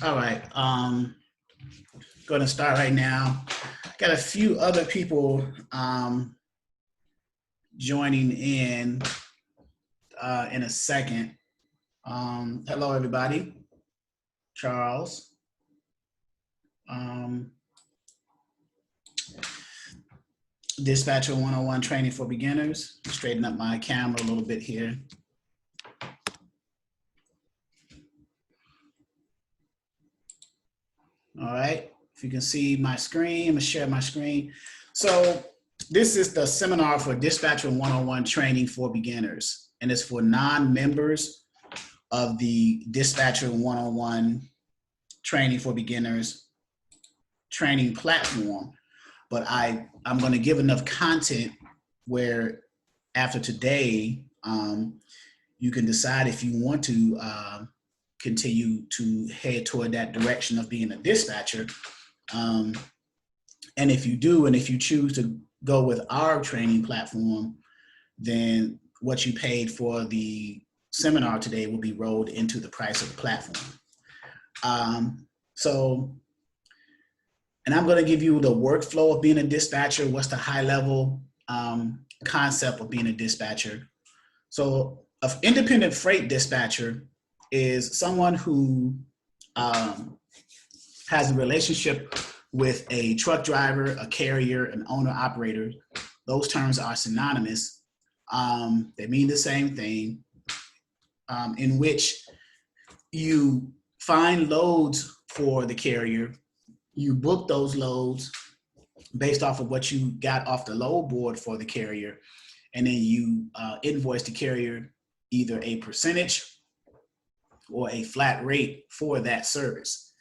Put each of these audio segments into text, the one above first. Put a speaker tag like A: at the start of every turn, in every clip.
A: All right. Going to start right now. Got a few other people joining in a second. Hello, everybody. Charles. Dispatcher 101 training for beginners. Straighten up my camera a little bit here. All right, if you can see my screen, I'm gonna share my screen. So this is the seminar for Dispatcher 101 training for beginners, and it's for non-members of the Dispatcher 101 training for beginners training platform. But I'm gonna give enough content where after today, you can decide if you want to continue to head toward that direction of being a dispatcher. And if you do, and if you choose to go with our training platform, then what you paid for the seminar today will be rolled into the price of the platform. And I'm going to give you the workflow of being a dispatcher. What's the high level concept of being a dispatcher? So an independent freight dispatcher is someone who has a relationship with a truck driver, a carrier, an owner operator. Those terms are synonymous. They mean the same thing, in which you find loads for the carrier, you book those loads based off of what you got off the load board for the carrier, and then you invoice the carrier either a percentage or a flat rate for that service.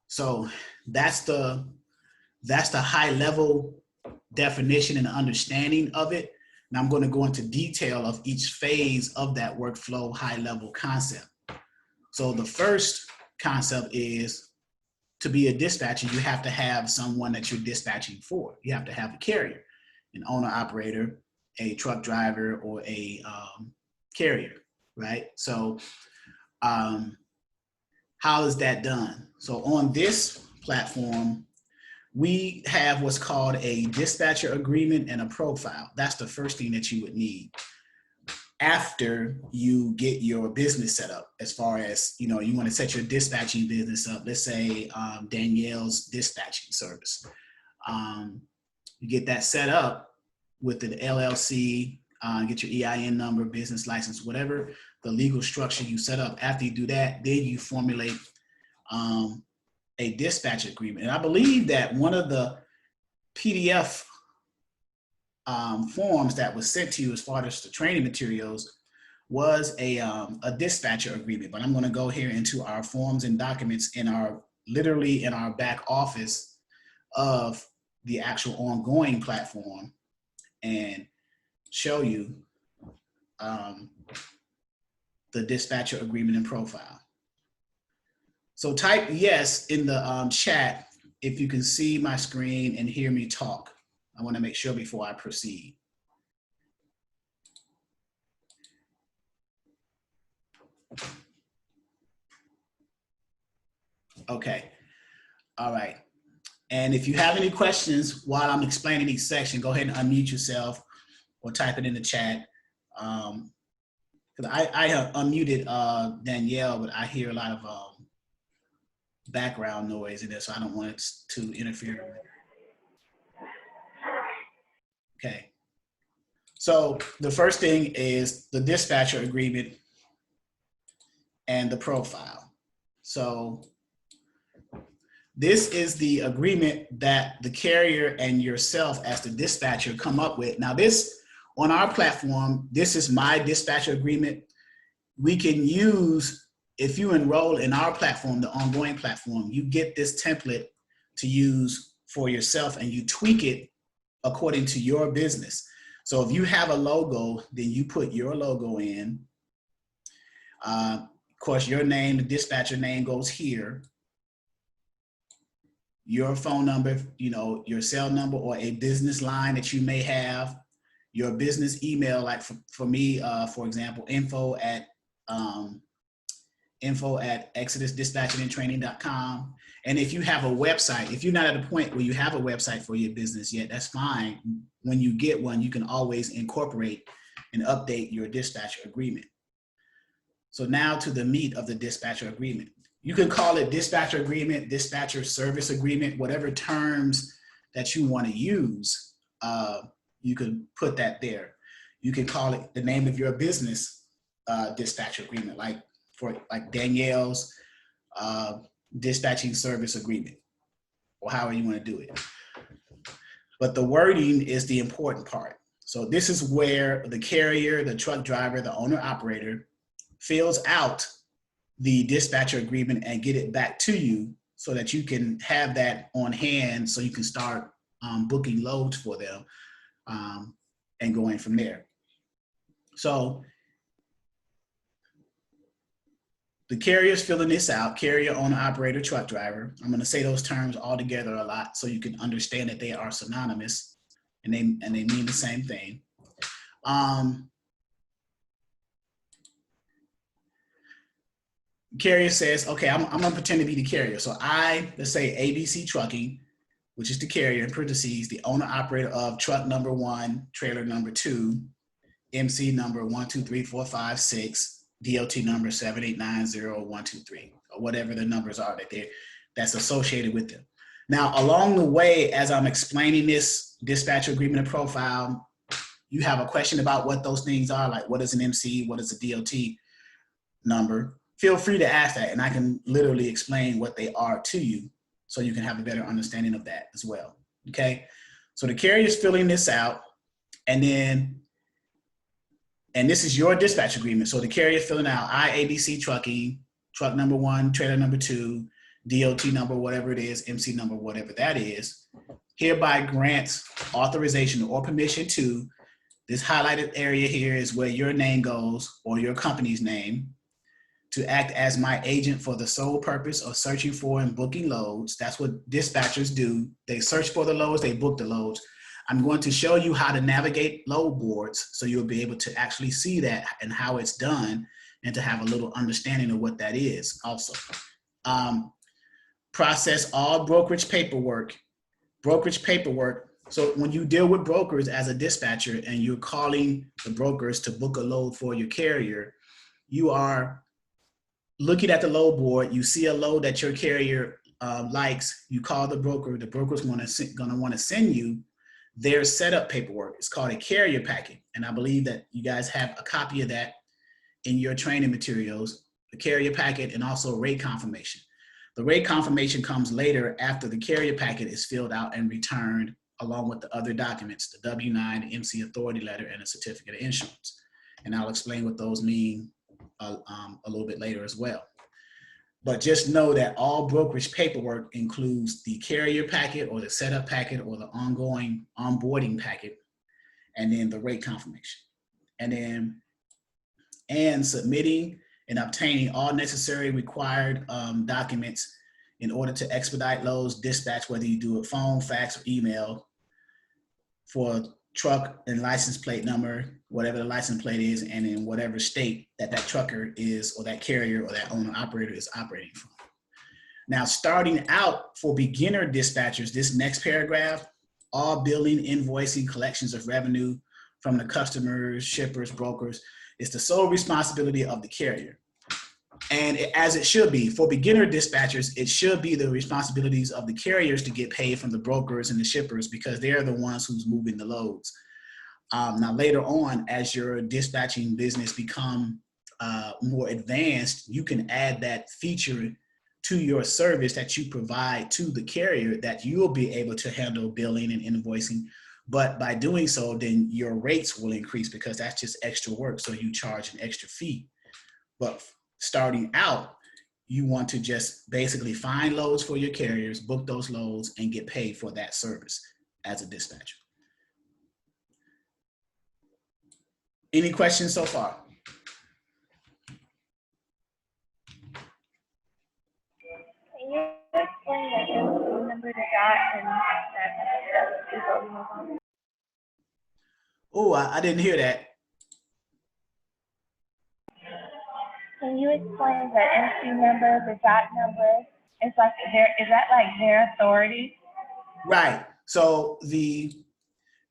A: So that's the high level definition and understanding of it. And I'm going to go into detail of each phase of that workflow high level concept. So the first concept is to be a dispatcher, you have to have someone that you're dispatching for. You have to have a carrier, an owner operator, a truck driver, or a carrier, right? So how is that done? So on this platform, we have what's called a dispatcher agreement and a profile. That's the first thing that you would need after you get your business set up. As far as, you want to set your dispatching business up. Let's say Danielle's dispatching service. You get that set up with the LLC, get your EIN number, business license, whatever the legal structure you set up. After you do that, then you formulate a dispatch agreement. And I believe that one of the PDF forms that was sent to you as far as the training materials was a dispatcher agreement. But I'm going to go here into our forms and documents literally in our back office of the actual ongoing platform and show you the dispatcher agreement and profile. So type yes in the chat if you can see my screen and hear me talk. I want to make sure before I proceed. Okay. All right. And if you have any questions while I'm explaining each section, go ahead and unmute yourself or type it in the chat. Because I have unmuted Danielle, but I hear a lot of background noise in there, so I don't want it to interfere. Okay. So the first thing is the dispatcher agreement and the profile. So this is the agreement that the carrier and yourself as the dispatcher come up with. Now this, on our platform, this is my dispatcher agreement. We can use, if you enroll in our platform, the ongoing platform, you get this template to use for yourself and you tweak it according to your business. So if you have a logo, then you put your logo in. Of course, your name, the dispatcher name goes here. Your phone number, your cell number or a business line that you may have, your business email, like for me, for example, info at info@exodusdispatchingandtraining.com. And if you have a website, if you're not at a point where you have a website for your business yet, that's fine. When you get one, you can always incorporate and update your dispatcher agreement. So now to the meat of the dispatcher agreement. You can call it dispatcher agreement, dispatcher service agreement, whatever terms that you want to use, you can put that there. You can call it the name of your business dispatcher agreement, like Danielle's dispatching service agreement, or however you want to do it. But the wording is the important part. So this is where the carrier, the truck driver, the owner operator fills out the dispatcher agreement and get it back to you so that you can have that on hand so you can start booking loads for them and going from there. So the carrier's filling this out, carrier, owner, operator, truck driver. I'm going to say those terms all together a lot so you can understand that they are synonymous and they mean the same thing. Carrier says, okay, I'm going to pretend to be the carrier. So let's say ABC Trucking, which is the carrier, in parentheses, the owner operator of truck number 1, trailer number 2, MC number 12345 DOT number 7890123, or whatever the numbers are that's associated with them. Now, along the way, as I'm explaining this dispatcher agreement and profile, you have a question about what those things are, like what is an MC, what is a DOT number. Feel free to ask that, and I can literally explain what they are to you so you can have a better understanding of that as well, okay? So the carrier is filling this out, and this is your dispatch agreement. So the carrier filling out ABC Trucking, truck number 1, trailer number 2, DOT number, whatever it is, MC number, whatever that is, hereby grants authorization or permission to, this highlighted area here is where your name goes, or your company's name, to act as my agent for the sole purpose of searching for and booking loads. That's what dispatchers do. They search for the loads, they book the loads. I'm going to show you how to navigate load boards so you'll be able to actually see that and how it's done, and to have a little understanding of what that is also. Process all brokerage paperwork. So when you deal with brokers as a dispatcher and you're calling the brokers to book a load for your carrier, you are looking at the load board, you see a load that your carrier likes, you call the broker, the broker's gonna want to send you their setup paperwork. It's called a carrier packet. And I believe that you guys have a copy of that in your training materials, the carrier packet, and also rate confirmation. The rate confirmation comes later after the carrier packet is filled out and returned, along with the other documents, the W-9, the MC authority letter, and a certificate of insurance. And I'll explain what those mean a little bit later as well. But just know that all brokerage paperwork includes the carrier packet or the setup packet or the ongoing onboarding packet, and then the rate confirmation. And submitting and obtaining all necessary required documents in order to expedite loads dispatch, whether you do it phone, fax, or email, for truck and license plate number, whatever the license plate is, and in whatever state that trucker is, or that carrier or that owner operator is operating from. Now, starting out for beginner dispatchers, this next paragraph, all billing, invoicing, collections of revenue from the customers, shippers, brokers, is the sole responsibility of the carrier. And as it should be, for beginner dispatchers, it should be the responsibilities of the carriers to get paid from the brokers and the shippers, because they're the ones who's moving the loads. Now, later on, as your dispatching business become more advanced, you can add that feature to your service that you provide to the carrier, that you'll be able to handle billing and invoicing. But by doing so, then your rates will increase, because that's just extra work. So you charge an extra fee. But starting out, you want to just basically find loads for your carriers, book those loads, and get paid for that service as a dispatcher. Any questions so far?
B: Can you explain the MC number to that and that before we move on?
A: Oh, I didn't hear that.
B: Can when you explain the MC number, the dot number, it's like is that like their authority?
A: Right. So the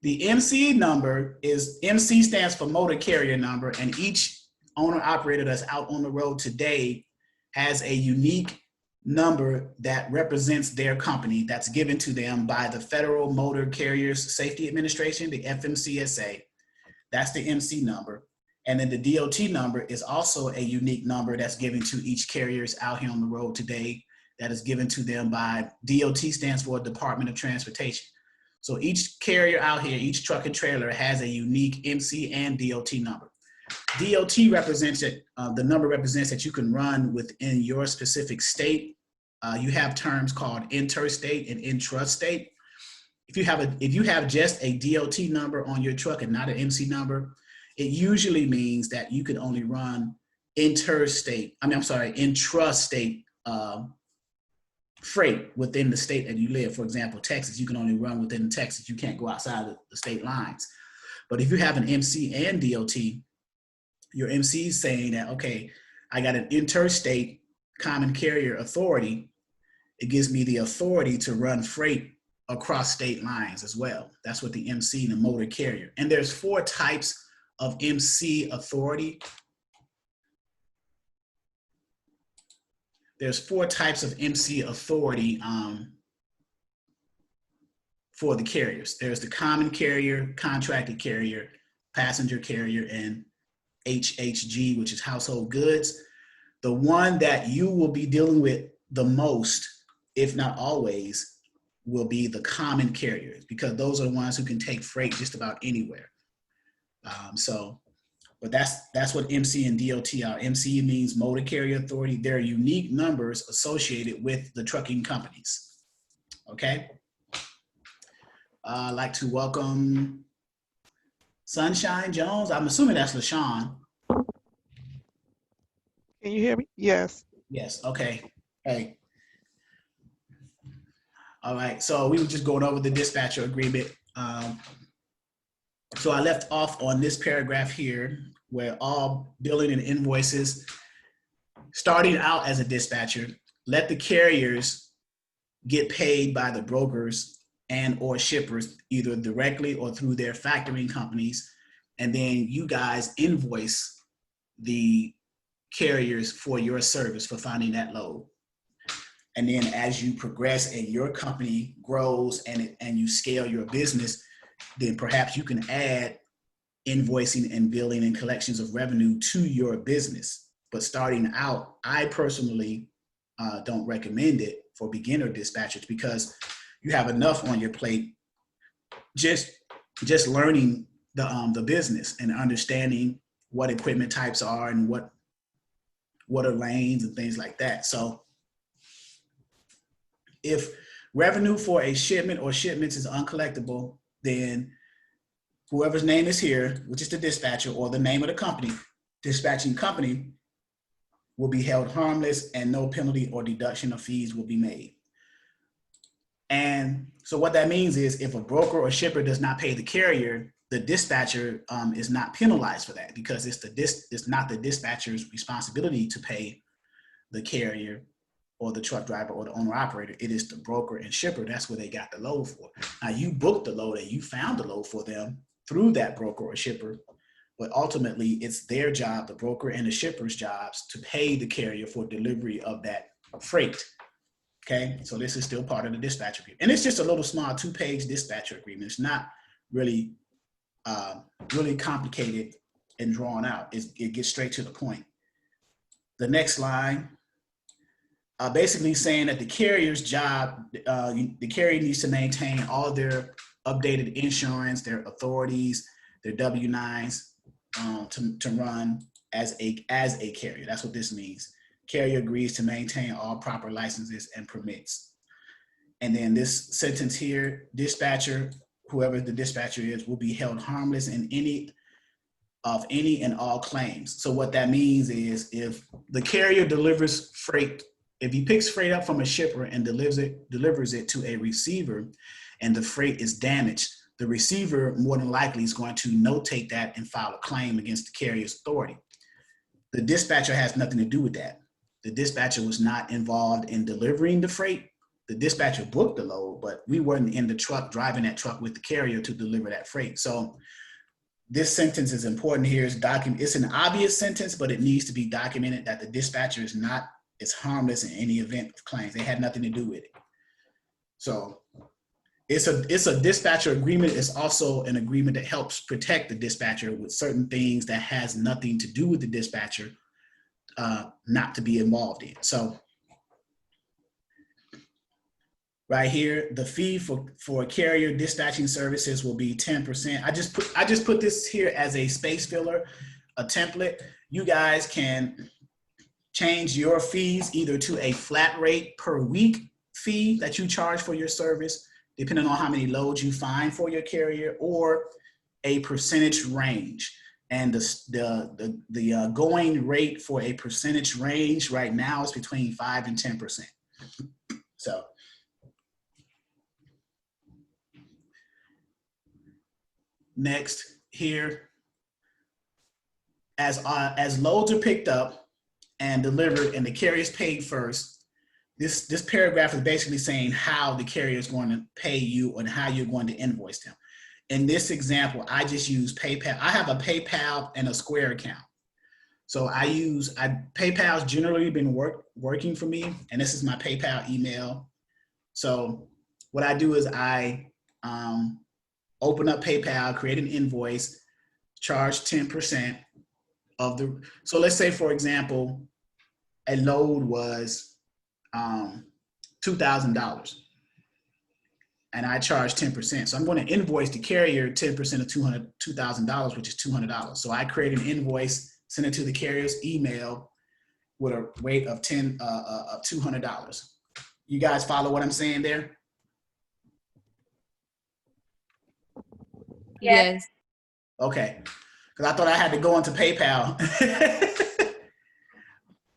A: MC number is, MC stands for motor carrier number, and each owner operator that's out on the road today has a unique number that represents their company that's given to them by the Federal Motor Carriers Safety Administration, the FMCSA. That's the MC number. And then the DOT number is also a unique number that's given to each carriers out here on the road today, that is given to them by, DOT stands for Department of Transportation. So each carrier out here, each truck and trailer has a unique MC and DOT number. DOT represents it, the number represents that you can run within your specific state. You have terms called interstate and intrastate. If you have just a DOT number on your truck and not an MC number, it usually means that you can only run intrastate freight within the state that you live. For example, Texas, you can only run within Texas. You can't go outside of the state lines. But if you have an MC and DOT, your MC is saying that, okay, I got an interstate common carrier authority. It gives me the authority to run freight across state lines as well. That's what the MC, the motor carrier. And there's 4 types of MC authority. There's 4 types of MC authority for the carriers. There's the common carrier, contracted carrier, passenger carrier, and HHG, which is household goods. The one that you will be dealing with the most, if not always, will be the common carriers, because those are the ones who can take freight just about anywhere. But that's what MC and DOT are. MC means motor carrier authority. They're unique numbers associated with the trucking companies. Okay. I'd like to welcome Sunshine Jones. I'm assuming that's LaShawn.
C: Can you hear me? Yes.
A: Yes. Okay. Hey. All right. So we were just going over the dispatcher agreement. So I left off on this paragraph here, where all billing and invoices, starting out as a dispatcher, let the carriers get paid by the brokers and or shippers, either directly or through their factoring companies. And then you guys invoice the carriers for your service for finding that load. And then as you progress and your company grows and you scale your business, then perhaps you can add invoicing and billing and collections of revenue to your business. But starting out, I personally don't recommend it for beginner dispatchers, because you have enough on your plate just learning the business and understanding what equipment types are and what are lanes and things like that. So if revenue for a shipment or shipments is uncollectible, then whoever's name is here, which is the dispatcher or the name of the company, dispatching company, will be held harmless and no penalty or deduction of fees will be made. And so what that means is if a broker or shipper does not pay the carrier, the dispatcher is not penalized for that, because it's not the dispatcher's responsibility to pay the carrier or the truck driver or the owner operator. It is the broker and shipper. That's where they got the load for. Now you booked the load and you found the load for them through that broker or shipper, but ultimately it's their job, the broker and the shipper's jobs, to pay the carrier for delivery of that freight. Okay, so this is still part of the dispatcher agreement. And it's just a little small 2-page dispatcher agreement. It's not really, really complicated and drawn out. It gets straight to the point. The next line, basically saying that the carrier's job, the carrier needs to maintain all their updated insurance, their authorities, their W-9s to run as a carrier. That's what this means. Carrier agrees to maintain all proper licenses and permits. And then this sentence here, dispatcher, whoever the dispatcher is, will be held harmless in any and all claims. So what that means is if the carrier delivers freight, if he picks freight up from a shipper and delivers it to a receiver and the freight is damaged, the receiver more than likely is going to notate that and file a claim against the carrier's authority. The dispatcher has nothing to do with that. The dispatcher was not involved in delivering the freight. The dispatcher booked the load, but we weren't in the truck driving that truck with the carrier to deliver that freight. So this sentence is important here. It's an obvious sentence, but it needs to be documented that the dispatcher is harmless in any event of claims. They had nothing to do with it. So it's a dispatcher agreement. It's also an agreement that helps protect the dispatcher with certain things that has nothing to do with the dispatcher not to be involved in. So right here, the fee for carrier dispatching services will be 10%. I just put this here as a space filler, a template. You guys can change your fees either to a flat rate per week fee that you charge for your service, depending on how many loads you find for your carrier, or a percentage range. And the going rate for a percentage range right now is between 5 and 10%. So next here, as loads are picked up and delivered and the carrier is paid first, this paragraph is basically saying how the carrier is going to pay you and how you're going to invoice them. In this example, I just use PayPal. I have a PayPal and a Square account. So PayPal's generally been working for me, and this is my PayPal email. So what I do is I open up PayPal, create an invoice, charge 10% of the, so let's say, for example, a load was $2,000 and I charge 10%. So I'm going to invoice the carrier 10% of $2,000, which is $200. So I create an invoice, send it to the carrier's email with a rate of $200. You guys follow what I'm saying there?
B: Yes.
A: Okay, because I thought I had to go into PayPal.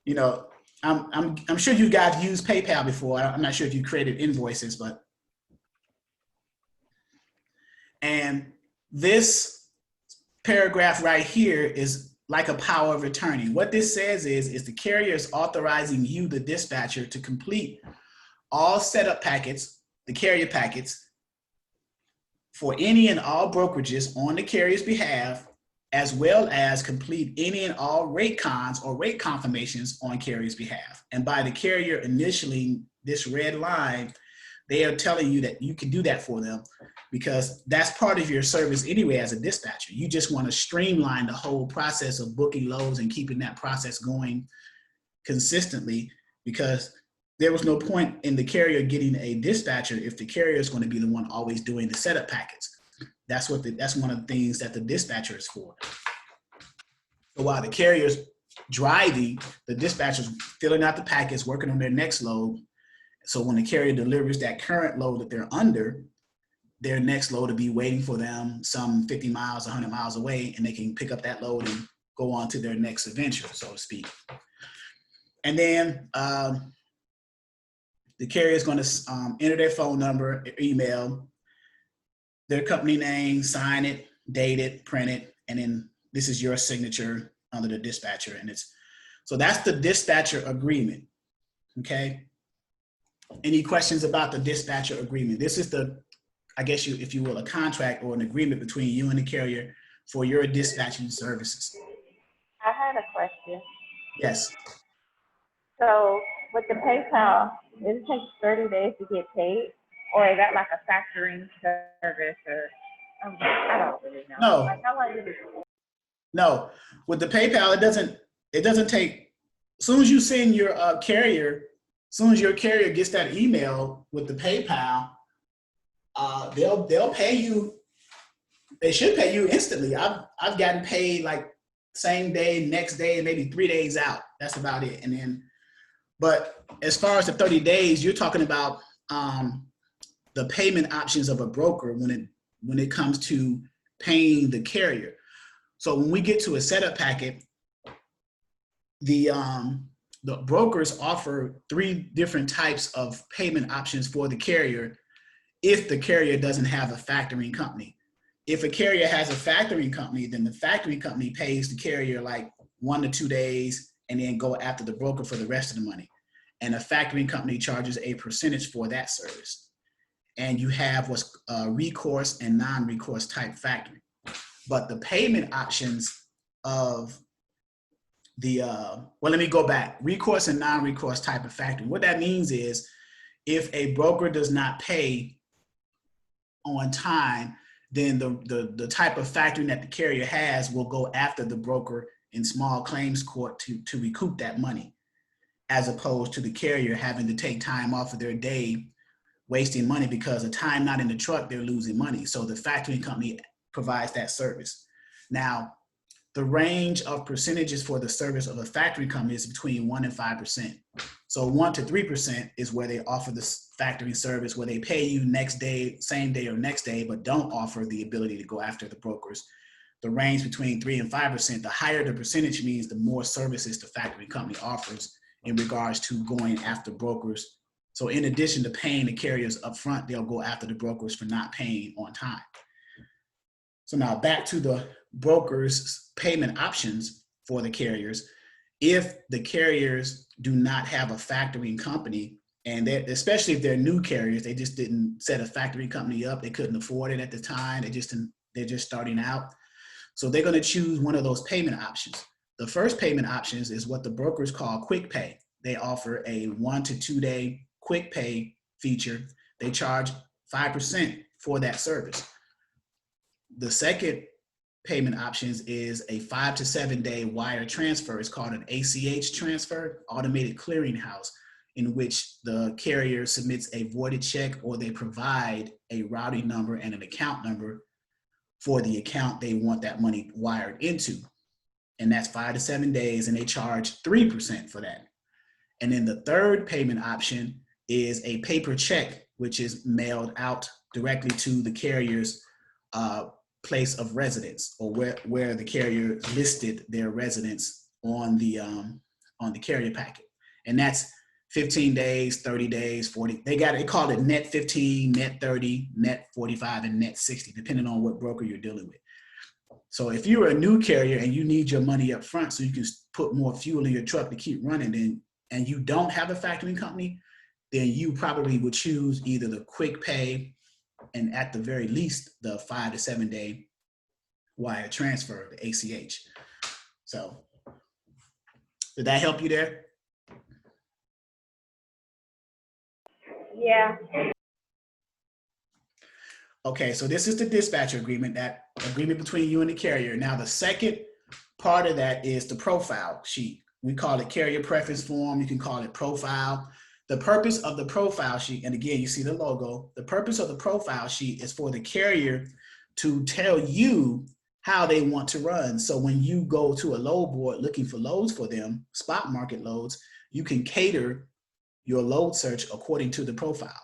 A: You know, I'm sure you guys used PayPal before. I'm not sure if you created invoices, but. And this paragraph right here is like a power of attorney. What this says is the carrier is authorizing you, the dispatcher, to complete all setup packets, the carrier packets, for any and all brokerages on the carrier's behalf, as well as complete any and all rate cons or rate confirmations on carrier's behalf. And by the carrier initialing this red line, they are telling you that you can do that for them, because that's part of your service anyway as a dispatcher. You just want to streamline the whole process of booking loads and keeping that process going consistently, because there was no point in the carrier getting a dispatcher if the carrier is going to be the one always doing the setup packets. That's one of the things that the dispatcher is for. So while the carrier's driving, the dispatcher's filling out the packets, working on their next load. So when the carrier delivers that current load that they're under, their next load will be waiting for them some 50 miles, 100 miles away, and they can pick up that load and go on to their next adventure, so to speak. And then the carrier is going to enter their phone number, email, their company name, sign it, date it, print it, and then this is your signature under the dispatcher. And so that's the dispatcher agreement, okay? Any questions about the dispatcher agreement? This is I guess if you will, a contract or an agreement between you and the carrier for your dispatching services.
B: I had a question.
A: Yes.
B: So with the PayPal, does it take 30 days to get paid? Or is that like a factoring service? Or I don't really know.
A: No.
B: Like, how long does it take?
A: No. With the PayPal, it doesn't take, as soon as you send your carrier, as soon as your carrier gets that email with the PayPal, they'll pay you. They should pay you instantly. I've gotten paid like same day, next day, maybe 3 days out. That's about it. And then, but as far as the 30 days, you're talking about the payment options of a broker when it comes to paying the carrier. So when we get to a setup packet, the brokers offer 3 different types of payment options for the carrier if the carrier doesn't have a factoring company. If a carrier has a factoring company, then the factoring company pays the carrier like 1 to 2 days, and then go after the broker for the rest of the money. And a factoring company charges a percentage for that service. And you have what's recourse and non-recourse type factoring. But the payment options of the, well, let me go back. Recourse and non-recourse type of factoring. What that means is if a broker does not pay on time, then the type of factoring that the carrier has will go after the broker in small claims court to recoup that money, as opposed to the carrier having to take time off of their day, wasting money because of time not in the truck, they're losing money. So the factoring company provides that service. Now, the range of percentages for the service of a factory company is between 1% and 5%. So 1% to 3% is where they offer this factoring service, where they pay you next day, same day or next day, but don't offer the ability to go after the brokers. The range between 3% and 5%, the higher the percentage means the more services the factoring company offers in regards to going after brokers. So in addition to paying the carriers up front, they'll go after the brokers for not paying on time. So now back to the brokers' payment options for the carriers. If the carriers do not have a factoring company, and especially if they're new carriers, they just didn't set a factoring company up, they couldn't afford it at the time, they're just starting out. So they're going to choose one of those payment options. The first payment options is what the brokers call quick pay. They offer a 1 to 2 day quick pay feature. They charge 5% for that service. The second payment options is a 5 to 7 day wire transfer. It's called an ACH transfer, automated clearinghouse, in which the carrier submits a voided check or they provide a routing number and an account number for the account they want that money wired into. And that's 5 to 7 days, and they charge 3% for that. And then the third payment option is a paper check, which is mailed out directly to the carrier's place of residence, or where the carrier listed their residence on the carrier packet. And that's 15 days, 30 days, 40. They call it net 15, net 30, net 45, and net 60, depending on what broker you're dealing with. So if you're a new carrier and you need your money up front so you can put more fuel in your truck to keep running, and you don't have a factoring company, then you probably would choose either the quick pay and at the very least the 5 to 7 day wire transfer, the ACH. So did that help you there?
B: Yeah.
A: Okay, so this is the dispatcher agreement, that agreement between you and the carrier. Now the second part of that is the profile sheet. We call it carrier preference form. You can call it profile. The purpose of the profile sheet, and again, you see the logo, the purpose of the profile sheet is for the carrier to tell you how they want to run. So when you go to a load board looking for loads for them, spot market loads, you can cater your load search according to the profile,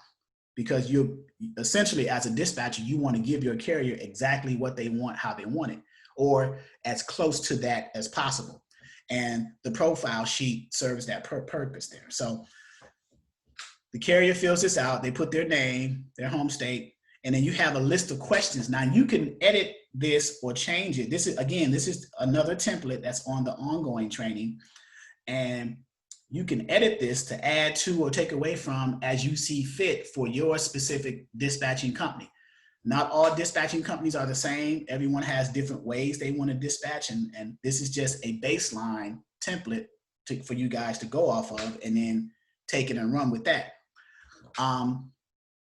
A: because you essentially, as a dispatcher, you want to give your carrier exactly what they want, how they want it, or as close to that as possible. And the profile sheet serves that purpose there. So the carrier fills this out, they put their name, their home state, and then you have a list of questions. Now you can edit this or change it. This is another template that's on the ongoing training, and you can edit this to add to or take away from as you see fit for your specific dispatching company. Not all dispatching companies are the same. Everyone has different ways they want to dispatch, and this is just a baseline template for you guys to go off of, and then take it and run with that.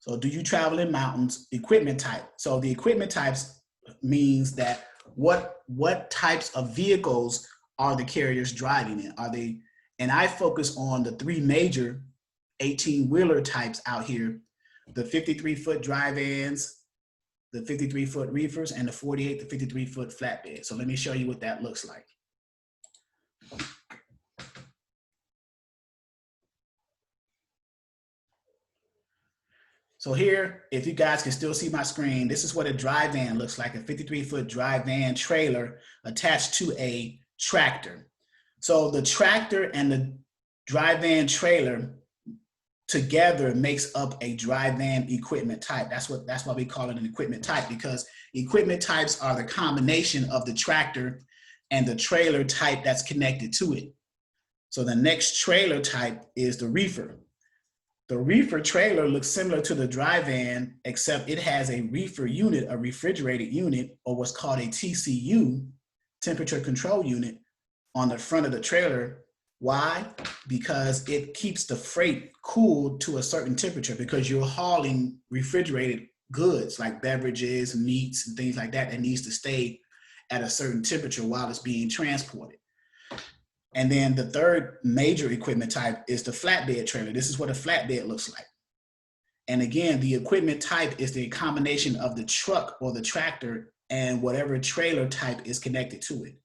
A: So do you travel in mountains? Equipment type. So the equipment types means that what types of vehicles are the carriers driving in? Are they, and I focus on the three major 18-wheeler types out here: the 53-foot dry vans, the 53-foot reefers, and the 48 to 53-foot flatbed. So let me show you what that looks like. So here, if you guys can still see my screen, this is what a dry van looks like, a 53-foot dry van trailer attached to a tractor. So the tractor and the dry van trailer together makes up a dry van equipment type. That's why we call it an equipment type, because equipment types are the combination of the tractor and the trailer type that's connected to it. So the next trailer type is the reefer. The reefer trailer looks similar to the dry van, except it has a reefer unit, a refrigerated unit, or what's called a TCU, temperature control unit, on the front of the trailer. Why? Because it keeps the freight cooled to a certain temperature, because you're hauling refrigerated goods like beverages, meats, and things like that needs to stay at a certain temperature while it's being transported. And then the third major equipment type is the flatbed trailer. This is what a flatbed looks like. And again, the equipment type is the combination of the truck or the tractor and whatever trailer type is connected to it.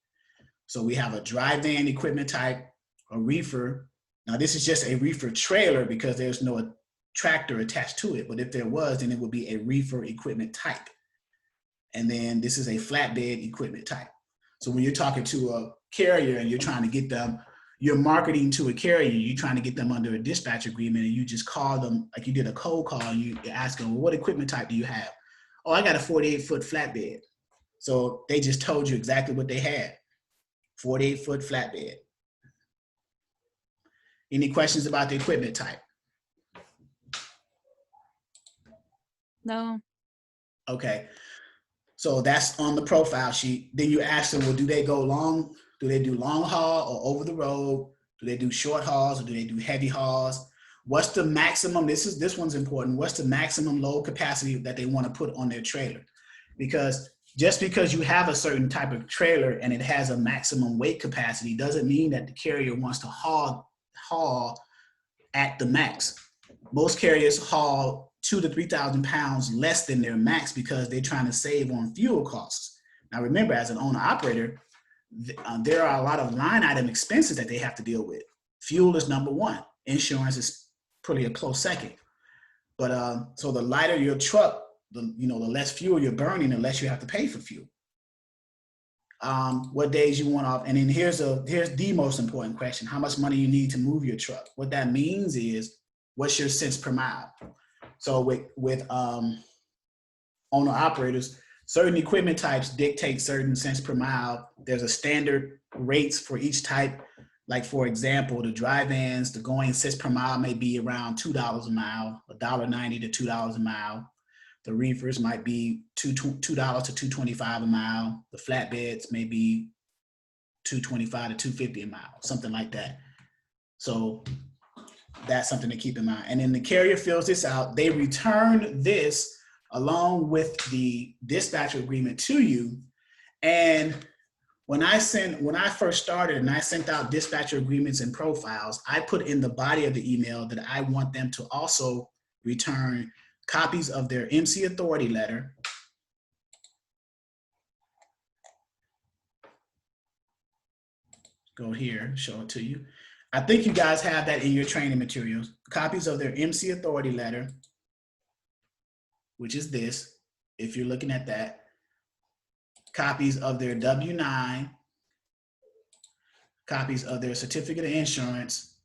A: So we have a dry van equipment type, a reefer. Now this is just a reefer trailer because there's no tractor attached to it. But if there was, then it would be a reefer equipment type. And then this is a flatbed equipment type. So when you're talking to a carrier and you're trying to get them, you're marketing to a carrier, you're trying to get them under a dispatch agreement, and you just call them like you did a cold call, and you ask them, well, what equipment type do you have? Oh, I got a 48-foot flatbed. So they just told you exactly what they had, 48-foot flatbed. Any questions about the equipment type?
D: No.
A: Okay. So that's on the profile sheet. Then you ask them, well, do they go long? Do they do long haul or over the road? Do they do short hauls or do they do heavy hauls? What's the maximum? This one's important. What's the maximum load capacity that they want to put on their trailer? Because just because you have a certain type of trailer and it has a maximum weight capacity doesn't mean that the carrier wants to haul at the max. Most carriers haul 2,000 to 3,000 pounds less than their max because they're trying to save on fuel costs. Now remember, as an owner operator, there are a lot of line item expenses that they have to deal with. Fuel is number one. Insurance is pretty a close second. But so the lighter your truck, the less fuel you're burning, the less you have to pay for fuel. What days you want off, and then here's the most important question: how much money you need to move your truck? What that means is, what's your cents per mile? So with owner operators, certain equipment types dictate certain cents per mile. There's a standard rates for each type. Like for example, the dry vans, the going cents per mile may be around $2 a mile, $1.90 to $2 a mile. The reefers might be $2 to $2.25 a mile. The flatbeds may be $2.25 to $2.50 a mile, something like that. So that's something to keep in mind. And then the carrier fills this out. They return this along with the dispatcher agreement to you. And when I first started and I sent out dispatcher agreements and profiles, I put in the body of the email that I want them to also return copies of their MC authority letter, go here, show it to you. I think you guys have that in your training materials. Copies of their MC authority letter, which is this, if you're looking at that. Copies of their W-9, copies of their certificate of insurance,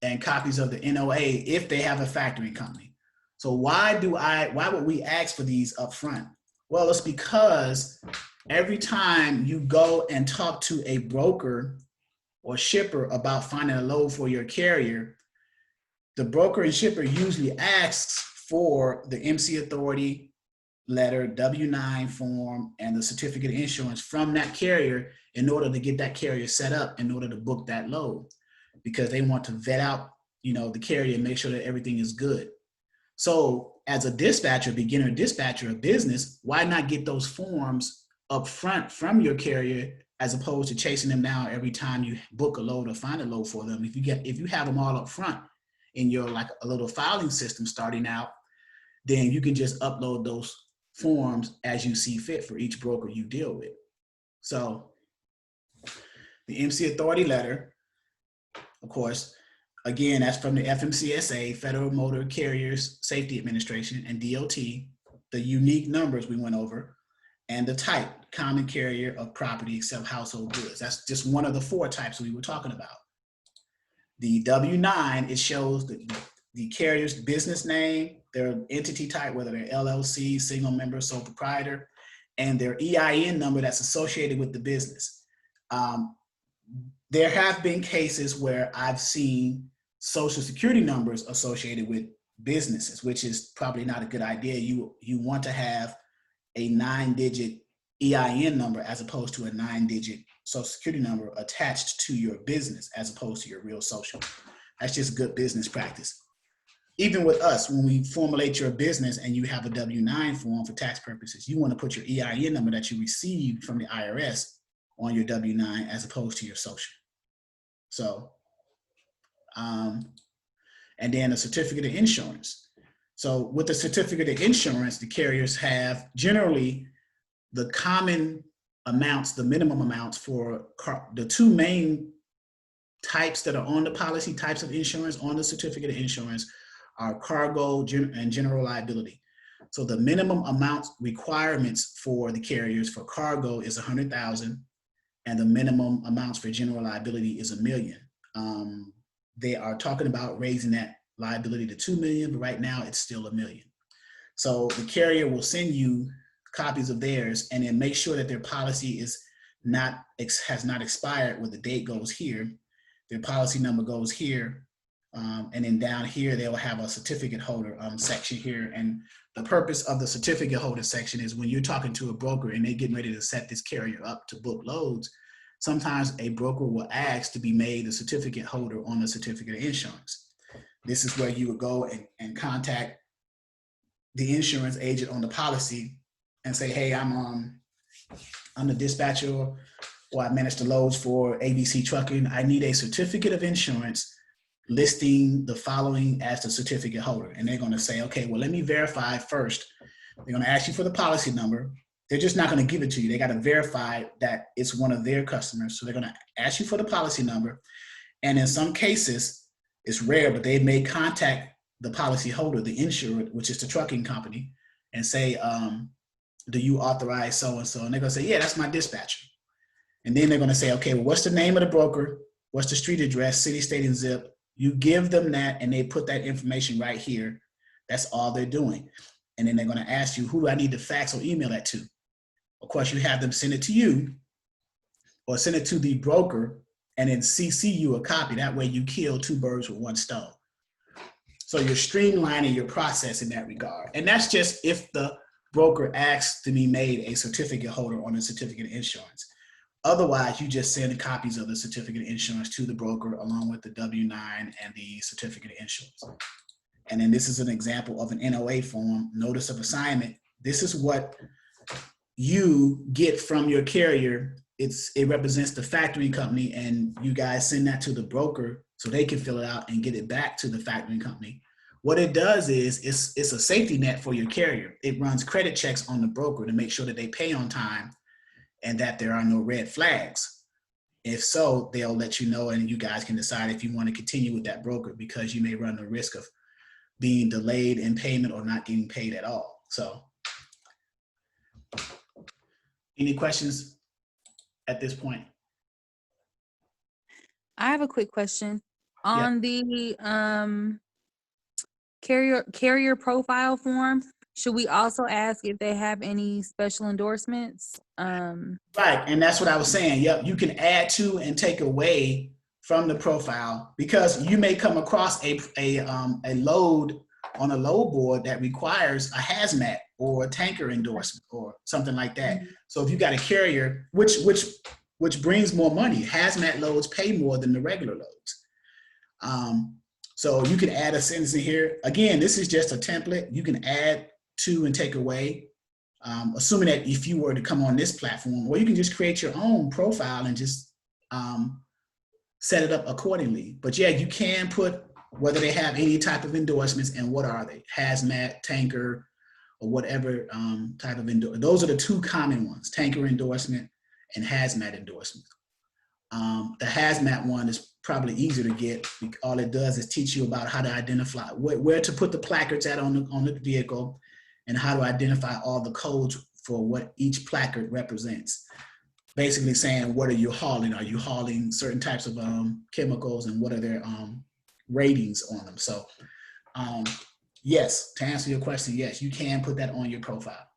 A: and copies of the NOA if they have a factoring company. So why would we ask for these up front? Well, it's because every time you go and talk to a broker or shipper about finding a load for your carrier, the broker and shipper usually asks for the MC authority letter, W-9 form, and the certificate of insurance from that carrier in order to get that carrier set up in order to book that load, because they want to vet out, the carrier and make sure that everything is good. So as a dispatcher, beginner dispatcher, a business, why not get those forms up front from your carrier as opposed to chasing them down every time you book a load or find a load for them? If you have them all up front in your like a little filing system starting out, then you can just upload those forms as you see fit for each broker you deal with. So the MC authority letter, of course, again, that's from the FMCSA, Federal Motor Carriers Safety Administration, and DOT, the unique numbers we went over, and the type, common carrier of property except household goods. That's just one of the 4 types we were talking about. The W-9, it shows the carrier's business name, their entity type, whether they're LLC, single member, sole proprietor, and their EIN number that's associated with the business. There have been cases where I've seen social security numbers associated with businesses, which is probably not a good idea. You want to have a 9-digit EIN number as opposed to a 9-digit social security number attached to your business as opposed to your real social. That's just good business practice. Even with us, when we formulate your business and you have a W-9 form for tax purposes, you want to put your EIN number that you received from the IRS on your W-9 as opposed to your social. So, and then a certificate of insurance. So with the certificate of insurance, the carriers have generally the common amounts, the minimum amounts for the two main types that are on the policy, types of insurance on the certificate of insurance are cargo and general liability. So the minimum amount requirements for the carriers for cargo is 100,000, and the minimum amounts for general liability is $1 million. They are talking about raising that liability to 2 million, but right now it's still $1 million. So the carrier will send you copies of theirs and then make sure that their policy has not expired where the date goes here. Their policy number goes here. And then down here, they'll have a certificate holder section here. And the purpose of the certificate holder section is when you're talking to a broker and they're getting ready to set this carrier up to book loads, sometimes a broker will ask to be made a certificate holder on the certificate of insurance. This is where you would go and contact the insurance agent on the policy and say, hey, I'm the dispatcher, or I manage the loads for ABC Trucking. I need a certificate of insurance listing the following as the certificate holder. And they're going to say, okay, well, let me verify first. They're going to ask you for the policy number. They're just not going to give it to you. They got to verify that it's one of their customers. So they're going to ask you for the policy number. And in some cases, it's rare, but they may contact the policy holder, the insured, which is the trucking company, and say, do you authorize so-and-so? And they're going to say, yeah, that's my dispatcher. And then they're going to say, okay, well, what's the name of the broker? What's the street address, city, state, and zip? You give them that and they put that information right here. That's all they're doing. And then they're going to ask you, who do I need to fax or email that to? Of course, you have them send it to you or send it to the broker and then CC you a copy. That way you kill two birds with one stone. So you're streamlining your process in that regard. And that's just if the broker asks to be made a certificate holder on a certificate of insurance. Otherwise, you just send copies of the certificate of insurance to the broker along with the W-9 and the certificate of insurance. And then this is an example of an NOA form, notice of assignment. This is what you get from your carrier. It represents the factoring company, and you guys send that to the broker so they can fill it out and get it back to the factoring company. What it does is it's a safety net for your carrier. It runs credit checks on the broker to make sure that they pay on time and that there are no red flags. If so, they'll let you know and you guys can decide if you want to continue with that broker, because you may run the risk of being delayed in payment or not getting paid at all. So, any questions at this point?
D: I have a quick question.
A: Yeah.
D: On the carrier profile form, should we also ask if they have any special endorsements?
A: Right, and that's what I was saying. Yep, you can add to and take away from the profile, because you may come across a load on a load board that requires a hazmat or a tanker endorsement or something like that. Mm-hmm. So if you got a carrier, which brings more money, hazmat loads pay more than the regular loads. So you can add a sentence in here. Again, this is just a template. You can add to and take away, assuming that if you were to come on this platform, or you can just create your own profile and just set it up accordingly. But yeah, you can put whether they have any type of endorsements and what are they, hazmat, tanker, or whatever type of endorsement. Those are the two common ones, tanker endorsement and hazmat endorsement. The hazmat one is probably easier to get. All it does is teach you about how to identify where to put the placards at on the vehicle, and how to identify all the codes for what each placard represents. Basically saying, what are you hauling? Are you hauling certain types of chemicals, and what are their ratings on them? So yes, to answer your question, yes, you can put that on your profile.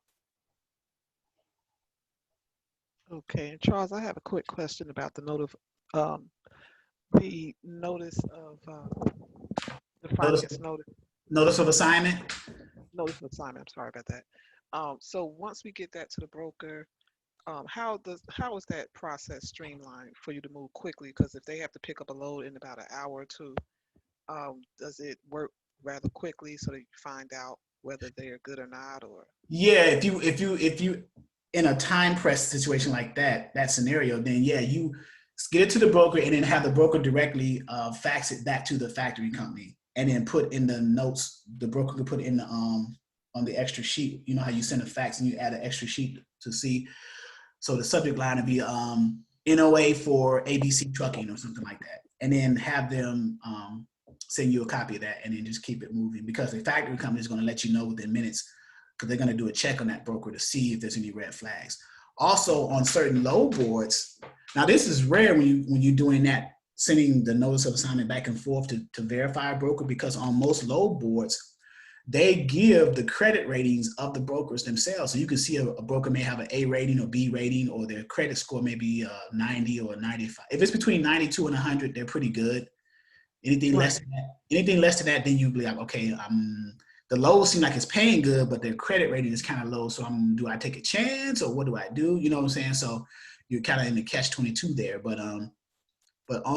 C: Okay, and Charles, I have a quick question about um, the notice of the
A: Notice,
C: finance notice.
A: notice of assignment.
C: Notice of assignment. I'm sorry about that. So once we get that to the broker, how is that process streamlined for you to move quickly? Because if they have to pick up a load in about an hour or two, does it work rather quickly so that you find out whether they're good or not? Or
A: Yeah, if you in a time press situation like that scenario, then yeah, you get it to the broker and then have the broker directly fax it back to the factory company, and then put in the notes. The broker could put in the on the extra sheet. You know how you send a fax and you add an extra sheet to see. So the subject line would be NOA for ABC Trucking or something like that, and then have them send you a copy of that, and then just keep it moving, because the factory company is going to let you know within minutes, because they're going to do a check on that broker to see if there's any red flags. Also, on certain load boards, now this is rare when you're doing that, sending the notice of assignment back and forth to verify a broker, because on most load boards, they give the credit ratings of the brokers themselves. So you can see a broker may have an A rating or B rating, or their credit score may be 90 or 95. If it's between 92 and 100, they're pretty good.
C: right,
A: Anything less than that, then you be like, okay, the lows seem like it's paying good, but their credit rating is kind of low. So do I take a chance, or what do I do? You know what I'm saying? So you're kind of in the catch-22 there. But on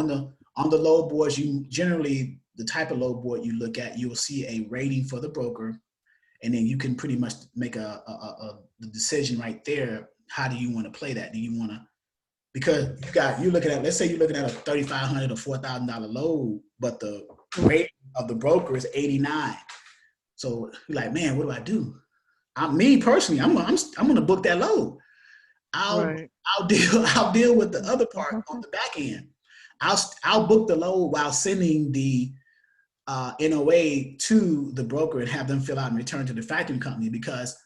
A: the load boards, you generally, the type of load board you look at, you will see a rating for the broker, and then you can pretty much make a decision right there. How do you want to play that? Do you want to, because you're looking at, let's say you're looking at a $3,500 or $4,000 load, but the rating of the broker is 89. So you're like, man, what do I do? Me personally, I'm gonna book that load. I'll
C: right.
A: I'll deal with the other part on the back end. I'll book the load while sending the NOA to the broker and have them fill out and return to the factoring company, because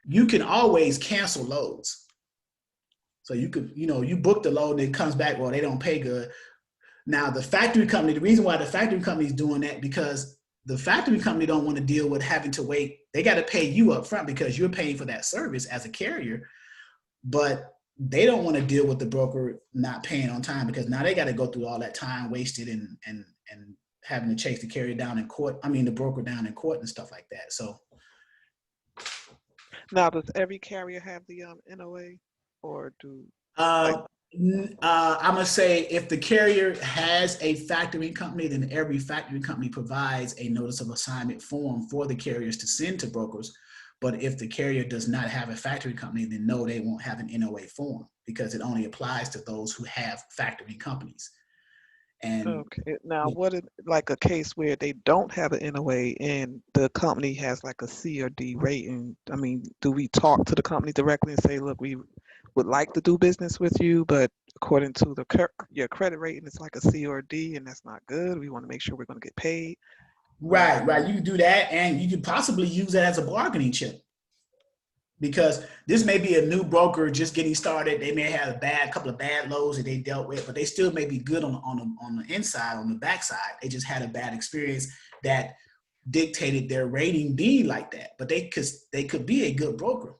A: you can always cancel loads. So you could, you book the load and it comes back, well, they don't pay good. Now the factory company, the reason why the factory company is doing that, because the factory company don't want to deal with having to wait. They got to pay you up front because you're paying for that service as a carrier, but they don't want to deal with the broker not paying on time, because now they got to go through all that time wasted and having to chase the carrier down in court. I mean, the broker down in court and stuff like that. So
C: Now, does every carrier have the NOA, or do like
A: uh, I'm gonna say, if the carrier has a factoring company, then every factoring company provides a notice of assignment form for the carriers to send to brokers. But if the carrier does not have a factoring company, then no, they won't have an NOA form, because it only applies to those who have factoring companies. And
C: okay? Now, what if like a case where they don't have an NOA and the company has like a C or D rating? I mean, do we talk to the company directly and say, look, we would like to do business with you, but according to your credit rating, it's like a C or a D, and that's not good. We want to make sure we're going to get paid.
A: right, you can do that, and you could possibly use that as a bargaining chip, because this may be a new broker just getting started. They may have a couple of bad lows that they dealt with, but they still may be good on the inside, on the backside. They just had a bad experience that dictated their rating being like that. But they could be a good broker,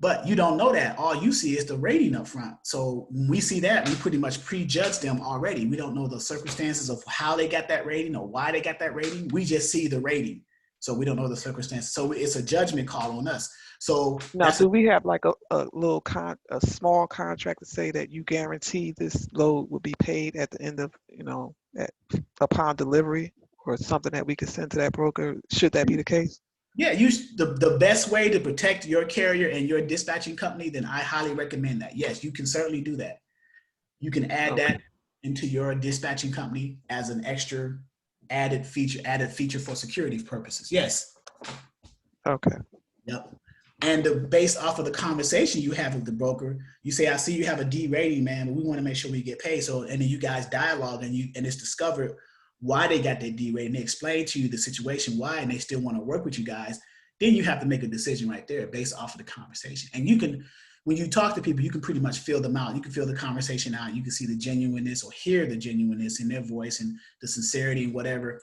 A: but you don't know that. All you see is the rating up front. So when we see that, we pretty much prejudge them already. We don't know the circumstances of how they got that rating or why they got that rating. We just see the rating. So we don't know the circumstances. So it's a judgment call on us. So
C: Now, do we have like a small contract to say that you guarantee this load will be paid at the end of, upon delivery, or something that we could send to that broker? Should that be the case?
A: yeah, the best way to protect your carrier and your dispatching company, then I highly recommend that. Yes, you can certainly do that. You can add
C: Okay.
A: that into your dispatching company as an extra added feature for security purposes. Yes.
C: Okay.
A: Yep. And based off of the conversation you have with the broker, you say, I see you have a D rating, man, but we want to make sure we get paid. So, and then you guys dialogue, and it's discovered why they got that D rating. They explain to you the situation why, and they still want to work with you guys. Then you have to make a decision right there based off of the conversation. And you can, when you talk to people, you can pretty much feel them out. You can feel the conversation out. You can see the genuineness, or hear the genuineness in their voice and the sincerity and whatever.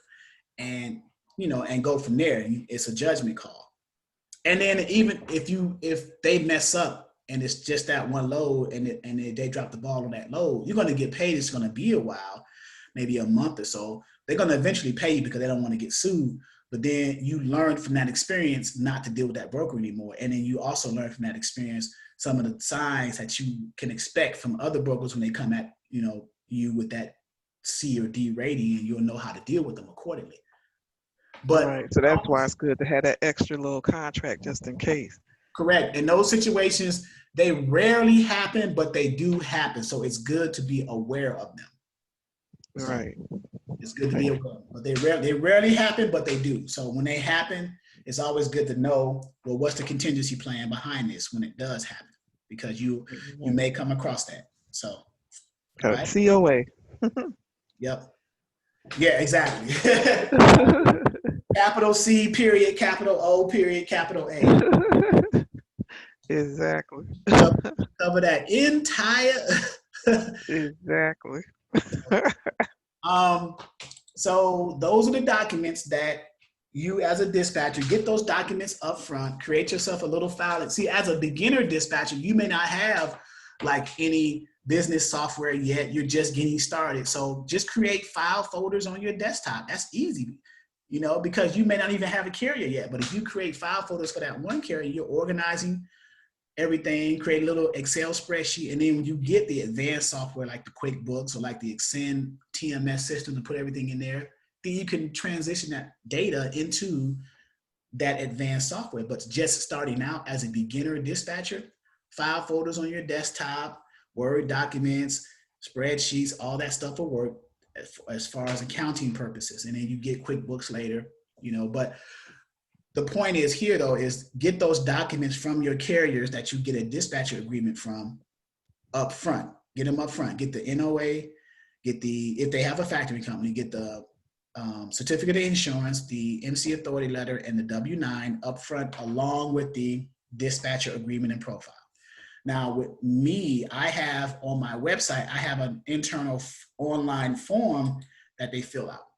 A: And, and go from there. It's a judgment call. And then even if they mess up, and it's just that one load, and they drop the ball on that load, you're going to get paid. It's going to be a while, maybe a month or so. They're going to eventually pay you because they don't want to get sued. But then you learn from that experience not to deal with that broker anymore. And then you also learn from that experience some of the signs that you can expect from other brokers when they come at, you with that C or D rating, and you'll know how to deal with them accordingly. But
C: right. So that's why it's good to have that extra little contract just in case.
A: correct. In those situations, they rarely happen, but they do happen. So it's good to be aware of them. So
C: Right.
A: it's good to be aware of them. But they rarely happen, but they do. So when they happen, it's always good to know, well, what's the contingency plan behind this when it does happen? Because you may come across that. So right?
C: COA.
A: Yep. Yeah, exactly. Capital C period, capital O period, capital A.
C: Exactly.
A: Cover that entire.
C: Exactly.
A: So those are the documents that you as a dispatcher get. Those documents up front, create yourself a little file. And see, as a beginner dispatcher, you may not have like any business software yet. You're just getting started. So just create file folders on your desktop. That's easy, because you may not even have a carrier yet. But if you create file folders for that one carrier, you're organizing everything, create a little Excel spreadsheet. And then when you get the advanced software like the QuickBooks or like the Extend TMS system to put everything in there, then you can transition that data into that advanced software. But just starting out as a beginner dispatcher, file folders on your desktop, Word documents, spreadsheets, all that stuff will work as far as accounting purposes. And then you get QuickBooks later, but the point is here though, is get those documents from your carriers that you get a dispatcher agreement from up front. Get them up front, get the NOA, if they have a factoring company, get the certificate of insurance, the MC authority letter, and the W-9 up front along with the dispatcher agreement and profile. Now with me, I have on my website, I have an internal online form that they fill out.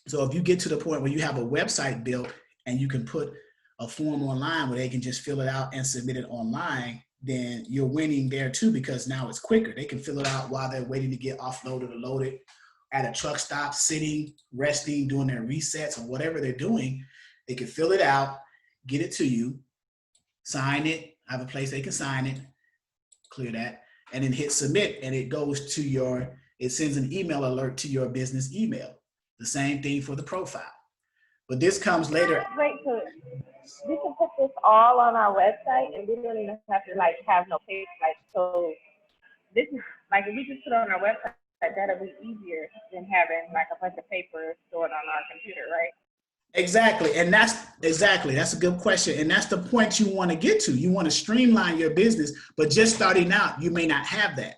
A: So if you get to the point where you have a website built and you can put a form online where they can just fill it out and submit it online, then you're winning there too, because now it's quicker. They can fill it out while they're waiting to get offloaded or loaded at a truck stop, sitting, resting, doing their resets or whatever they're doing. They can fill it out, get it to you, sign it, have a place they can sign it, clear that, and then hit submit, and it goes to it sends an email alert to your business email. The same thing for the profile. But this comes later.
B: Wait, so we can put this all on our website, and we don't even have to have no page. So this is if we just put it on our website, that'll be easier than having a bunch of paper stored on our computer, right?
A: Exactly. And that's a good question. And that's the point you want to get to. You want to streamline your business, but just starting out, you may not have that.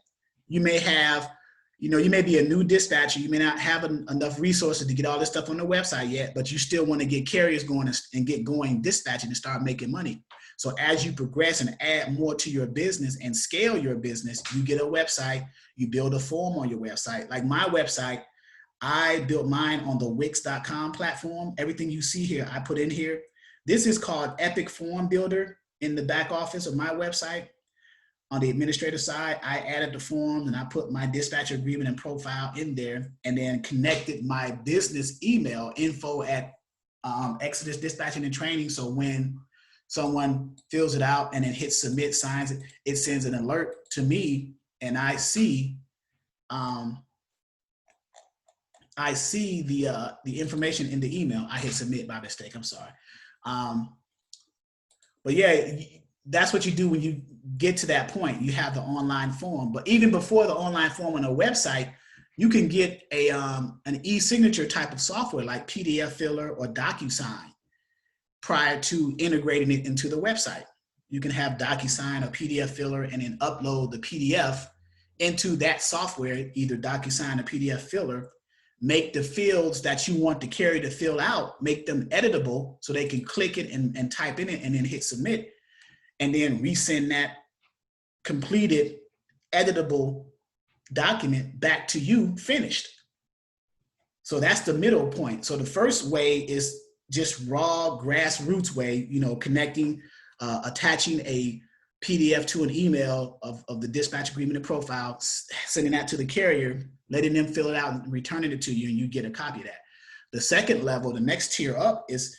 A: You may have, you may be a new dispatcher. You may not have enough resources to get all this stuff on the website yet, but you still want to get carriers going and get going dispatching and start making money. So as you progress and add more to your business and scale your business, you get a website, you build a form on your website. Like my website, I built mine on the Wix.com platform. Everything you see here, I put in here. This is called Epic Form Builder in the back office of my website. On the administrative side, I added the forms and I put my dispatcher agreement and profile in there, and then connected my business email info at Exodus Dispatching and Training. So when someone fills it out and then hits submit, signs it, it sends an alert to me, and I see the information in the email. I hit submit by mistake. I'm sorry. But yeah, that's what you do when you get to that point. You have the online form, but even before the online form on a website, you can get an e-signature type of software like PDF Filler or DocuSign prior to integrating it into the website. You can have DocuSign or PDF Filler and then upload the PDF into that software, either DocuSign or PDF Filler. Make the fields that you want the carrier to fill out, make them editable so they can click it and type in it and then hit submit, and then resend that completed editable document back to you finished. So that's the middle point. So the first way is just raw grassroots way, connecting, attaching a PDF to an email of the dispatch agreement and profile, sending that to the carrier, letting them fill it out and returning it to you, and you get a copy of that. The second level, the next tier up, is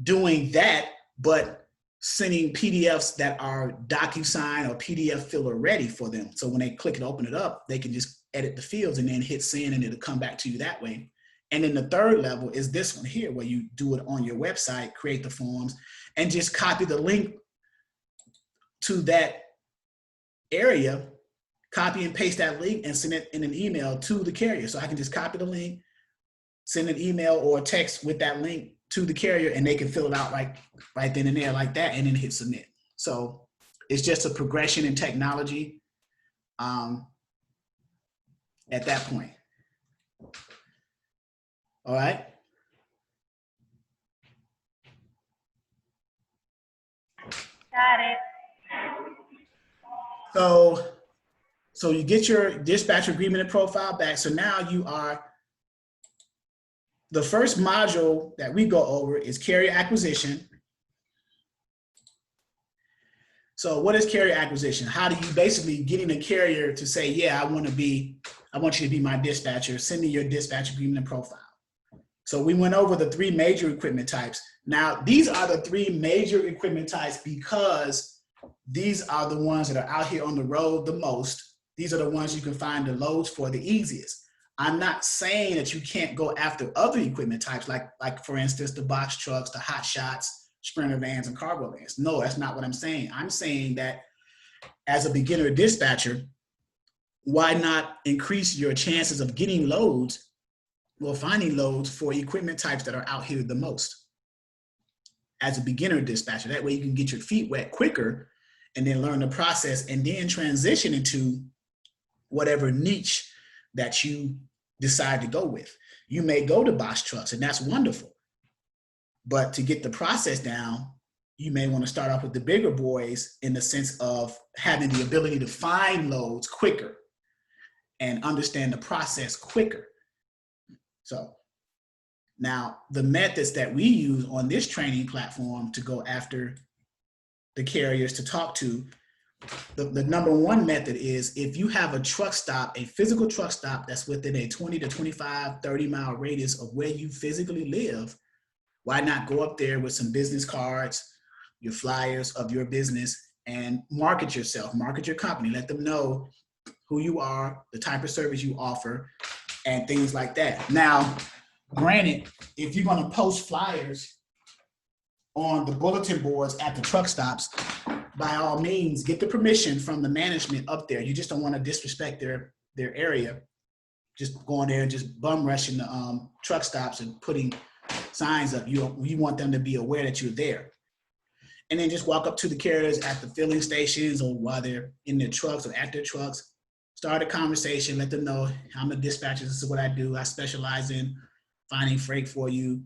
A: doing that, but sending PDFs that are DocuSign or PDF filler ready for them. So when they click and open it up, they can just edit the fields and then hit send, and it'll come back to you that way. And then the third level is this one here, where you do it on your website, create the forms, and just copy the link to that area, copy and paste that link and send it in an email to the carrier. So I can just copy the link, send an email or a text with that link to the carrier, and they can fill it out right then and there like that, and then hit submit. So it's just a progression in technology at that point. All right.
B: Got it.
A: So you get your dispatch agreement and profile back. So now you are, the first module that we go over is carrier acquisition. So what is carrier acquisition? How do you basically getting a carrier to say, yeah, I want you to be my dispatcher, send me your dispatch agreement and profile. So we went over the 3 major equipment types. Now, these are the 3 major equipment types because these are the ones that are out here on the road the most. These are the ones you can find the loads for the easiest. I'm not saying that you can't go after other equipment types, like for instance, the box trucks, the hot shots, Sprinter vans, and cargo vans. No, that's not what I'm saying. I'm saying that as a beginner dispatcher, why not increase your chances of getting loads or finding loads for equipment types that are out here the most as a beginner dispatcher? That way you can get your feet wet quicker and then learn the process and then transition into whatever niche that you decide to go with. You may go to box trucks, and that's wonderful. But to get the process down, you may want to start off with the bigger boys in the sense of having the ability to find loads quicker and understand the process quicker. So now the methods that we use on this training platform to go after the carriers to talk to, the number 1 method is if you have a truck stop, a physical truck stop that's within a 20 to 25, 30 mile radius of where you physically live, why not go up there with some business cards, your flyers of your business, and market yourself, market your company, let them know who you are, the type of service you offer, and things like that. Now, granted, if you're going to post flyers on the bulletin boards at the truck stops, by all means, get the permission from the management up there. You just don't want to disrespect their area. Just going there and just bum rushing the truck stops and putting signs up. You want them to be aware that you're there. And then just walk up to the carriers at the filling stations or while they're in their trucks or at their trucks. Start a conversation, let them know I'm a dispatcher, this is what I do. I specialize in finding freight for you.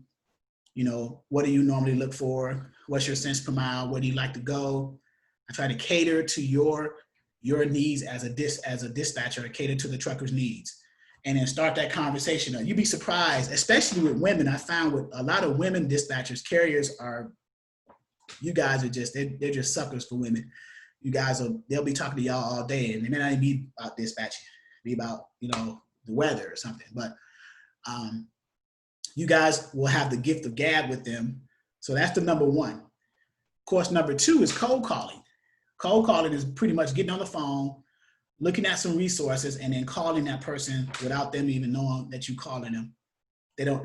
A: You know, what do you normally look for? What's your cents per mile? Where do you like to go? I try to cater to your needs as a dispatcher, cater to the trucker's needs. And then start that conversation. You'd be surprised, especially with women. I found with a lot of women dispatchers, carriers are, you guys are just, they're just suckers for women. You guys they'll be talking to y'all all day, and they may not even be about dispatching, be about, the weather or something. But you guys will have the gift of gab with them. So that's the number 1. Of course, number 2 is cold calling. Cold calling is pretty much getting on the phone, looking at some resources, and then calling that person without them even knowing that you're calling them. They don't,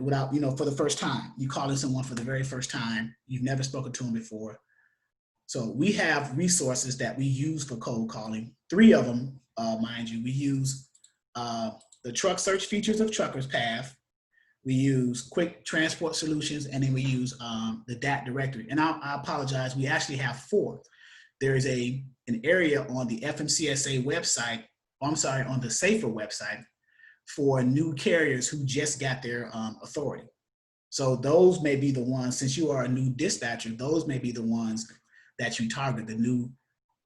A: for the first time. You calling someone for the very first time. You've never spoken to them before. So we have resources that we use for cold calling. 3 of them, mind you. We use the truck search features of Trucker's Path. We use quick transport solutions, and then we use the DAT directory. And I apologize, we actually have 4. There is an area on the FMCSA website, on the SAFER website for new carriers who just got their authority. So those may be the ones, since you are a new dispatcher, those may be the ones that you target, the new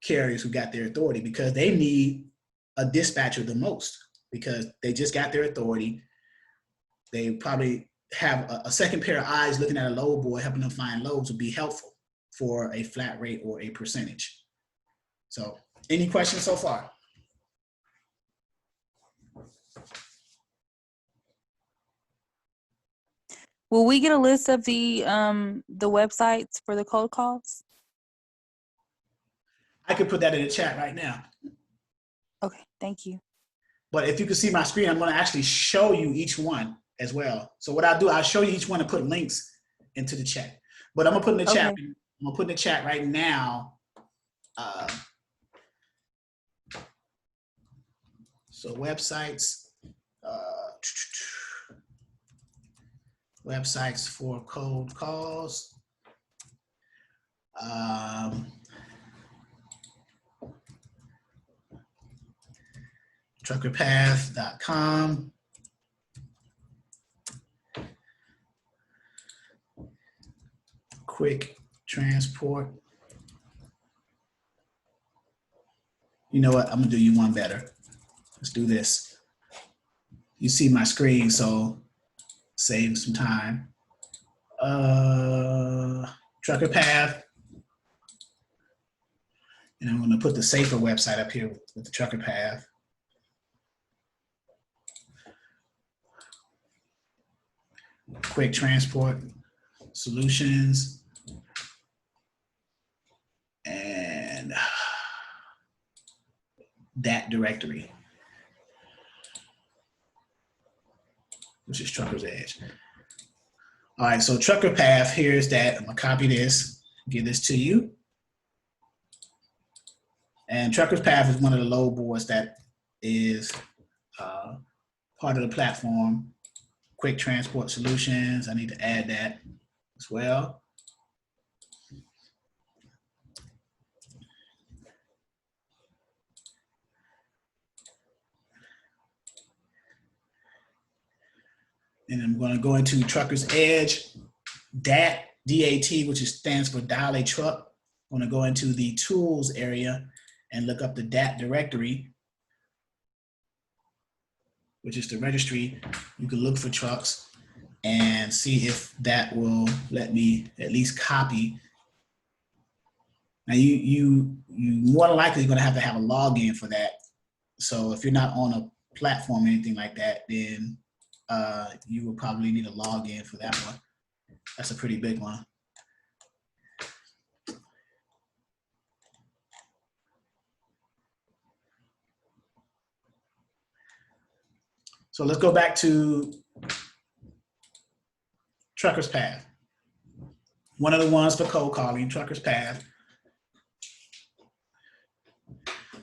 A: carriers who got their authority, because they need a dispatcher the most because they just got their authority. They probably have a second pair of eyes looking at a load boy, helping them find loads would be helpful for a flat rate or a percentage. So any questions so far?
D: Will we get a list of the websites for the cold calls?
A: I could put that in the chat right now.
D: Okay, thank you.
A: But if you can see my screen, I'm going to actually show you each one as well. So what I'll do, I'll show you each one and put links into the chat. But I'm going to put in the chat.
D: Okay.
A: I'm going to put in the chat right now. So websites, websites for cold calls. Truckerpath.com. Quick Transport. You know what? I'm gonna do you one better. Let's do this. You see my screen, so save some time. Trucker Path. And I'm gonna put the safer website up here with the Trucker Path. Quick Transport Solutions. And that directory, which is Trucker's Edge. All right, so Trucker Path, here's that. I'm gonna copy this, give this to you. And Trucker's Path is one of the load boards that is part of the platform. Quick Transport Solutions, I need to add that as well. And I'm going to go into Trucker's Edge, DAT, D-A-T, which stands for Dial a Truck. I'm going to go into the Tools area and look up the DAT directory, which is the registry. You can look for trucks and see if that will let me at least copy. Now you more than likely going to have a login for that. So if you're not on a platform or anything like that, then you will probably need a login for that one. That's a pretty big one. So let's go back to Trucker's Path. One of the ones for cold calling, Trucker's Path.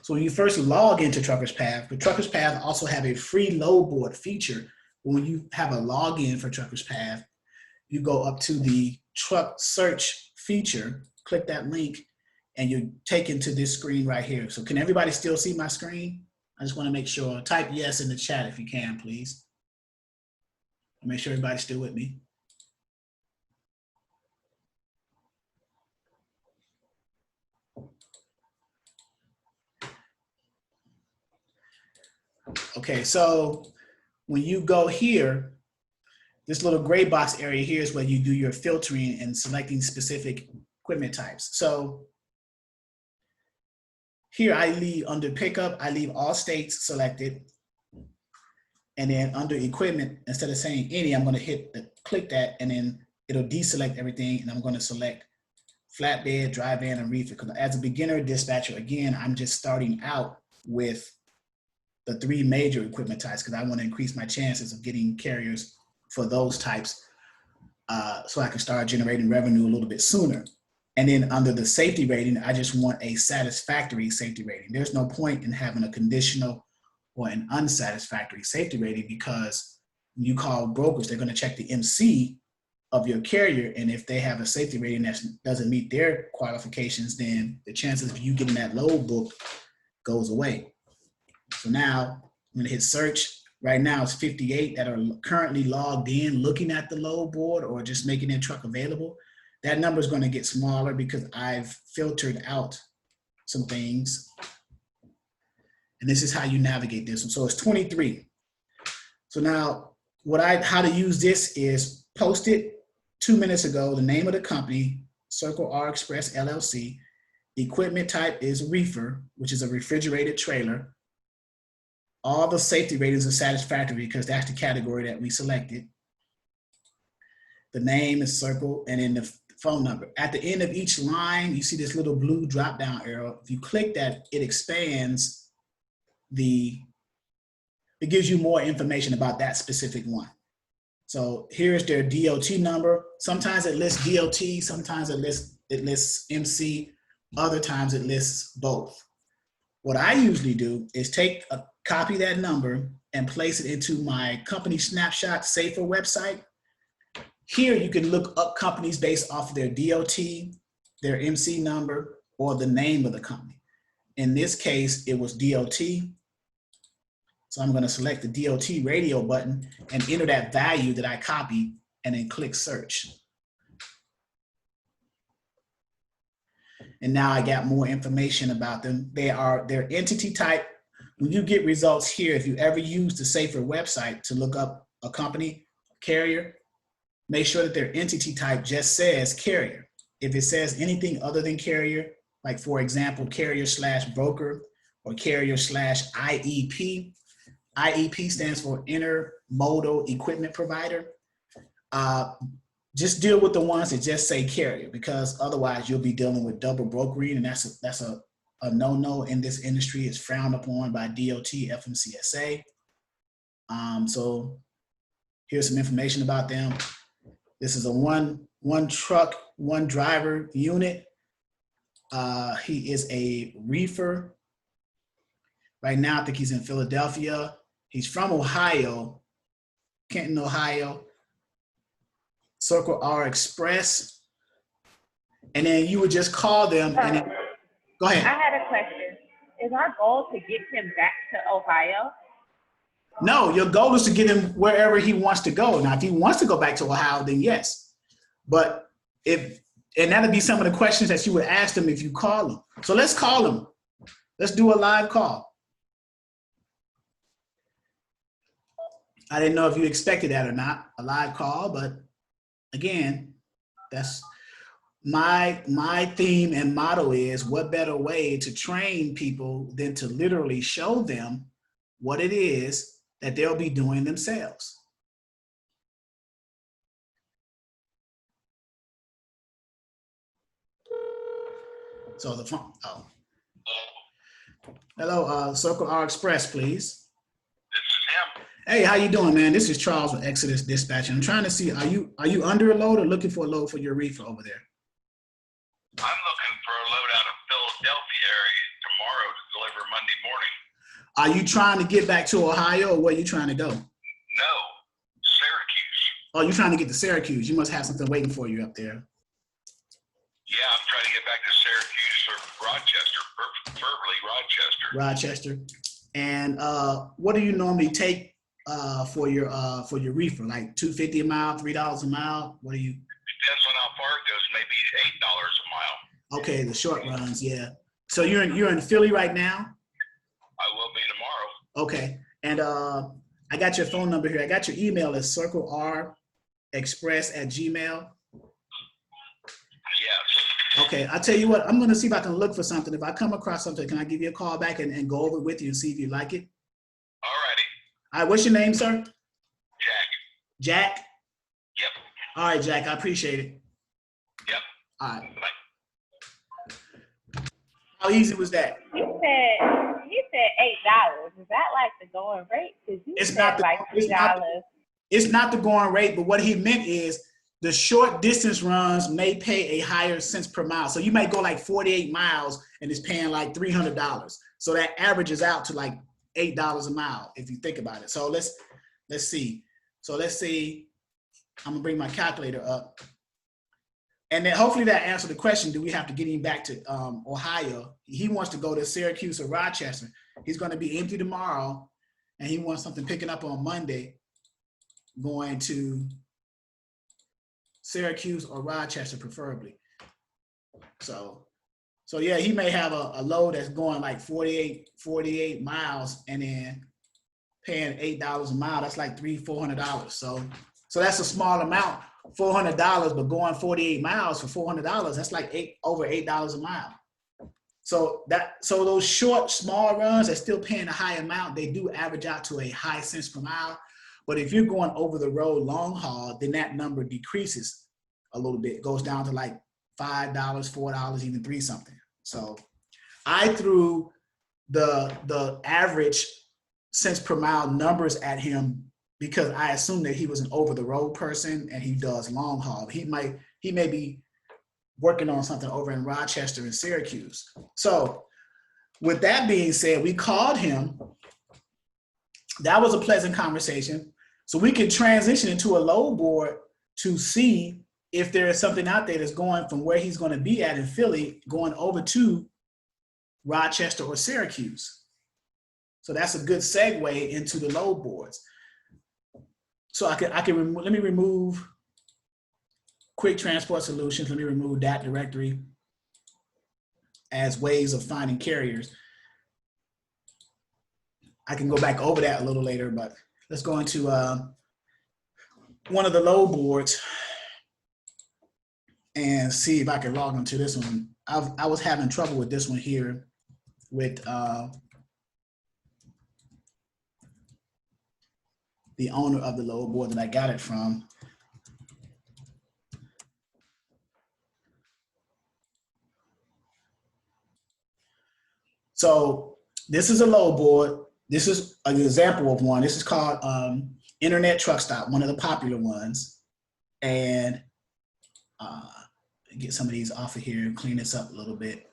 A: So when you first log into Trucker's Path, but Trucker's Path also have a free load board feature. When you have a login for Trucker's Path, you go up to the truck search feature, click that link, and you're taken to this screen right here. So can everybody still see my screen? I just want to make sure. Type yes in the chat if you can, please. Make sure everybody's still with me. Okay, so when you go here, this little gray box area here is where you do your filtering and selecting specific equipment types. So here I leave under pickup, I leave all states selected. And then under equipment, instead of saying any, I'm gonna click that, and then it'll deselect everything, and I'm gonna select flatbed, dry van, and reefer. Because as a beginner dispatcher, again, I'm just starting out with the 3 major equipment types because I want to increase my chances of getting carriers for those types so I can start generating revenue a little bit sooner. And then under the safety rating, I just want a satisfactory safety rating. There's no point in having a conditional or an unsatisfactory safety rating because when you call brokers, they're going to check the MC of your carrier. And if they have a safety rating that doesn't meet their qualifications, then the chances of you getting that load book goes away. So now I'm gonna hit search. Right now it's 58 that are currently logged in looking at the load board or just making their truck available. That number is gonna get smaller because I've filtered out some things. And this is how you navigate this one. So it's 23. So now how to use this is post it 2 minutes ago, the name of the company, Circle R Express LLC, Equipment type is Reefer, which is a refrigerated trailer. All the safety ratings are satisfactory because that's the category that we selected. The name is circled, and then the phone number. At the end of each line, you see this little blue drop-down arrow. If you click that, it expands it gives you more information about that specific one. So here's their DOT number. Sometimes it lists DOT, sometimes it lists MC, other times it lists both. What I usually do is copy that number and place it into my company snapshot safer website. Here you can look up companies based off of their DOT, their MC number, or the name of the company. In this case, it was DOT. So I'm going to select the DOT radio button and enter that value that I copied and then click search. And now I got more information about them. Their entity type. When you get results here, if you ever use the Safer website to look up a company, carrier, make sure that their entity type just says carrier. If it says anything other than carrier, like for example, carrier/broker or carrier/IEP, IEP stands for Intermodal Equipment Provider. Just deal with the ones that just say carrier, because otherwise you'll be dealing with double brokering, and that's a no-no in this industry. It's frowned upon by DOT, FMCSA. So here's some information about them. This is a one truck, one driver unit. He is a reefer. Right now, I think he's in Philadelphia. He's from Ohio, Kenton, Ohio. Circle R Express. And then you would just call them and then, go ahead.
B: I had a question. Is our goal to get him back to Ohio?
A: No, your goal is to get him wherever he wants to go. Now, if he wants to go back to Ohio, then yes. But and that'll be some of the questions that you would ask them if you call him. So let's call him. Let's do a live call. I didn't know if you expected that or not, a live call, but again, that's my theme and motto is, what better way to train people than to literally show them what it is that they'll be doing themselves. So the phone, oh. Hello, Circle R Express, please. Hey, how you doing, man? This is Charles with Exodus Dispatch. I'm trying to see, are you under a load or looking for a load for your reefer over there?
E: I'm looking for a load out of Philadelphia area tomorrow to deliver Monday morning.
A: Are you trying to get back to Ohio, or where are you trying to go?
E: No, Syracuse.
A: Oh, you're trying to get to Syracuse. You must have something waiting for you up there.
E: Yeah, I'm trying to get back to Syracuse or Rochester, preferably Rochester.
A: Rochester. And what do you normally take for your reefer? Like $2.50 a mile, $3 a mile? What do you?
E: Depends on how far it goes. Maybe $8 a mile.
A: Okay, the short runs, yeah. So you're in Philly right now?
E: I will be tomorrow.
A: Okay, and I got your phone number here. I got your email as circlerexpress@gmail.
E: Yes.
A: Okay, I'll tell you what, I'm gonna see if I can look for something. If I come across something, can I give you a call back and go over it with you and see if you like it?
E: All righty.
A: All right, what's your name, sir?
E: Jack.
A: Jack?
E: Yep.
A: All right, Jack, I appreciate it.
E: Yep.
A: All right.
E: Bye.
A: How easy was that?
B: You said $8. Is that like the going rate? Because you
A: It's
B: said
A: not the-
B: like
A: it's
B: $3.
A: not It's not the going rate, but what he meant is the short distance runs may pay a higher cents per mile. So you might go like 48 miles and it's paying like $300. So that averages out to like $8 a mile if you think about it. So let's see. So let's see. I'm gonna bring my calculator up. And then hopefully that answered the question, do we have to get him back to Ohio? He wants to go to Syracuse or Rochester. He's gonna be empty tomorrow and he wants something picking up on Monday, going to Syracuse or Rochester preferably. So yeah, he may have a load that's going like 48 miles and then paying $8 a mile. That's like $400. So that's a small amount, $400, but going 48 miles for $400, that's like over $8 a mile. So those short, small runs are still paying a high amount. They do average out to a high cents per mile. But if you're going over the road long haul, then that number decreases a little bit. It goes down to like $5, $4, even $3 something. So I threw the average cents per mile numbers at him because I assumed that he was an over the road person and he does long haul. He may be working on something over in Rochester and Syracuse. So with that being said, we called him. That was a pleasant conversation. So we can transition into a load board to see if there is something out there that's going from where he's going to be at in Philly, going over to Rochester or Syracuse. So that's a good segue into the load boards. So let me remove Quick Transport Solutions. Let me remove that directory as ways of finding carriers. I can go back over that a little later, but let's go into one of the load boards and see if I can log into this one. I was having trouble with this one here with the owner of the load board that I got it from. So this is a load board. This is an example of one. This is called Internet Truck Stop, one of the popular ones. And get some of these off of here and clean this up a little bit.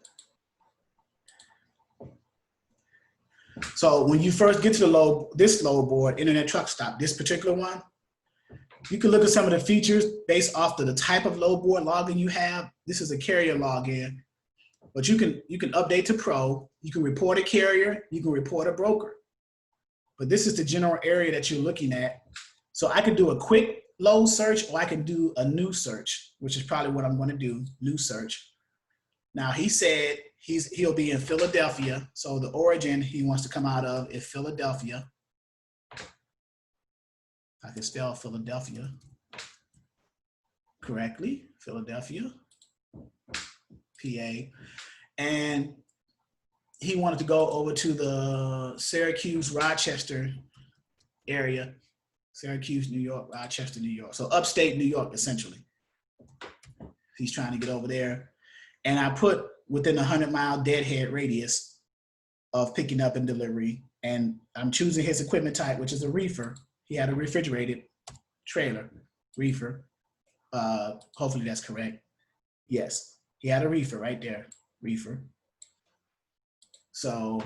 A: So when you first get to this load board, Internet Truck Stop, this particular one, you can look at some of the features based off of the type of load board login you have. This is a carrier login, but you can update to Pro. You can report a carrier. You can report a broker. But this is the general area that you're looking at. So I could do a quick load search, or I can do a new search, which is probably what I'm going to do, new search. Now he said he'll be in Philadelphia. So the origin he wants to come out of is Philadelphia. I can spell Philadelphia correctly, Philadelphia, PA. And he wanted to go over to the Syracuse, Rochester area, Syracuse, New York, Rochester, New York. So upstate New York, essentially. He's trying to get over there. And I put within a 100-mile deadhead radius of picking up and delivery. And I'm choosing his equipment type, which is a reefer. He had a refrigerated trailer, reefer. Hopefully that's correct. Yes, he had a reefer right there, reefer. So,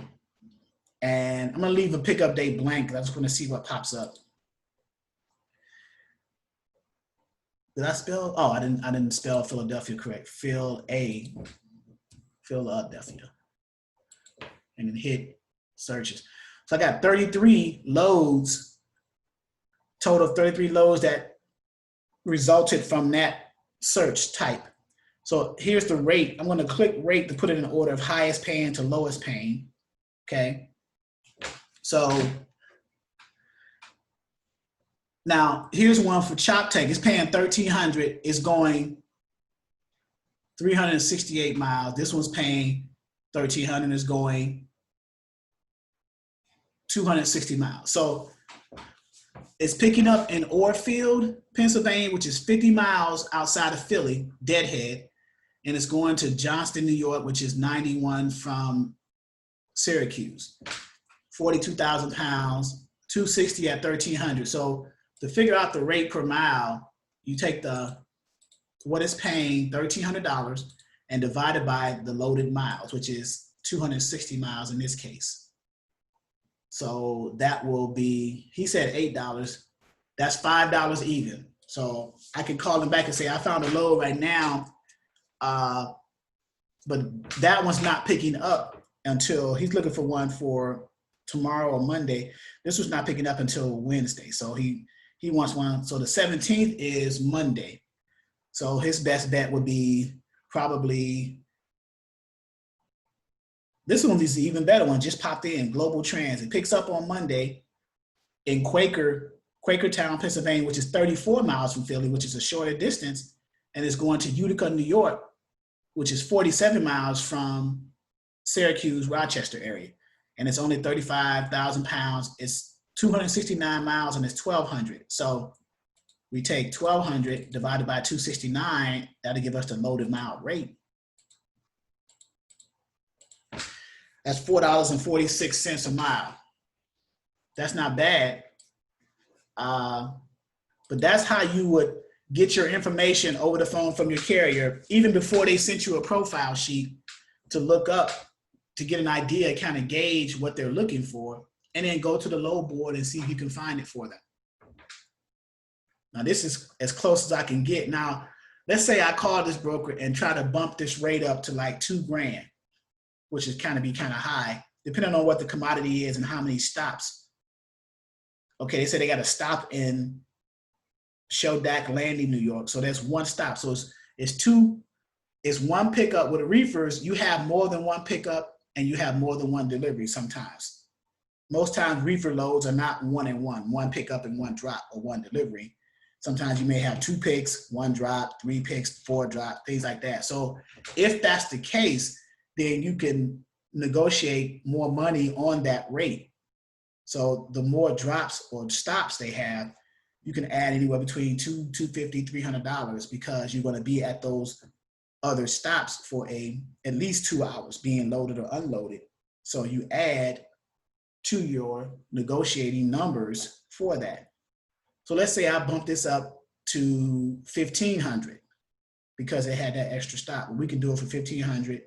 A: and I'm gonna leave a pickup date blank because I just want to see what pops up. Did I spell? Oh, I didn't spell Philadelphia correct. Philadelphia. And then hit searches. So I got 33 loads, total of 33 loads that resulted from that search type. So here's the rate. I'm going to click rate to put it in order of highest paying to lowest paying. Okay. So now here's one for Chop Tech. It's paying $1,300. It's going 368 miles. This one's paying $1,300. It's going 260 miles. So it's picking up in Orfield, Pennsylvania, which is 50 miles outside of Philly, deadhead. And it's going to Johnston, New York, which is 91 from Syracuse. 42,000 pounds, 260 at 1,300. So to figure out the rate per mile, you take what it's paying, $1,300, and divide it by the loaded miles, which is 260 miles in this case. So that will be, he said $8. That's $5 even. So I can call him back and say, I found a load right now, but that one's not picking up until, he's looking for one for tomorrow or Monday. This was not picking up until Wednesday. So he wants one. So the 17th is Monday. So his best bet would be probably, this one is the even better one, just popped in, Global Trans. It picks up on Monday in Quakertown, Pennsylvania, which is 34 miles from Philly, which is a shorter distance, and it's going to Utica, New York, which is 47 miles from Syracuse, Rochester area. And it's only 35,000 pounds. It's 269 miles and it's 1,200. So we take 1,200 divided by 269, that'll give us the loaded mile rate. That's $4.46 a mile. That's not bad. But that's how you would get your information over the phone from your carrier, even before they sent you a profile sheet to look up, to get an idea, kind of gauge what they're looking for, and then go to the load board and see if you can find it for them. Now, this is as close as I can get. Now, let's say I call this broker and try to bump this rate up to like $2,000, which is kind of high, depending on what the commodity is and how many stops. Okay, they say they got a stop in Shodak Landing, New York. So that's one stop. So it's one pickup. With the reefers, you have more than one pickup and you have more than one delivery sometimes. Most times reefer loads are not one and one pickup and one drop or one delivery. Sometimes you may have 2 picks, 1 drop, 3 picks, 4 drop, things like that. So if that's the case, then you can negotiate more money on that rate. So the more drops or stops they have, you can add anywhere between $250, $300 because you're going to be at those other stops for at least 2 hours being loaded or unloaded. So you add to your negotiating numbers for that. So let's say I bump this up to 1,500 because it had that extra stop. We can do it for 1,500.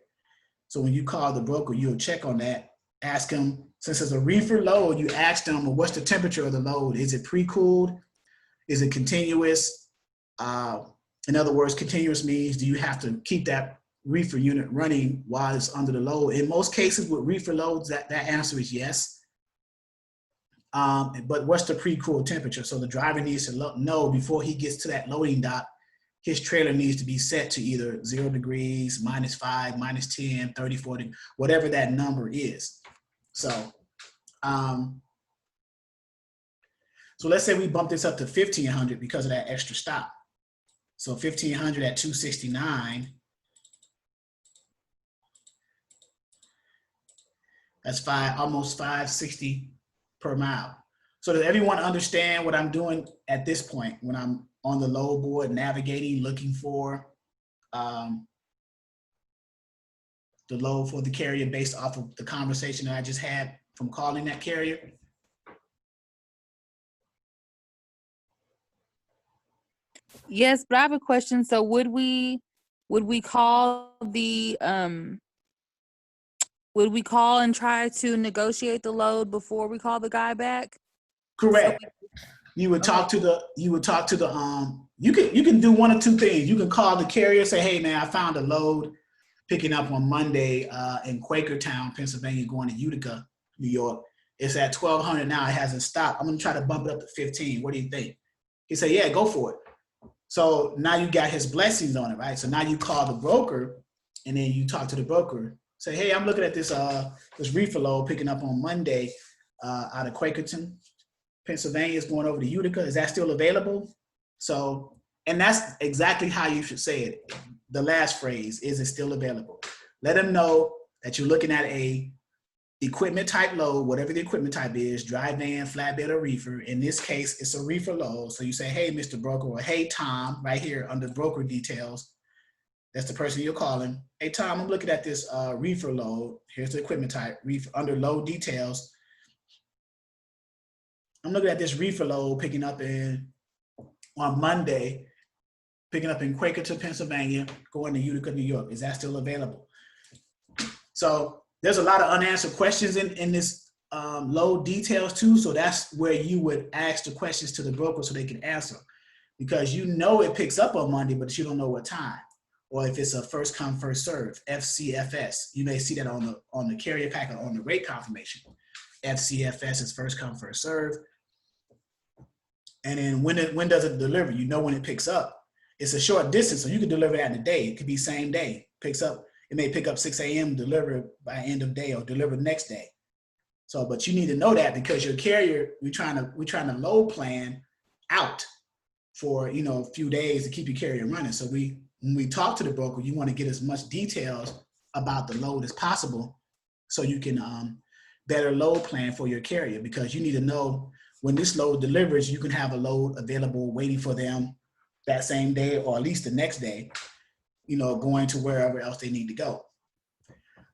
A: So when you call the broker, you'll check on that. Ask them, since it's a reefer load, you ask them, well, what's the temperature of the load? Is it pre-cooled? Is it continuous? In other words, continuous means, do you have to keep that reefer unit running while it's under the load? In most cases with reefer loads, that answer is yes. But what's the pre-cooled temperature? So the driver needs to know before he gets to that loading dock, his trailer needs to be set to either 0 degrees, -5, -10, 30, 40, whatever that number is. So, so let's say we bump this up to 1,500 because of that extra stop. So 1,500 at 269, that's almost $5.60 per mile. So does everyone understand what I'm doing at this point when I'm on the load board, navigating, looking for the load for the carrier based off of the conversation that I just had from calling that carrier?
D: Yes, but I have a question. So would we call would we call and try to negotiate the load before we call the guy back?
A: Correct.
D: So
A: You would talk to the, you can do one of two things. You can call the carrier, say, hey man, I found a load picking up on Monday in Quakertown, Pennsylvania, going to Utica, New York. It's at 1,200 now, it hasn't stopped. I'm gonna try to bump it up to 15. What do you think? He said, yeah, go for it. So now you got his blessings on it, right? So now you call the broker and then you talk to the broker. Say, hey, I'm looking at this reefer load picking up on Monday out of Quakertown, Pennsylvania, is going over to Utica. Is that still available? So, and that's exactly how you should say it. The last phrase, is it still available? Let them know that you're looking at a equipment type load, whatever the equipment type is, dry van, flatbed, or reefer. In this case, it's a reefer load. So you say, hey, Mr. Broker, or hey, Tom, right here under broker details. That's the person you're calling. Hey, Tom, I'm looking at this reefer load. Here's the equipment type, reefer, under load details. I'm looking at this reefer load picking up on Monday, picking up in Quakertown, Pennsylvania, going to Utica, New York. Is that still available? So there's a lot of unanswered questions in this load details too. So that's where you would ask the questions to the broker so they can answer, because you know it picks up on Monday, but you don't know what time. Or if it's a first come, first serve, FCFS, you may see that on the carrier packet on the rate confirmation. FCFS is first come, first serve. And then when does it deliver? You know when it picks up. It's a short distance, so you can deliver that in a day. It could be same day. Picks up, it may pick up 6 a.m., deliver by end of day, or deliver the next day. So, but you need to know that because your carrier, we're trying to load plan out for a few days to keep your carrier running. So when we talk to the broker, you want to get as much details about the load as possible so you can better load plan for your carrier, because you need to know when this load delivers, you can have a load available waiting for them that same day or at least the next day, going to wherever else they need to go.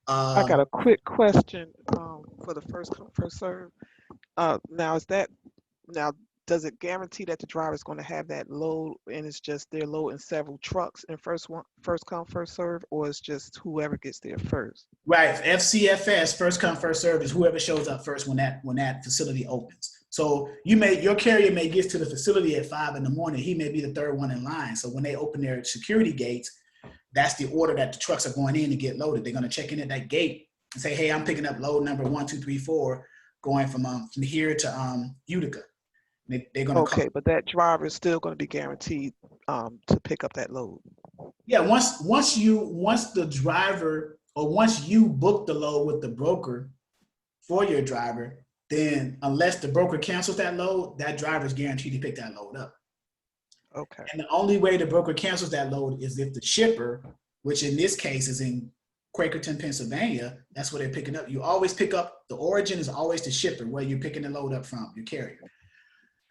C: I got a quick question for the first come, first serve. Now does it guarantee that the driver is going to have that load and it's just they're loading several trucks in first come, first serve, or it's just whoever gets there first?
A: Right. FCFS, first come, first serve, is whoever shows up first when that facility opens. So your carrier may get to the facility at 5 a.m. He may be the third one in line. So when they open their security gates, that's the order that the trucks are going in to get loaded. They're going to check in at that gate and say, hey, I'm picking up load number 1, 2, 3, 4, going from here to Utica. They're going to
C: Okay, but that driver is still going to be guaranteed to pick up that load.
A: Yeah, once the driver, or once you book the load with the broker for your driver, then unless the broker cancels that load, that driver is guaranteed to pick that load up.
C: Okay.
A: And the only way the broker cancels that load is if the shipper, which in this case is in Quakerton, Pennsylvania, that's where they're picking up. You always pick up, the origin is always the shipper, where you're picking the load up from, your carrier.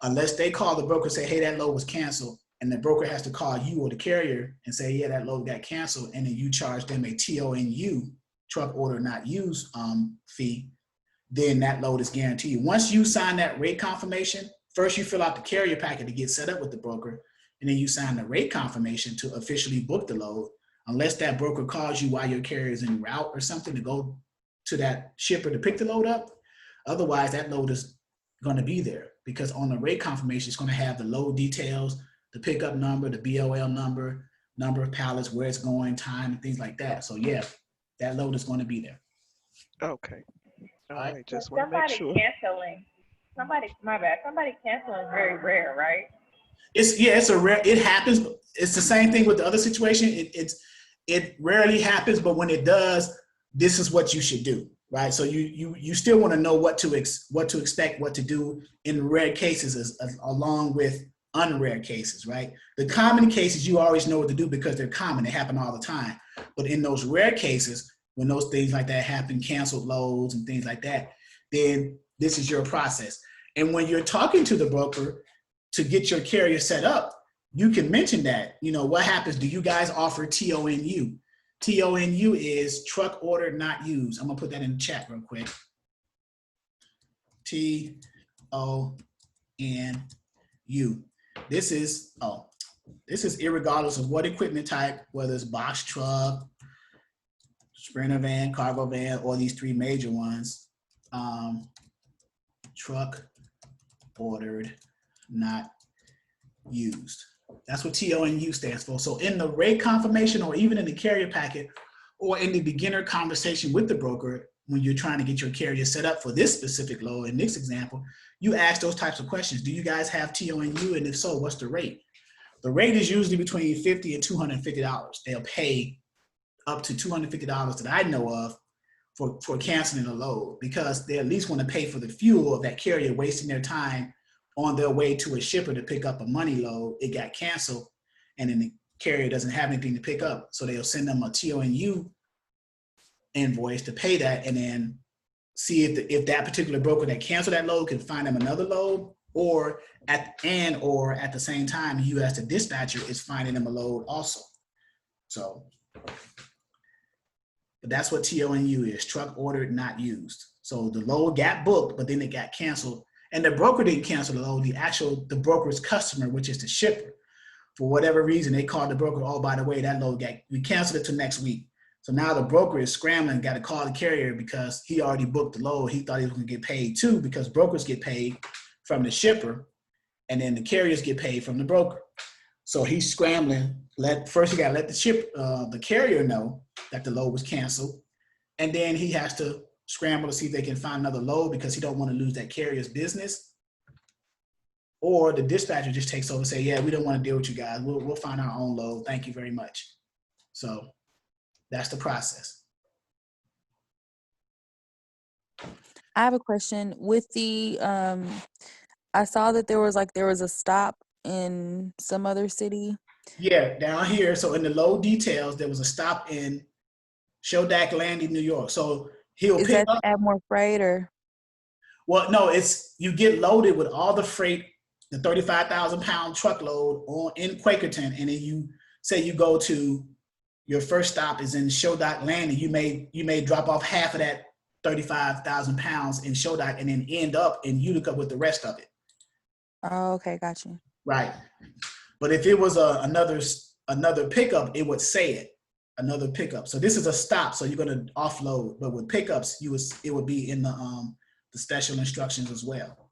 A: Unless they call the broker and say, hey, that load was canceled, and the broker has to call you or the carrier and say, yeah, that load got canceled, and then you charge them a TONU, truck order not used fee, then that load is guaranteed. Once you sign that rate confirmation, first you fill out the carrier packet to get set up with the broker, and then you sign the rate confirmation to officially book the load, unless that broker calls you while your carrier is en route or something to go to that shipper to pick the load up. Otherwise, that load is going to be there, because on the rate confirmation, it's going to have the load details, the pickup number, the BOL number, number of pallets, where it's going, time, and things like that. So yeah, that load is going to be there.
C: Okay. All
A: All right.
C: right. Just want to make sure.
B: Somebody canceling is very rare, right?
A: It's a rare, it happens. It's the same thing with the other situation. It rarely happens, but when it does, this is what you should do, right? So you still want to know what to expect, what to do in rare cases, as along with unrare cases, right? The common cases, you always know what to do because they're common. They happen all the time. But in those rare cases, when those things like that happen, canceled loads and things like that, then this is your process. And when you're talking to the broker to get your carrier set up, you can mention that, what happens? Do you guys offer TONU? TONU is truck order not used. I'm gonna put that in the chat real quick. TONU. This is irregardless of what equipment type, whether it's box truck, sprinter van, cargo van, or these three major ones. Truck ordered not used. That's what TONU stands for. So in the rate confirmation, or even in the carrier packet, or in the beginner conversation with the broker, when you're trying to get your carrier set up for this specific load, in this example, you ask those types of questions. Do you guys have TONU? And if so, what's the rate? The rate is usually between $50 and $250. They'll pay up to $250 that I know of for canceling a load, because they at least want to pay for the fuel of that carrier wasting their time on their way to a shipper to pick up a money load. It got canceled, and then the carrier doesn't have anything to pick up. So they'll send them a TONU invoice to pay that, and then see if that particular broker that canceled that load can find them another load, or at the same time, you as the dispatcher is finding them a load also. So, but that's what TONU is, truck ordered not used. So the load got booked, but then it got canceled, and the broker didn't cancel the load. The broker's customer, which is the shipper, for whatever reason, they called the broker, oh, by the way, that load we canceled it to next week. So now the broker is scrambling, got to call the carrier because he already booked the load. He thought he was going to get paid too, because brokers get paid from the shipper, and then the carriers get paid from the broker. So he's scrambling. First, he got to let the carrier know that the load was canceled, and then he has to scramble to see if they can find another load, because he don't want to lose that carrier's business. Or the dispatcher just takes over and say, yeah, we don't want to deal with you guys. We'll find our own load. Thank you very much. So that's the process.
D: I have a question with the I saw that there was a stop in some other city.
A: Yeah, down here. So in the load details, there was a stop in Shodak Landing, New York. So He'll
D: Is
A: pick
D: that to
A: up.
D: add more freight or?
A: Well, no, it's you get loaded with all the freight, the 35,000 pound truckload in Quakerton, and then you say you go to your first stop is in Shodock Landing. You may drop off half of that 35,000 pounds in Shodock and then end up in Utica with the rest of it.
D: Oh, okay, got you.
A: Right. But if it was another pickup, it would say it, another pickup. So this is a stop, so you're going to offload. But with pickups, it would be in the special instructions as well.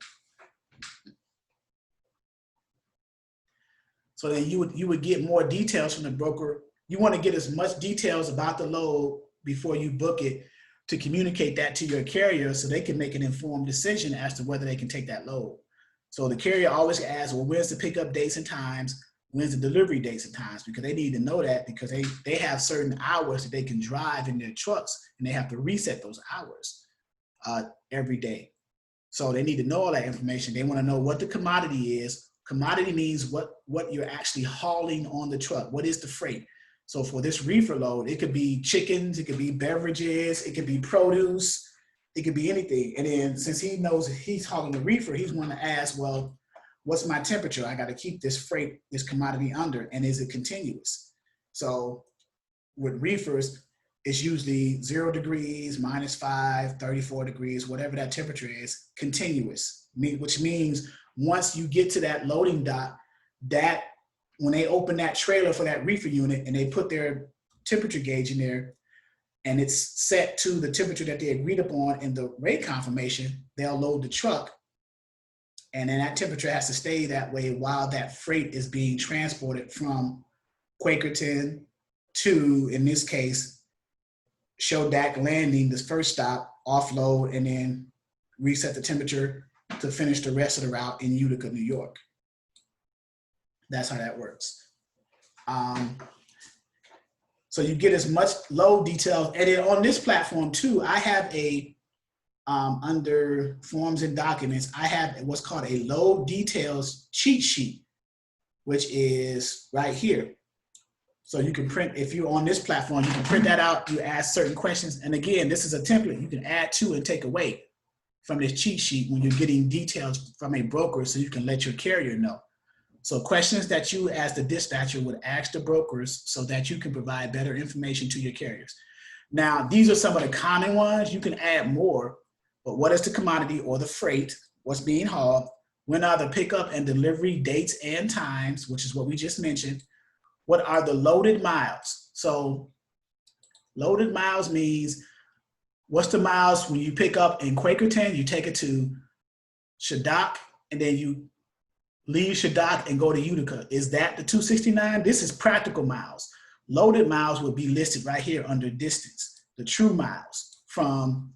A: So then you would get more details from the broker. You want to get as much details about the load before you book it to communicate that to your carrier so they can make an informed decision as to whether they can take that load. So the carrier always asks, well, when's the pickup dates and times? When's the delivery dates and times? Because they need to know that because they have certain hours that they can drive in their trucks and they have to reset those hours every day. So they need to know all that information. They want to know what the commodity is. Commodity means what you're actually hauling on the truck. What is the freight? So for this reefer load, it could be chickens, it could be beverages, it could be produce, it could be anything. And then since he knows he's hauling the reefer, he's going to ask, well, what's my temperature? I got to keep this freight, this commodity under, and is it continuous? So with reefers, it's usually 0 degrees, -5, 34 degrees, whatever that temperature is, continuous, which means once you get to that loading dock, that when they open that trailer for that reefer unit and they put their temperature gauge in there and it's set to the temperature that they agreed upon in the rate confirmation, they'll load the truck. And then that temperature has to stay that way while that freight is being transported from Quakerton to, in this case, Shodock Landing, this first stop, offload, and then reset the temperature to finish the rest of the route in Utica, New York. That's how that works. So you get as much load detail. And then on this platform too, I have under forms and documents, I have what's called a load details cheat sheet, which is right here. So you can print, if you're on this platform, you can print that out, you ask certain questions. And again, this is a template you can add to and take away from this cheat sheet when you're getting details from a broker so you can let your carrier know. So questions that you as the dispatcher would ask the brokers so that you can provide better information to your carriers. Now, these are some of the common ones. You can add more, but what is the commodity or the freight? What's being hauled? When are the pickup and delivery dates and times, which is what we just mentioned? What are the loaded miles? So loaded miles means what's the miles when you pick up in Quakerton, you take it to Shodock, and then you leave Shodock and go to Utica. Is that the 269? This is practical miles. Loaded miles would be listed right here under distance, the true miles from,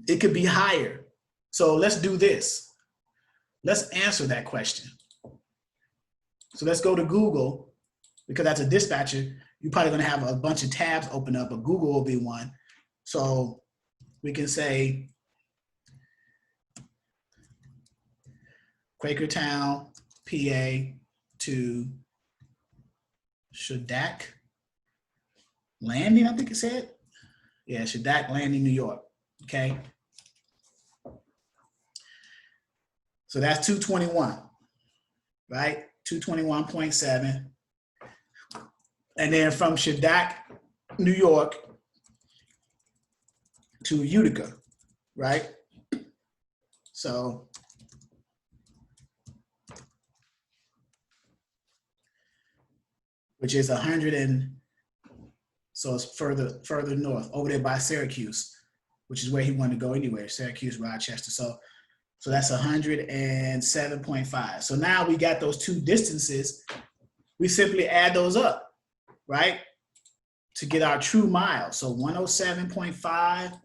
A: it could be higher. So let's do this. Let's answer that question. So let's go to Google, because as a dispatcher, you're probably gonna have a bunch of tabs open up, but Google will be one. So we can say Quakertown, PA to Shodock Landing, I think it said. Yeah, Shodock Landing, New York, okay? So that's 221, right? 221.7. And then from Shodock, New York to Utica, right? So which is 100 and so it's further north over there by Syracuse, which is where he wanted to go anyway, Syracuse, Rochester. So that's 107.5. So now we got those two distances. We simply add those up, right? To get our true miles. So 107.5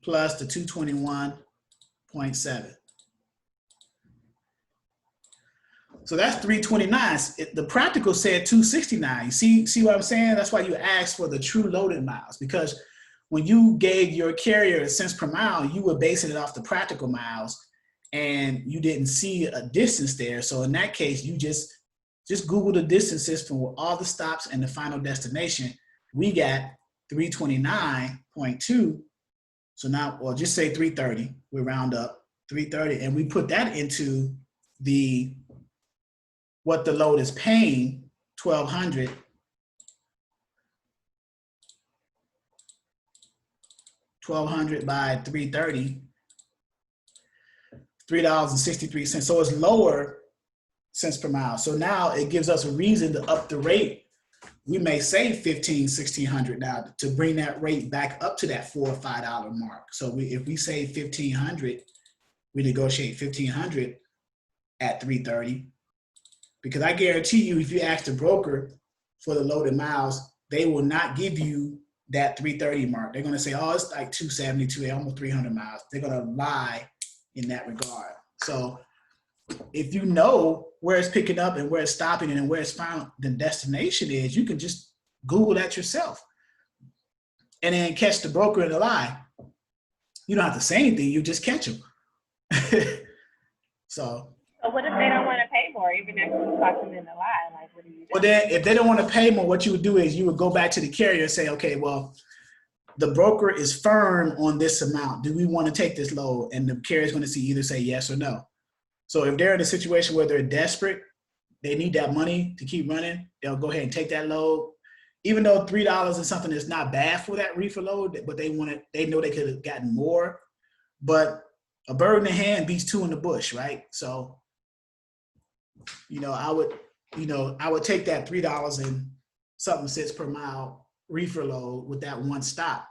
A: plus the 221.7. So that's 329. The practical said 269. You see what I'm saying? That's why you asked for the true loaded miles, because when you gave your carrier a cents per mile, you were basing it off the practical miles and you didn't see a distance there. So in that case, you just Google the distances from all the stops and the final destination. We got 329.2. So now, well, just say 330. We round up 330, and we put that into what the load is paying, 1,200. 1,200 by 330, $3.63. So it's lower cents per mile. So now it gives us a reason to up the rate. We may save $1,500, $1,600 now to bring that rate back up to that $4 or $5 mark. So if we save $1,500, we negotiate $1,500 at 330. Because I guarantee you, if you ask the broker for the loaded miles, they will not give you that 330 mark. They're going to say, oh, it's like 270, almost 300 miles. They're going to lie in that regard. So if you know where it's picking up and where it's stopping and where it's found the destination is, you can just Google that yourself and then catch the broker in the lie. You don't have to say anything. You just catch them. So
B: what if they don't want to pay more, even if you talk them in the lie? Like, what do you do?
A: Well, then if they don't want to pay more, what you would do is you would go back to the carrier and say, okay, well, the broker is firm on this amount. Do we want to take this load? And the carrier is going to either say yes or no. So if they're in a situation where they're desperate, they need that money to keep running, they'll go ahead and take that load. Even though $3 and something is not bad for that reefer load, but they know they could have gotten more. But a bird in the hand beats two in the bush, right? So, I would take that $3 and something cents per mile reefer load with that one stop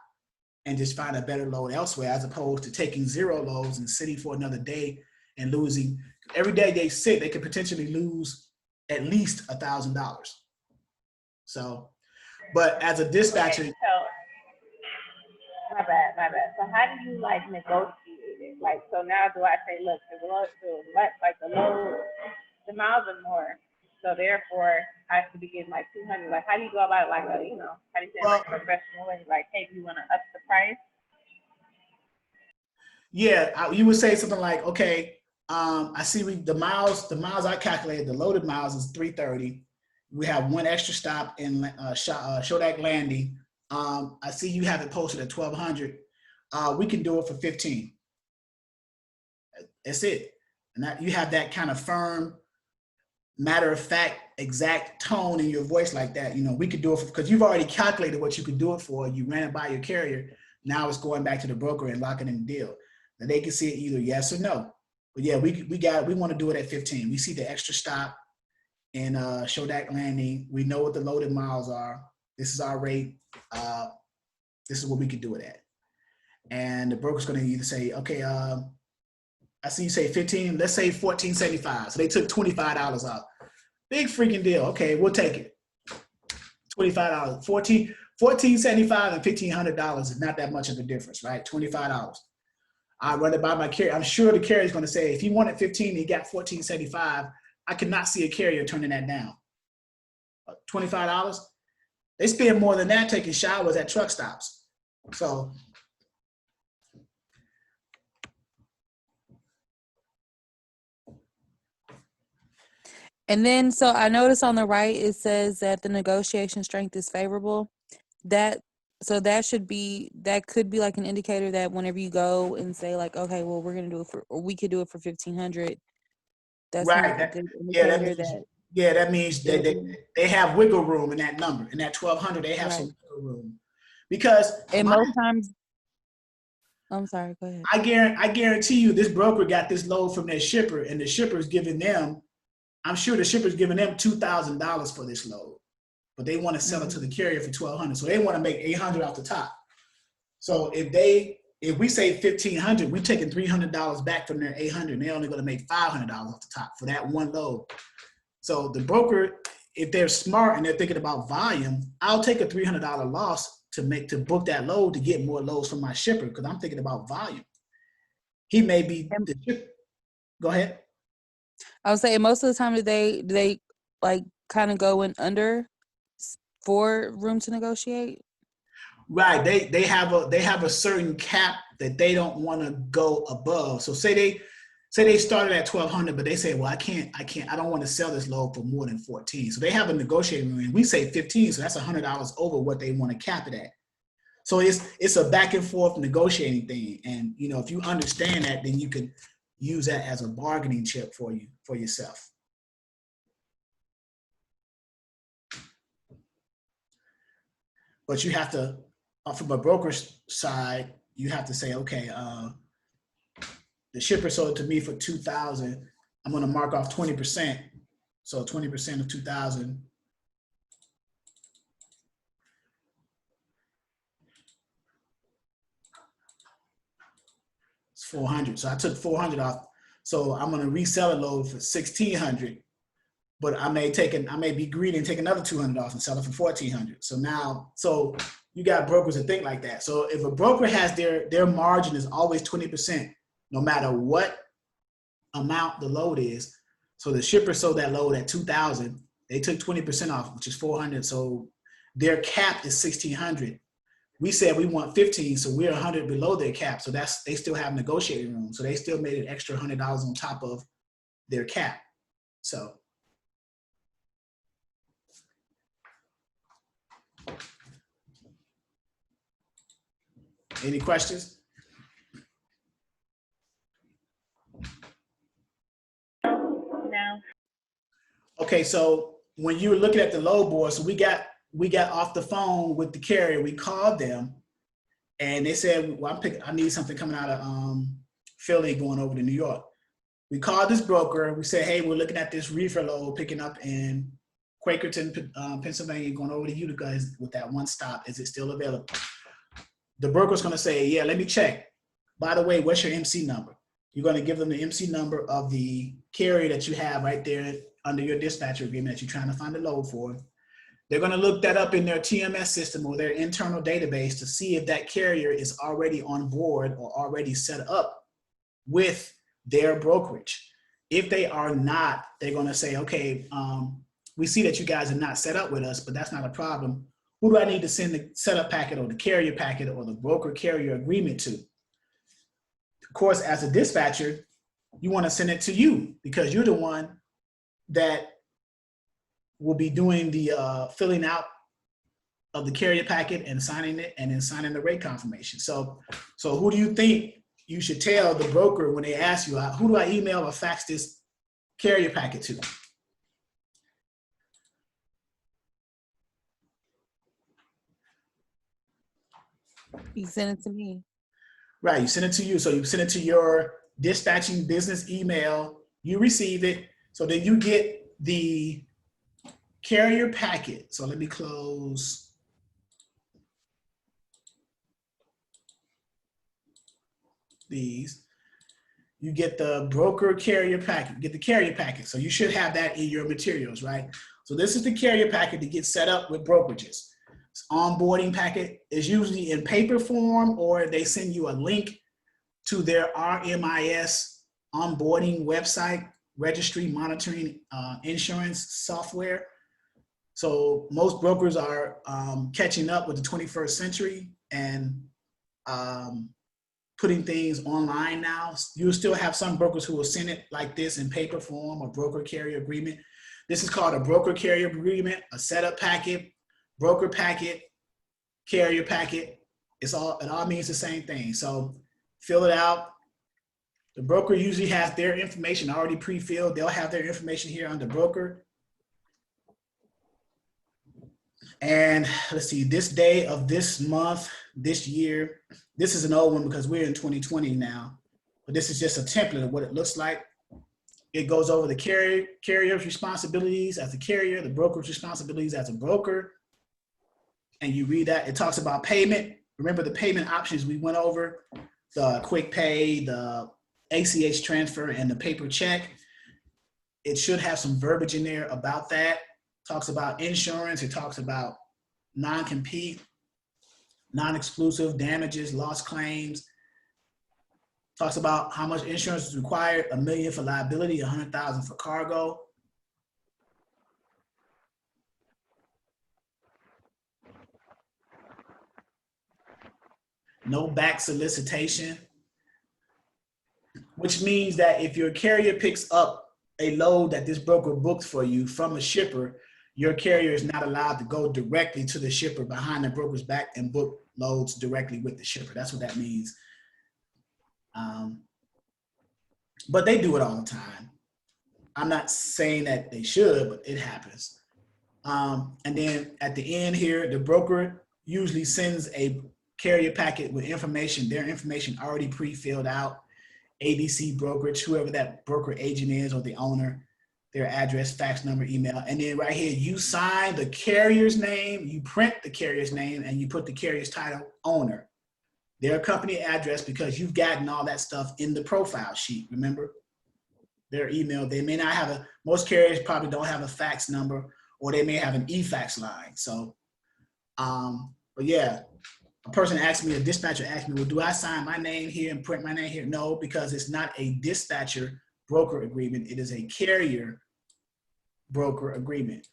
A: and just find a better load elsewhere, as opposed to taking 0 loads and sitting for another day and losing. Every day they sit, they could potentially lose at least $1,000. So, but as a dispatcher.
B: Okay, so, my bad. So how do you negotiate it? So now do I say, look, the load, the miles are more, so therefore I have to be getting 200. How do you go about it? How do you say it a professional way? Hey, do you want to up the price?
A: Yeah, you would say something like, okay, I see the miles I calculated, the loaded miles is 330. We have one extra stop in Shodak Landing. I see you have it posted at 1,200. We can do it for 15. That's it. And that you have that kind of firm, matter of fact, exact tone in your voice like that. We could do it because you've already calculated what you could do it for. You ran it by your carrier. Now it's going back to the broker and locking in the deal. And they can see it either yes or no. But yeah, we want to do it at 15. We see the extra stop in Shodak Landing. We know what the loaded miles are. This is our rate. This is what we could do it at. And the broker's going to either say, okay, I see you say 15. Let's say 14.75. So they took $25 off. Big freaking deal. Okay, we'll take it. $25. $14.75 and $1,500 is not that much of a difference, right? $25. I run it by my carrier. I'm sure the carrier is going to say, if he wanted 15, he got $14.75. I could not see a carrier turning that down. $25. They spend more than that taking showers at truck stops. So.
D: And then, so I noticed on the right, it says that the negotiation strength is favorable. That could be an indicator that whenever you go and say okay, well, we're going to do it or we could do it for 1,500. That's
A: right.
D: not a good indicator
A: that means they have wiggle room in that number. In that 1,200, they have some wiggle room. Because
D: most times, I'm sorry, go ahead.
A: I guarantee you this broker got this load from their shipper, and the shipper's giving them, I'm sure the shipper's giving them $2,000 for this load, but they want to sell it to the carrier for $1,200. So they want to make $800 off the top. So if we say $1,500, we're taking $300 back from their $800, and they're only going to make $500 off the top for that one load. So the broker, if they're smart and they're thinking about volume, I'll take a $300 loss to book that load to get more loads from my shipper, because I'm thinking about volume. He may be the shipper. Go ahead.
D: I would say most of the time, do they kind of go in under for room to negotiate? Right.
A: They have a certain cap that they don't want to go above. So say they started at 1,200, but they say, well, I don't want to sell this load for more than 14. So they have a negotiating room. We say 15, so that's $100 over what they want to cap it at. So it's a back and forth negotiating thing. And you know, if you understand that, then you can use that as a bargaining chip for yourself. But you have to, from a broker's side, you have to say, okay, the shipper sold it to me for $2,000. I'm going to mark off 20%. So 20% of 2,000. It's 400. So I took 400 off. So I'm going to resell a load for 1,600. But I may be greedy and take another 200 off and sell it for 1,400. So now, so you got brokers that think like that. So if a broker has their margin is always 20%, no matter what amount the load is. So the shipper sold that load at 2,000. They took 20% off, which is 400. So their cap is 1,600. We said we want 15, so we're 100 below their cap. So that's, they still have negotiating room. So they still made an extra $100 on top of their cap. So. Any questions?
B: No.
A: Okay, so when you were looking at the load board, so we got off the phone with the carrier. We called them, and they said, "Well, I need something coming out of Philly going over to New York." We called this broker. We said, "Hey, we're looking at this reefer load picking up in Quakerton, Pennsylvania, going over to Utica with that one stop. Is it still available?" The broker's going to say, "Yeah, let me check. By the way, what's your MC number?" You're going to give them the MC number of the carrier that you have right there under your dispatcher agreement that you're trying to find a load for. They're going to look that up in their TMS system or their internal database to see if that carrier is already on board or already set up with their brokerage. If they are not, they're going to say, "Okay, we see that you guys are not set up with us, but that's not a problem. Who do I need to send the setup packet or the carrier packet or the broker carrier agreement to?" Of course, as a dispatcher, you want to send it to you because you're the one that will be doing the filling out of the carrier packet and signing it and then signing the rate confirmation. So who do you think you should tell the broker when they ask you, who do I email or fax this carrier packet to?
D: You send it to me.
A: Right, you send it to you. So you send it to your dispatching business email, you receive it. So then you get the carrier packet. So let me close. These. You get the broker carrier packet, get the carrier packet. So you should have that in your materials, right? So this is the carrier packet to get set up with brokerages. Onboarding packet is usually in paper form, or they send you a link to their RMIS onboarding website, registry monitoring insurance software. So most brokers are catching up with the 21st century and putting things online now. You'll still have some brokers who will send it like this in paper form, a broker carrier agreement. This is called a broker carrier agreement, a setup packet, broker packet, carrier packet. It all means the same thing. So fill it out. The broker usually has their information already pre-filled. They'll have their information here under broker. And let's see, this day of this month, this year, this is an old one because we're in 2020 now, but this is just a template of what it looks like. It goes over the carrier's responsibilities as a carrier, the broker's responsibilities as a broker. And you read that, it talks about payment. Remember the payment options we went over, the quick pay, the ACH transfer, and the paper check. It should have some verbiage in there about that. It talks about insurance, it talks about non-compete, non-exclusive damages, loss claims. Talks about how much insurance is required, $1 million for liability, $100,000 for cargo. No back solicitation, which means that if your carrier picks up a load that this broker booked for you from a shipper, your carrier is not allowed to go directly to the shipper behind the broker's back and book loads directly with the shipper. That's what that means. But they do it all the time. I'm not saying that they should, but it happens. And then at the end here, the broker usually sends a carrier packet with information, their information already pre-filled out, ABC brokerage, whoever that broker agent is or the owner, their address, fax number, email. And then right here, you sign the carrier's name, you print the carrier's name, and you put the carrier's title, owner, their company address, because you've gotten all that stuff in the profile sheet, remember? Their email, they may not have most carriers probably don't have a fax number, or they may have an e-fax line. So, but yeah, a dispatcher asked me, well, do I sign my name here and print my name here? No, because it's not a dispatcher broker agreement. It is a carrier broker agreement.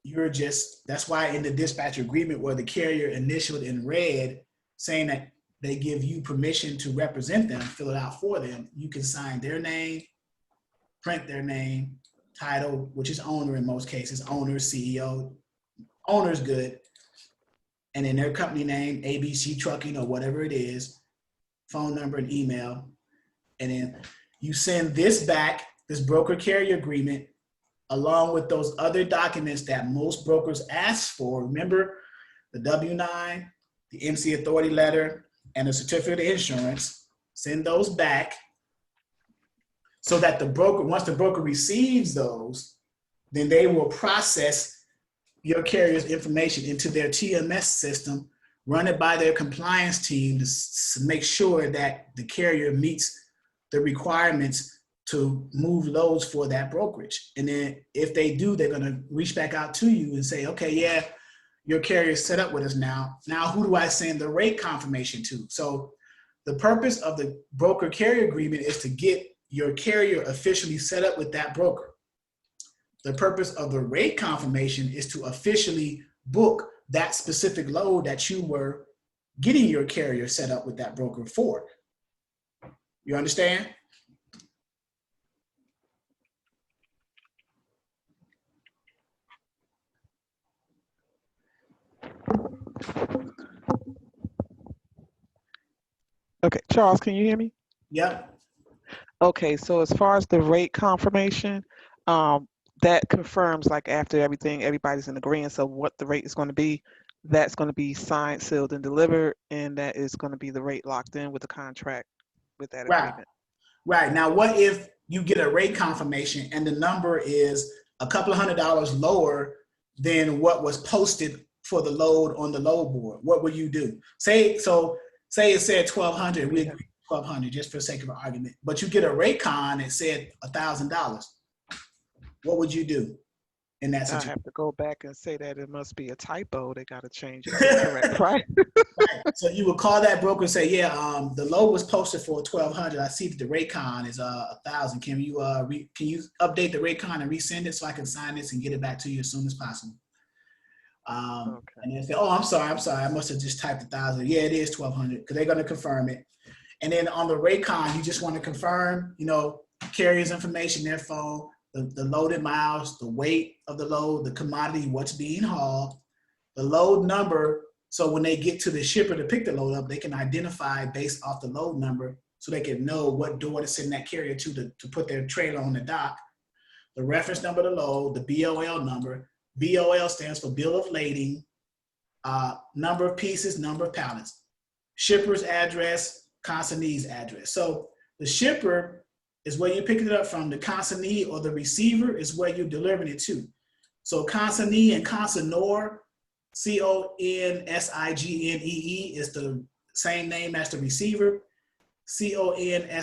A: That's why in the dispatcher agreement where the carrier initialed in red, saying that they give you permission to represent them, fill it out for them, you can sign their name, print their name, title, which is owner in most cases, owner, CEO, owner's good, and then their company name, ABC Trucking or whatever it is, phone number and email, and then you send this back, this broker carrier agreement, along with those other documents that most brokers ask for. Remember, the W-9, the MC authority letter, and the certificate of insurance. Send those back so that the broker, once the broker receives those, then they will process your carrier's information into their TMS system, run it by their compliance team to make sure that the carrier meets the requirements to move loads for that brokerage. And then if they do, they're going to reach back out to you and say, okay, yeah, your carrier is set up with us now. Now, who do I send the rate confirmation to? So the purpose of the broker carrier agreement is to get your carrier officially set up with that broker. The purpose of the rate confirmation is to officially book that specific load that you were getting your carrier set up with that broker for. You understand?
C: Okay, Charles, can you hear me?
A: Yep.
C: Okay, so as far as the rate confirmation, that confirms like after everybody's in agreement of what the rate is going to be, that's going to be signed, sealed, and delivered, and that is going to be the rate locked in with the contract with that
A: Right.
C: agreement.
A: Right. Now, what if you get a rate confirmation and the number is a couple of $100 lower than what was posted for the load on the load board? What would you do? Say it said 1,200, we agree 1,200 just for the sake of an argument, but you get a rate con that said $1,000. What would you do in that
C: I
A: situation?
C: have to go back and say that it must be a typo. They got to change it to the correct price.
A: Right. So you would call that broker and say, yeah, the load was posted for 1,200. I see that the rate con is 1,000. Can you update the rate con and resend it so I can sign this and get it back to you as soon as possible?
C: Okay.
A: And then say, oh, I'm sorry. I must have just typed 1,000. Yeah, it is 1,200 because they're going to confirm it. And then on the rate con, you just want to confirm, carrier's information, their phone, the loaded miles, the weight of the load, the commodity, what's being hauled, the load number. So when they get to the shipper to pick the load up, they can identify based off the load number so they can know what door to send that carrier to put their trailer on the dock. The reference number of the load, the BOL number. BOL stands for bill of lading, number of pieces, number of pallets. Shipper's address, consignee's address. So the shipper is where you're picking it up from. The consignee or the receiver is where you're delivering it to. So consignee and consignor, CONSIGNEE is the same name as the receiver. CONSIGNOR,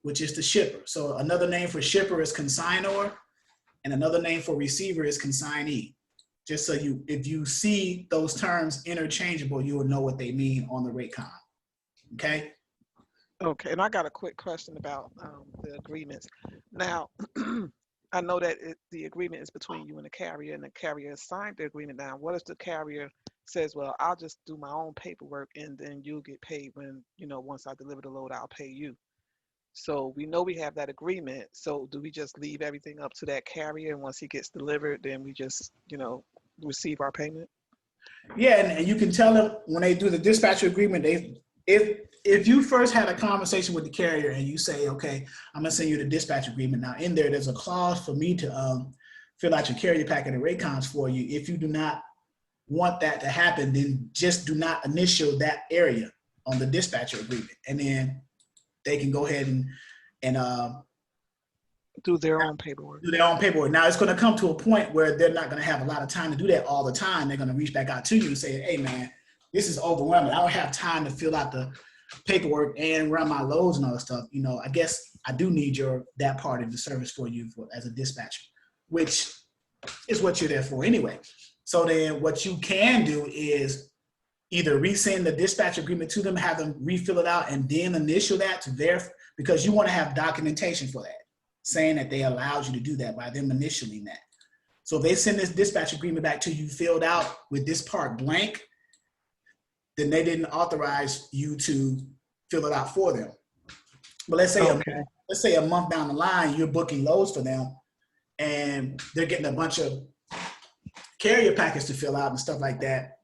A: which is the shipper. So another name for shipper is consignor, and another name for receiver is consignee. Just so if you see those terms interchangeable, you will know what they mean on the rate con. Okay.
C: Okay, and I got a quick question about the agreements. Now, I know that the agreement is between you and the carrier has signed the agreement. Now, what if the carrier says, well, I'll just do my own paperwork and then you'll get paid when, once I deliver the load, I'll pay you. So we know we have that agreement. So do we just leave everything up to that carrier, and once he gets delivered, then we just, receive our payment?
A: Yeah, and you can tell them when they do the dispatcher agreement, if you first had a conversation with the carrier and you say, okay, I'm gonna send you the dispatch agreement. Now in there's a clause for me to fill out your carrier packet and rate-cons for you. If you do not want that to happen, then just do not initial that area on the dispatcher agreement, and then they can go ahead and
C: Do their own paperwork.
A: do their own paperwork. Now it's going to come to a point where they're not going to have a lot of time to do that all the time. They're going to reach back out to you and say, hey man, this is overwhelming. I don't have time to fill out the paperwork and run my loads and all that stuff. I guess I do need that part of the service for you as a dispatcher, which is what you're there for anyway. So then what you can do is either resend the dispatch agreement to them, have them refill it out, and then initial that to verify, because you want to have documentation for that, saying that they allowed you to do that by them initialing that. So if they send this dispatch agreement back to you filled out with this part blank, then they didn't authorize you to fill it out for them. But let's say a month down the line, you're booking loads for them and they're getting a bunch of carrier packets to fill out and stuff like that.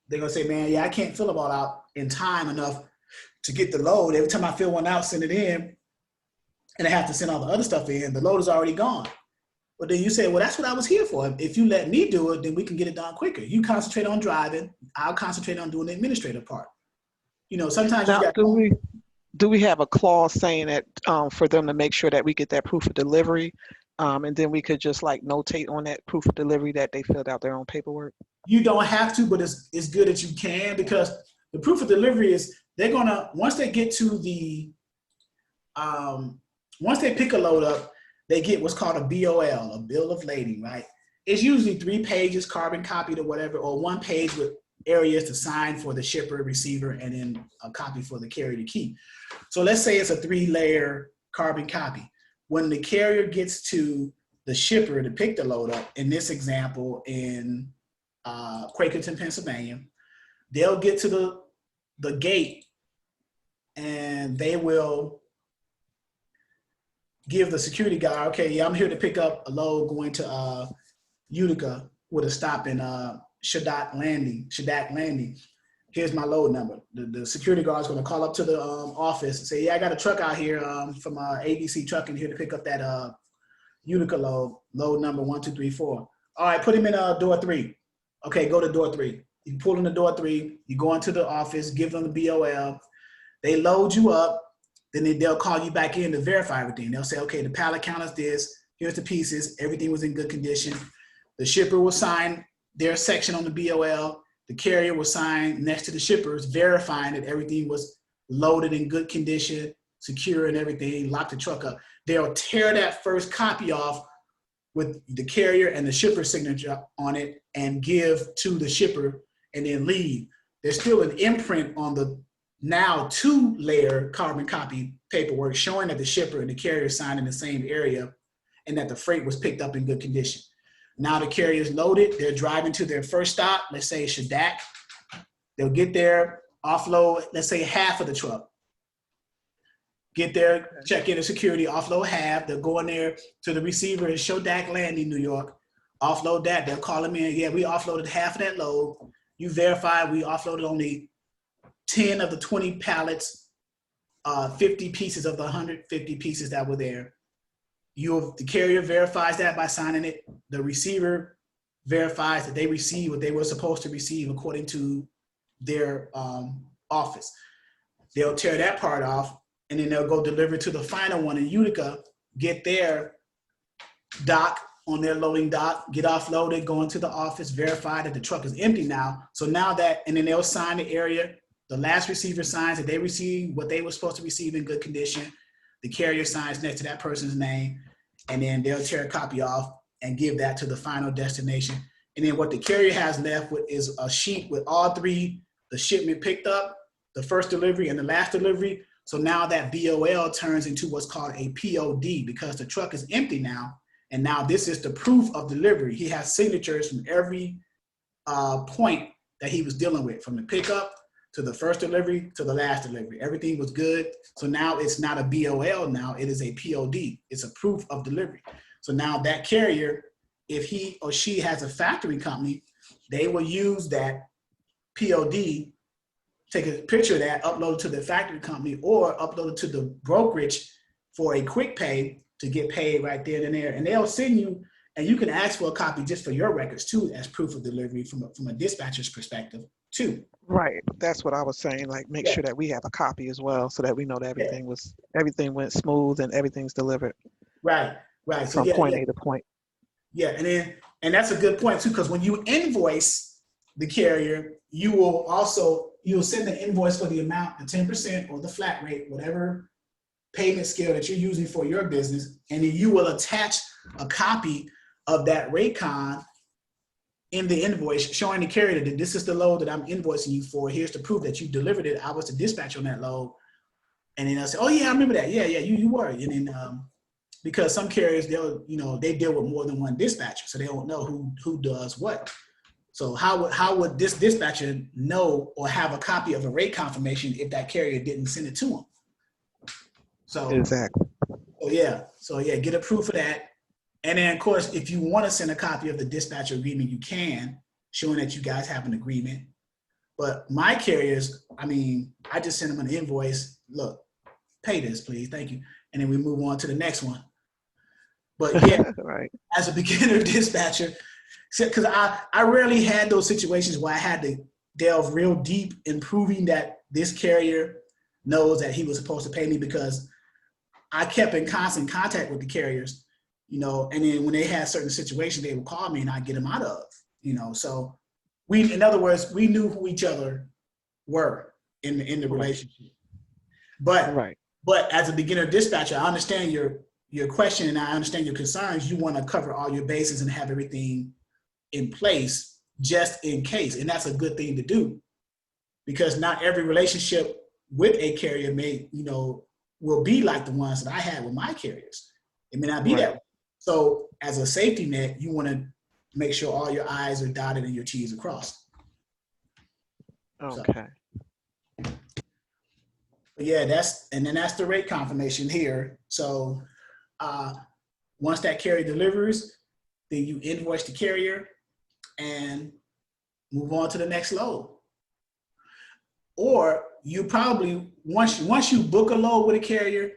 A: They're gonna say, man, yeah, I can't fill them all out in time enough to get the load. Every time I fill one out, send it in, and I have to send all the other stuff in, the load is already gone. But then you say, well, that's what I was here for. If you let me do it, then we can get it done quicker. You concentrate on driving. I'll concentrate on doing the administrative part. Sometimes
C: Now,
A: you got.
C: do we have a clause saying that for them to make sure that we get that proof of delivery, and then we could just like notate on that proof of delivery that they filled out their own paperwork?
A: You don't have to, but it's good that you can, because the proof of delivery is they're gonna, once they get to the once they pick a load up, they get what's called a BOL, a bill of lading, right? It's usually 3 pages, carbon copied or whatever, or 1 page with areas to sign for the shipper, receiver, and then a copy for the carrier to keep. So let's say it's a 3-layer carbon copy. When the carrier gets to the shipper to pick the load up, in this example in Quakerton, Pennsylvania, they'll get to the gate and they will give the security guard, okay, yeah, I'm here to pick up a load going to Utica with a stop in Shadak Landing. Here's my load number. The security guard is going to call up to the office and say, yeah, I got a truck out here from ABC Trucking here to pick up that Utica load number 1234. All right, put him in door 3. Okay, go to door 3. You pull in the door 3, you go into the office, give them the BOL, they load you up, then they'll call you back in to verify everything. They'll say, okay, the pallet count is this, here's the pieces, everything was in good condition. The shipper will sign their section on the BOL, the carrier will sign next to the shippers, verifying that everything was loaded in good condition, secure and everything, lock the truck up. They'll tear that first copy off with the carrier and the shipper signature on it and give to the shipper and then leave. There's still an imprint on the now 2-layer carbon copy paperwork showing that the shipper and the carrier signed in the same area and that the freight was picked up in good condition. Now the carrier is loaded, they're driving to their first stop, let's say Shadak. They'll get there, offload, let's say half of the truck. Get there, check in the security, offload half. They'll go in there to the receiver in Shadak Landing, New York, offload that. They'll call them in, yeah, we offloaded half of that load. You verify we offloaded only 10 of the 20 pallets, 50 pieces of the 150 pieces that were there. The carrier verifies that by signing it. The receiver verifies that they received what they were supposed to receive according to their office. They'll tear that part off and then they'll go deliver to the final one in Utica, get their dock on their loading dock, get offloaded, go into the office, verify that the truck is empty now. So now that, and then they'll sign the area. The last receiver signs that they received what they were supposed to receive in good condition. The carrier signs next to that person's name, and then they'll tear a copy off and give that to the final destination. And then what the carrier has left with is a sheet with all 3, the shipment picked up, the first delivery and the last delivery. So now that BOL turns into what's called a POD because the truck is empty now. And now this is the proof of delivery. He has signatures from every point that he was dealing with, from the pickup to the first delivery to the last delivery. Everything was good. So now it's not a BOL now, it is a POD. It's a proof of delivery. So now that carrier, if he or she has a factory company, they will use that POD, take a picture of that, upload it to the factory company or upload it to the brokerage for a quick pay to get paid right then and there. And they'll send you, and you can ask for a copy just for your records too, as proof of delivery from a dispatcher's perspective too.
C: Right. That's what I was saying. Like, make
A: Yeah.
C: sure that we have a copy as well, so that we know that
A: Yeah.
C: everything went smooth and everything's delivered
A: Right. So
C: from
A: yeah,
C: point
A: yeah.
C: A to point.
A: Yeah, and that's a good point too, because when you invoice the carrier, you'll send the invoice for the amount, the 10% or the flat rate, whatever payment scale that you're using for your business, and then you will attach a copy of that rate con in the invoice showing the carrier that this is the load that I'm invoicing you for. Here's the proof that you delivered it. I was the dispatch on that load. And then they'll say, oh yeah, I remember that. Yeah, you were. And then because some carriers, they deal with more than one dispatcher, so they don't know who does what. So how would this dispatcher know or have a copy of a rate confirmation if that carrier didn't send it to them? So
C: Exactly.
A: so yeah, get a proof of that. And then of course, if you want to send a copy of the dispatcher agreement, you can, showing that you guys have an agreement. But my carriers, I just send them an invoice. Look, pay this, please, thank you, and then we move on to the next one. But yeah,
C: Right.
A: as a beginner dispatcher, because I rarely had those situations where I had to delve real deep in proving that this carrier knows that he was supposed to pay me, because I kept in constant contact with the carriers, and then when they had certain situations, they would call me and I'd get them out of, so in other words, we knew who each other were in the relationship.
C: Right.
A: But as a beginner dispatcher, I understand your question and I understand your concerns. You want to cover all your bases and have everything in place just in case. And that's a good thing to do, because not every relationship with a carrier will be like the ones that I had with my carriers. It may not be that way. So as a safety net, you want to make sure all your I's are dotted and your T's are crossed.
C: Okay.
A: So, yeah, that's the rate confirmation here. So once that carrier delivers, then you invoice the carrier and move on to the next load. Or you probably, once you book a load with a carrier,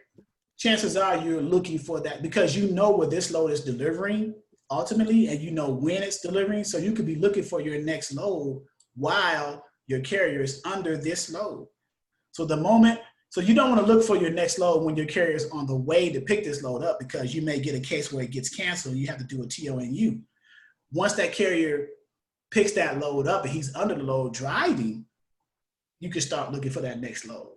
A: chances are you're looking for that, because you know where this load is delivering ultimately, and you know when it's delivering. So you could be looking for your next load while your carrier is under this load. So you don't want to look for your next load when your carrier is on the way to pick this load up, because you may get a case where it gets canceled and you have to do a TONU. Once that carrier picks that load up and he's under the load driving, you can start looking for that next load.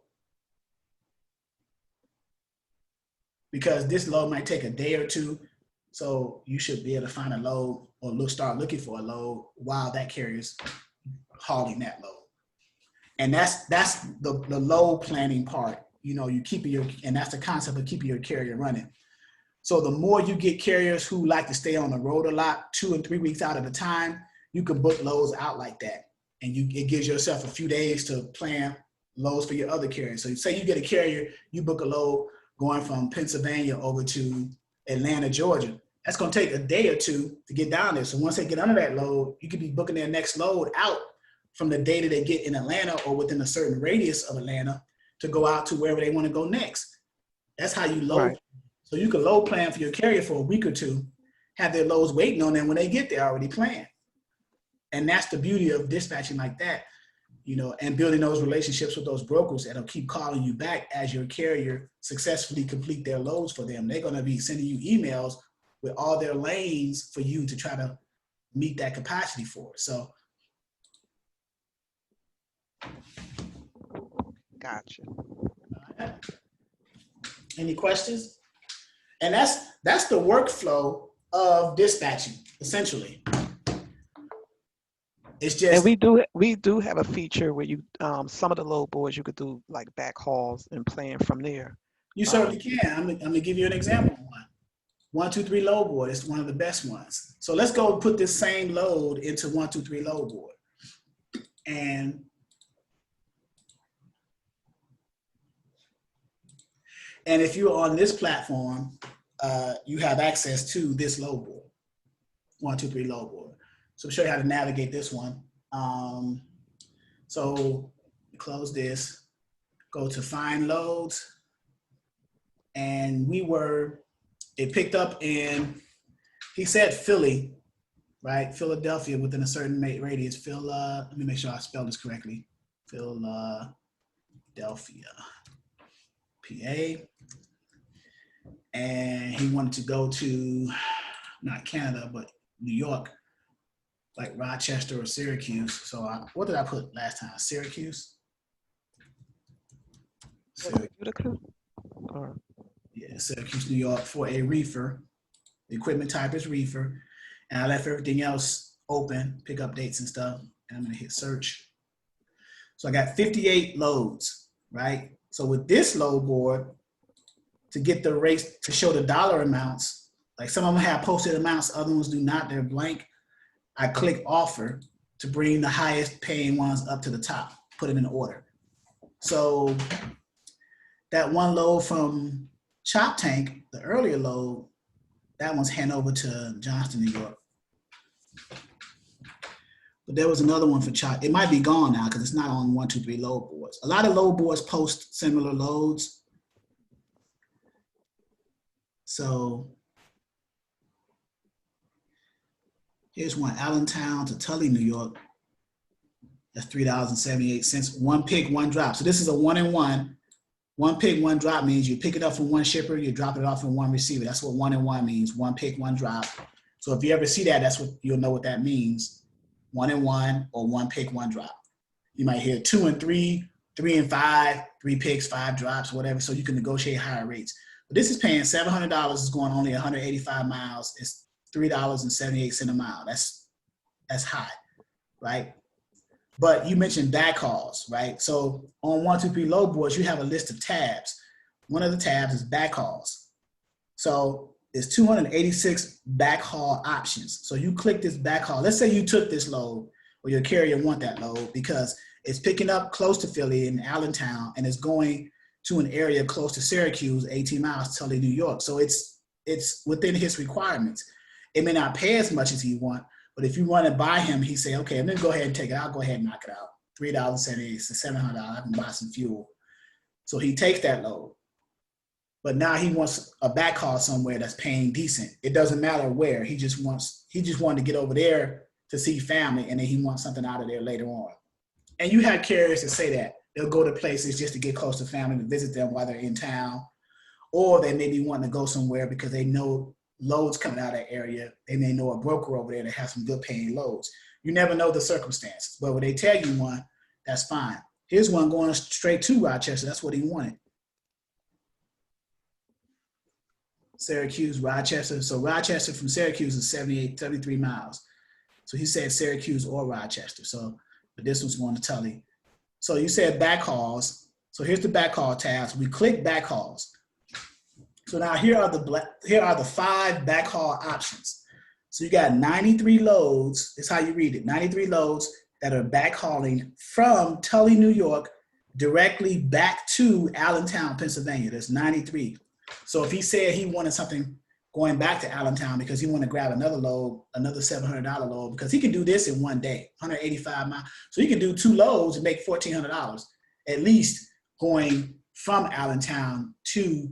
A: Because this load might take a day or two, so you should be able to find a load or start looking for a load while that carrier's hauling that load. And that's the load planning part. You keep and that's the concept of keeping your carrier running. So the more you get carriers who like to stay on the road a lot, 2 and 3 weeks out at a time, you can book loads out like that. And it gives yourself a few days to plan loads for your other carriers. So say you get a carrier, you book a load going from Pennsylvania over to Atlanta, Georgia. That's going to take a day or two to get down there. So once they get under that load, you could be booking their next load out from the data they get in Atlanta or within a certain radius of Atlanta to go out to wherever they want to go next. That's how you load.
C: Right.
A: So you can load plan for your carrier for a week or two, have their loads waiting on them when they get there already planned. And that's the beauty of dispatching like that, and building those relationships with those brokers that'll keep calling you back as your carrier successfully complete their loads for them. They're going to be sending you emails with all their lanes for you to try to meet that capacity for. So.
C: Gotcha.
A: Any questions? And that's the workflow of dispatching, essentially. It's just,
C: and we do have a feature where you some of the load boards you could do like backhauls and plan from there.
A: You certainly can. I'm gonna give you an example of one. 123 load board is one of the best ones. So let's go put this same load into 123 load board. And And if you're on this platform, you have access to this load board, 123 load board. So I'll show you how to navigate this one. So close this, go to find loads, and it picked up in, he said Philly, right? Philadelphia within a certain radius. Let me make sure I spelled this correctly. Philadelphia, PA. And he wanted to go to, not Canada, but New York, like Rochester or Syracuse. So what did I put last time? Syracuse?
C: Utica? Or
A: Yeah, Syracuse, New York for a reefer. The equipment type is reefer. And I left everything else open, pick up dates and stuff. And I'm gonna hit search. So I got 58 loads, right? So with this load board, to get the rates, to show the dollar amounts, like some of them have posted amounts, other ones do not, they're blank. I click offer to bring the highest paying ones up to the top, put them in order. So that one load from Chop Tank, the earlier load, that one's hand over to Johnston, New York. But there was another one for Chop. It might be gone now because it's not on 123 load boards. A lot of load boards post similar loads. So here's one, Allentown to Tully, New York. That's $3.78. One pick, one drop. So this is a 1-and-1. One pick, one drop means you pick it up from one shipper, you drop it off from one receiver. That's what 1-and-1 means. One pick, one drop. So if you ever see that, that's what you'll know what that means. 1-and-1 or one pick, one drop. You might hear 2 and 3, 3 and 5, 3 picks, 5 drops, whatever. So you can negotiate higher rates. But this is paying $700. It's going only 185 miles. It's $3.78 a mile. That's high, right? But you mentioned backhauls, right? So on 123 load boards, you have a list of tabs. One of the tabs is backhauls. So it's 286 backhaul options. So you click this backhaul. Let's say you took this load, or your carrier want that load because it's picking up close to Philly in Allentown and it's going to an area close to Syracuse, 18 miles, Tully, New York. So it's within his requirements. It may not pay as much as he want, but if you run it by him, he say, okay, I'm gonna go ahead and take it. I'll go ahead and knock it out. $3.78, $700, I can buy some fuel. So he takes that load. But now he wants a backhaul somewhere that's paying decent. It doesn't matter where. He just wanted to get over there to see family, and then he wants something out of there later on. And you have carriers that say that. They'll go to places just to get close to family, to visit them while they're in town. Or they may be wanting to go somewhere because they know loads coming out of that area. They may know a broker over there that has some good paying loads. You never know the circumstances. But when they tell you one, that's fine. Here's one going straight to Rochester. That's what he wanted. Syracuse, Rochester. So Rochester from Syracuse is 73 miles. So he said Syracuse or Rochester. So, but this one's going to Tully. So you said backhauls. So here's the backhaul tabs. We click backhauls. So now here are the 5 backhaul options. So you got 93 loads. That's how you read it. 93 loads that are backhauling from Tully, New York, directly back to Allentown, Pennsylvania. There's 93. So if he said he wanted something going back to Allentown because he wanted to grab another load, another $700 load, because he can do this in one day, 185 miles. So he can do 2 loads and make $1,400 at least going from Allentown to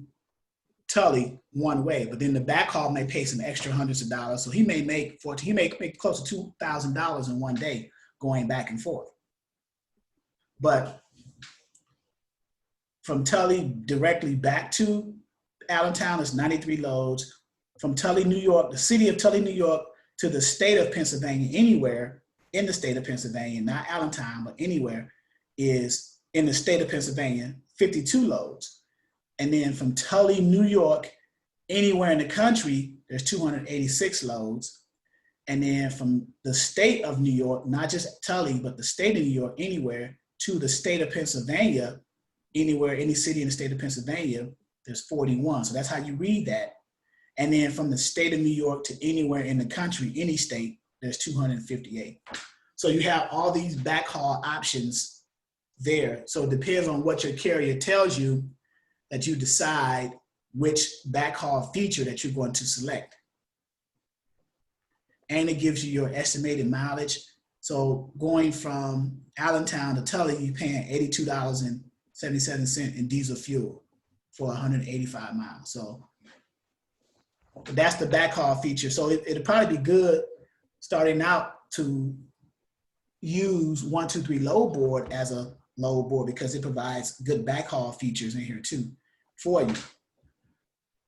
A: Tully one way. But then the backhaul may pay some extra hundreds of dollars. So he may make close to $2,000 in one day going back and forth. But from Tully directly back to Allentown is 93 loads. From Tully, New York, the city of Tully, New York, to the state of Pennsylvania, anywhere in the state of Pennsylvania, not Allentown, but anywhere, is in the state of Pennsylvania, 52 loads. And then from Tully, New York, anywhere in the country, there's 286 loads. And then from the state of New York, not just Tully, but the state of New York, anywhere, to the state of Pennsylvania, anywhere, any city in the state of Pennsylvania, there's 41. So that's how you read that. And then from the state of New York to anywhere in the country, any state, there's 258. So you have all these backhaul options there. So it depends on what your carrier tells you that you decide which backhaul feature that you're going to select. And it gives you your estimated mileage. So going from Allentown to Tully, you're paying $82.77 in diesel fuel for 185 miles. So that's the backhaul feature. So it'll probably be good starting out to use 123 load board as a load board because it provides good backhaul features in here too for you.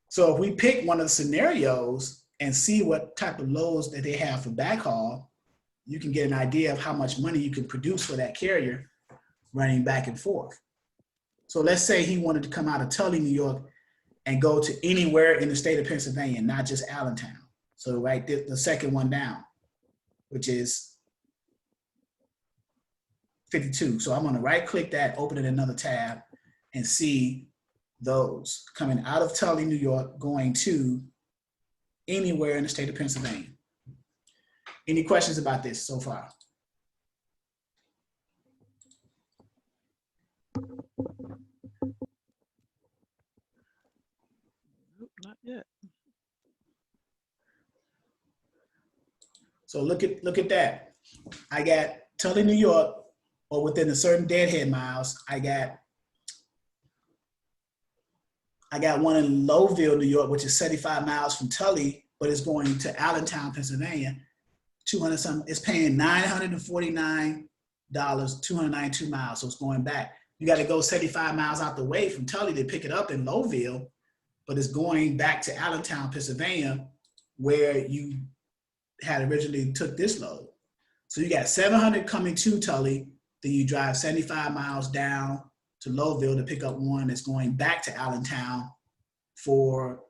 A: So if we pick one of the scenarios and see what type of loads that they have for backhaul, you can get an idea of how much money you can produce for that carrier running back and forth. So let's say he wanted to come out of Tully, New York and go to anywhere in the state of Pennsylvania, not just Allentown. So right, the second one down, which is 52. So I'm gonna right click that, open it in another tab and see those coming out of Tully, New York, going to anywhere in the state of Pennsylvania. Any questions about this so far?
C: Nope, not yet.
A: So look at that. I got Tully, New York, or within a certain deadhead miles. I got one in Lowville, New York, which is 75 miles from Tully, but it's going to Allentown, Pennsylvania. 200 something. It's paying $949, 292 miles. So it's going back. You got to go 75 miles out the way from Tully to pick it up in Lowville, but it's going back to Allentown, Pennsylvania, where you had originally took this load. So you got 700 coming to Tully, then you drive 75 miles down to Lowville to pick up one that's going back to Allentown for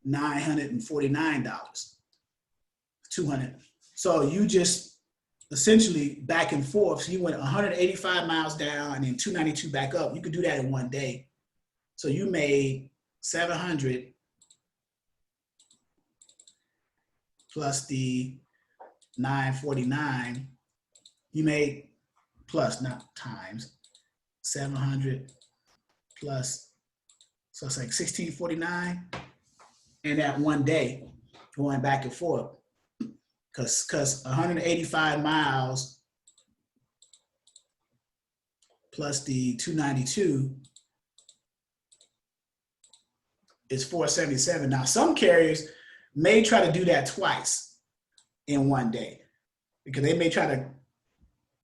A: $949, 200. So you just essentially back and forth. So you went 185 miles down and then 292 back up. You could do that in one day. So you made 700 plus the 949. You made plus, not times, 700 plus, so it's like 1649 in that one day going back and forth. Because 185 miles plus the 292 is 477. Now, some carriers may try to do that twice in one day because they may try to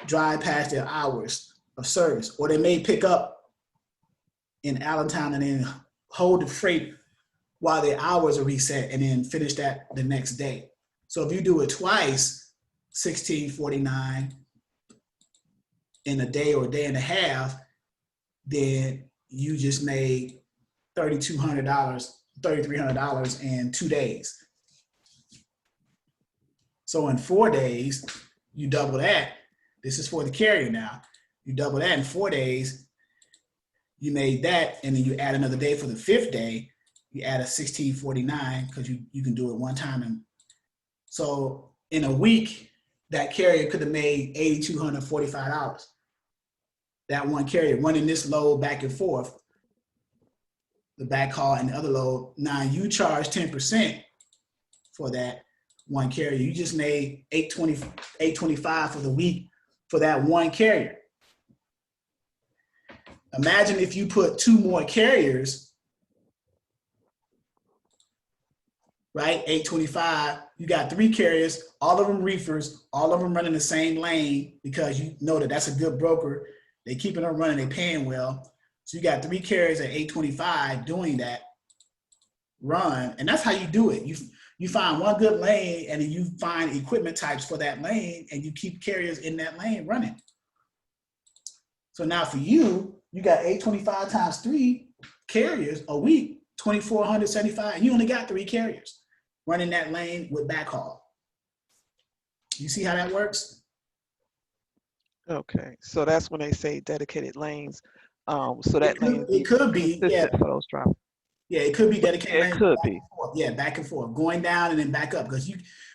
A: drive past their hours of service, or they may pick up in Allentown and then hold the freight while their hours are reset and then finish that the next day. So if you do it twice, 1649 in a day or a day and a half, then you just made $3,200, $3,300 in 2 days. So in 4 days, you double that. This is for the carrier now. You double that in 4 days, you made that, and then you add another day for the 5th day, you add a 1649 because you can do it one time. And so in a week, that carrier could have made $8,245. That one carrier running this load back and forth, the backhaul and the other load. Now you charge 10% for that one carrier. You just made $825 for the week for that one carrier. Imagine if you put 2 more carriers, right? $825. You got 3 carriers, all of them reefers, all of them running the same lane because you know that that's a good broker. They keeping them running, they paying well. So you got 3 carriers at $825 doing that run, and that's how you do it. You find one good lane, and then you find equipment types for that lane, and you keep carriers in that lane running. So now for you, you got $825 times 3 carriers a week, $2,475, and you only got 3 carriers running that lane with backhaul. You see how that works?
C: Okay, so that's when they say dedicated lanes. So that lane
A: it could be, yeah,
C: for those drivers.
A: Yeah, it could be dedicated.
C: Yeah, it could be.
A: Yeah, back and forth, going down and then back up. Because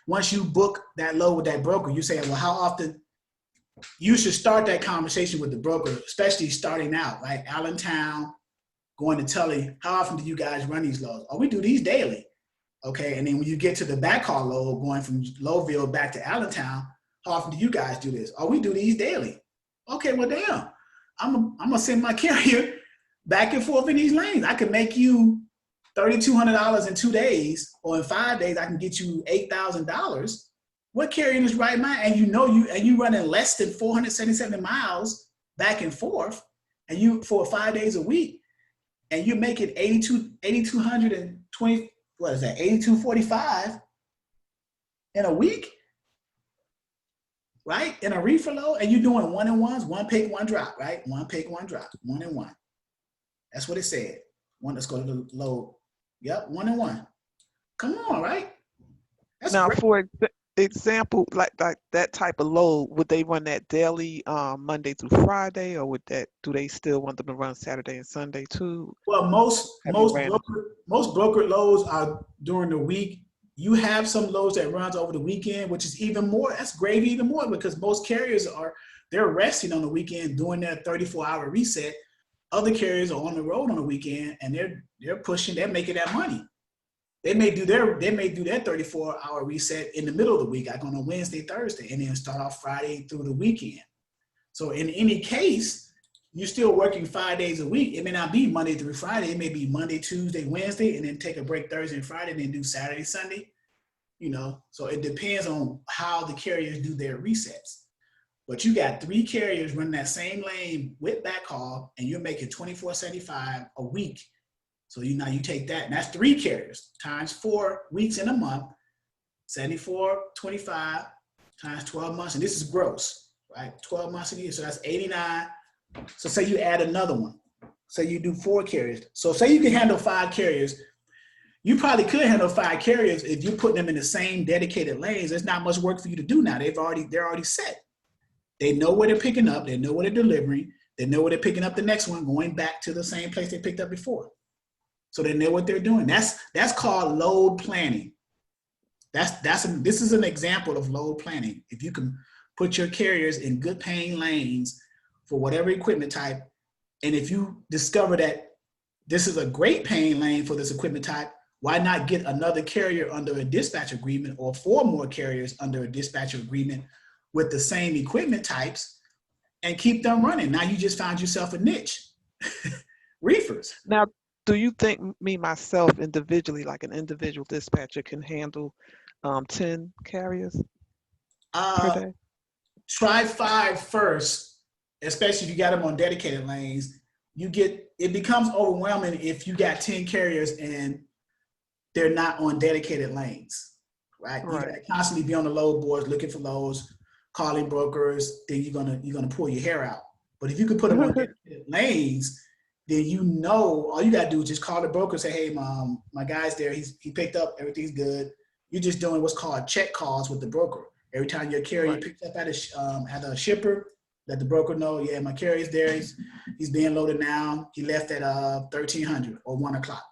A: once you book that load with that broker, you say, well, how often? You should start that conversation with the broker, especially starting out, like Allentown going to Tully, how often do you guys run these loads? Oh, we do these daily. Okay, and then when you get to the backhaul load going from Lowville back to Allentown, how often do you guys do this? Oh, we do these daily. Okay, well, damn, I'm gonna send my carrier back and forth in these lanes. I can make you $3,200 in 2 days, or in 5 days, I can get you $8,000. What carrier in his right mind? And you running less than 477 miles back and forth, and you for 5 days a week, and you're making 8,220. What is that? 8,245 in a week, right? In a reefer load, and you're doing 1-and-1s, one pick, one drop, right? One pick, one drop, 1-and-1. That's what it said. Let's go to the load. Yep, 1-and-1. Come on, right? That's
C: Now,
A: great.
C: for example, like that type of load, would they run that daily, Monday through Friday, or do they still want them to run Saturday and Sunday too?
A: Well, most
C: Have you ran?
A: brokered loads are during the week. You have some loads that runs over the weekend, which is even more. That's gravy even more, because most carriers they're resting on the weekend doing their 34-hour reset. Other carriers are on the road on the weekend, and they're pushing. They're making that money. They may do their 34-hour reset in the middle of the week, like on a Wednesday, Thursday, and then start off Friday through the weekend. So in any case, you're still working 5 days a week. It may not be Monday through Friday. It may be Monday, Tuesday, Wednesday, and then take a break Thursday and Friday, and then do Saturday, Sunday. So it depends on how the carriers do their resets. But you got 3 carriers running that same lane with backhaul, and you're making $24.75 a week. So you take that, and that's 3 carriers times 4 weeks in a month, $74.25 times 12 months, and this is gross, right? 12 months a year, so that's 89. So say you add another one. Say you do 4 carriers. So say you can handle 5 carriers. You probably could handle 5 carriers if you're putting them in the same dedicated lanes. There's not much work for you to do now. They're already set. They know where they're picking up. They know where they're delivering. They know where they're picking up the next one, going back to the same place they picked up before. So they know what they're doing. That's called load planning. This is an example of load planning. If you can put your carriers in good paying lanes for whatever equipment type, and if you discover that this is a great paying lane for this equipment type, why not get another carrier under a dispatch agreement, or 4 more carriers under a dispatch agreement with the same equipment types, and keep them running? Now you just found yourself a niche. Reefers.
C: Now, do you think myself individually, like an individual dispatcher, can handle 10 carriers per day?
A: Try 5 first, especially if you got them on dedicated lanes. It becomes overwhelming if you got 10 carriers and they're not on dedicated lanes, right? You gotta constantly be on the load boards looking for loads, calling brokers. Then you're gonna pull your hair out. But if you could put them on dedicated lanes, then all you gotta do is just call the broker and say, hey, my guy's there. He picked up, everything's good. You're just doing what's called check calls with the broker. Every time your carrier picks up at a shipper, let the broker know, yeah, my carrier's there. He's being loaded now. He left at 1300 or 1 o'clock.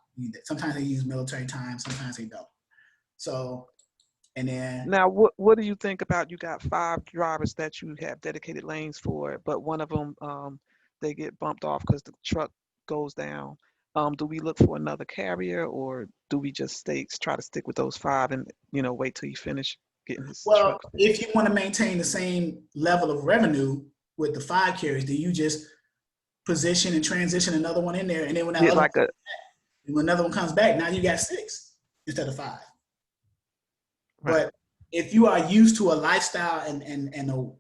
A: Sometimes they use military time, sometimes they don't. So, and then
C: now, what do you think about, you got 5 drivers that you have dedicated lanes for, but one of them they get bumped off because the truck goes down? Do we look for another carrier, or do we just try to stick with those 5 and wait till you finish getting his truck fixed?
A: If you want to maintain the same level of revenue with the 5 carriers, then you just position and transition another one in there, and then when another one comes back, now you got 6 instead of 5. Right. But if you are used to a lifestyle and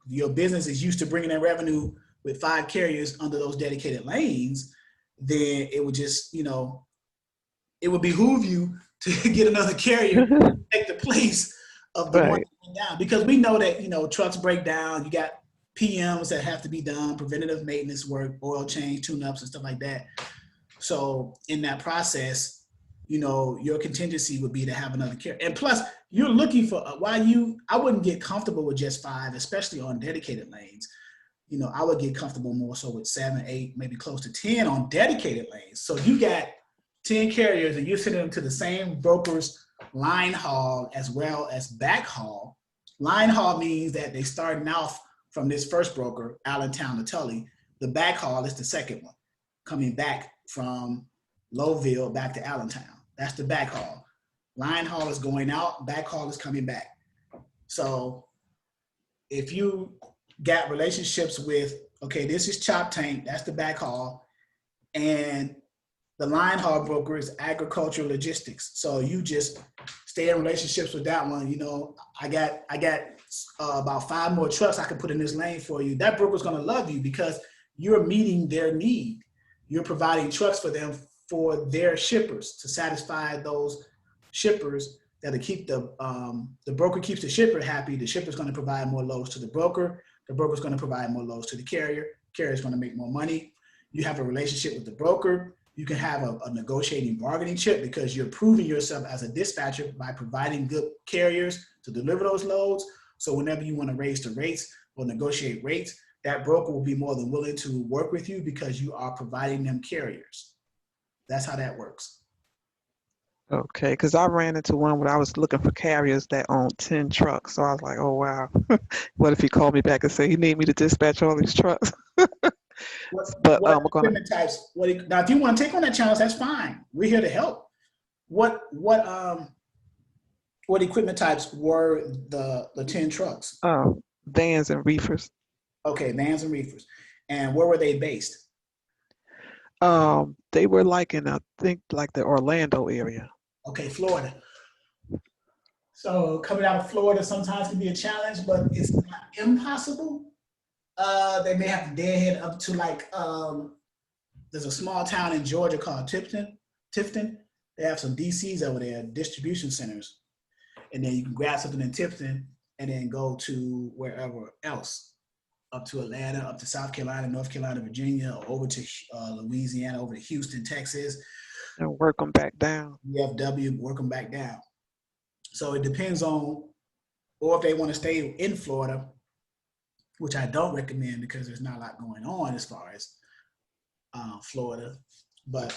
A: your business is used to bringing in revenue with 5 carriers under those dedicated lanes, then it would just, it would behoove you to get another carrier to take the place of the one that went down. Because we know that, trucks break down. You got PMs that have to be done, preventative maintenance work, oil change, tune-ups, and stuff like that. So in that process, your contingency would be to have another carrier. And plus, you're looking for, I wouldn't get comfortable with just 5, especially on dedicated lanes. I would get comfortable more so with 7, 8, maybe close to 10 on dedicated lanes. So you got 10 carriers and you're sending them to the same broker's line haul as well as backhaul. Line haul means that they starting off from this first broker, Allentown to Tully. The backhaul is the second one, coming back from Lowville back to Allentown. That's the backhaul. Line haul is going out, backhaul is coming back. So if you got relationships with, okay, this is Chop Tank, that's the backhaul, and the line haul broker is agricultural logistics. So you just stay in relationships with that one. You know, I got about 5 more trucks I can put in this lane for you. That broker's going to love you because you're meeting their need. You're providing trucks for them for their shippers to satisfy those shippers that'll keep the broker keeps the shipper happy. The shipper's going to provide more loads to the broker. The broker's going to provide more loads to the carrier. Carrier's going to make more money. You have a relationship with the broker. You can have a negotiating bargaining chip because you're proving yourself as a dispatcher by providing good carriers to deliver those loads. So whenever you want to raise the rates or negotiate rates, that broker will be more than willing to work with you because you are providing them carriers. That's how that works.
C: Okay, because I ran into one where I was looking for carriers that owned 10 trucks. So I was like, oh, wow. What if he called me back and said he need me to dispatch all these trucks? But
A: what
C: we're gonna.
A: equipment types? Now, if you want to take on that challenge, that's fine. We're here to help. What equipment types were the 10 trucks?
C: Vans and reefers.
A: Okay, vans and reefers. And where were they based?
C: They were like in, I think, like the Orlando area.
A: Okay, Florida. So coming out of Florida sometimes can be a challenge, but it's not impossible. They may have to deadhead up to like, there's a small town in Georgia called Tifton. They have some DCs over there, distribution centers. And then you can grab something in Tifton and then go to wherever else, up to Atlanta, up to South Carolina, North Carolina, Virginia, or over to Louisiana, over to Houston, Texas.
C: And work them back down.
A: DFW, work them back down. So it depends on, or if they want to stay in Florida, which I don't recommend because there's not a lot going on as far as Florida. But,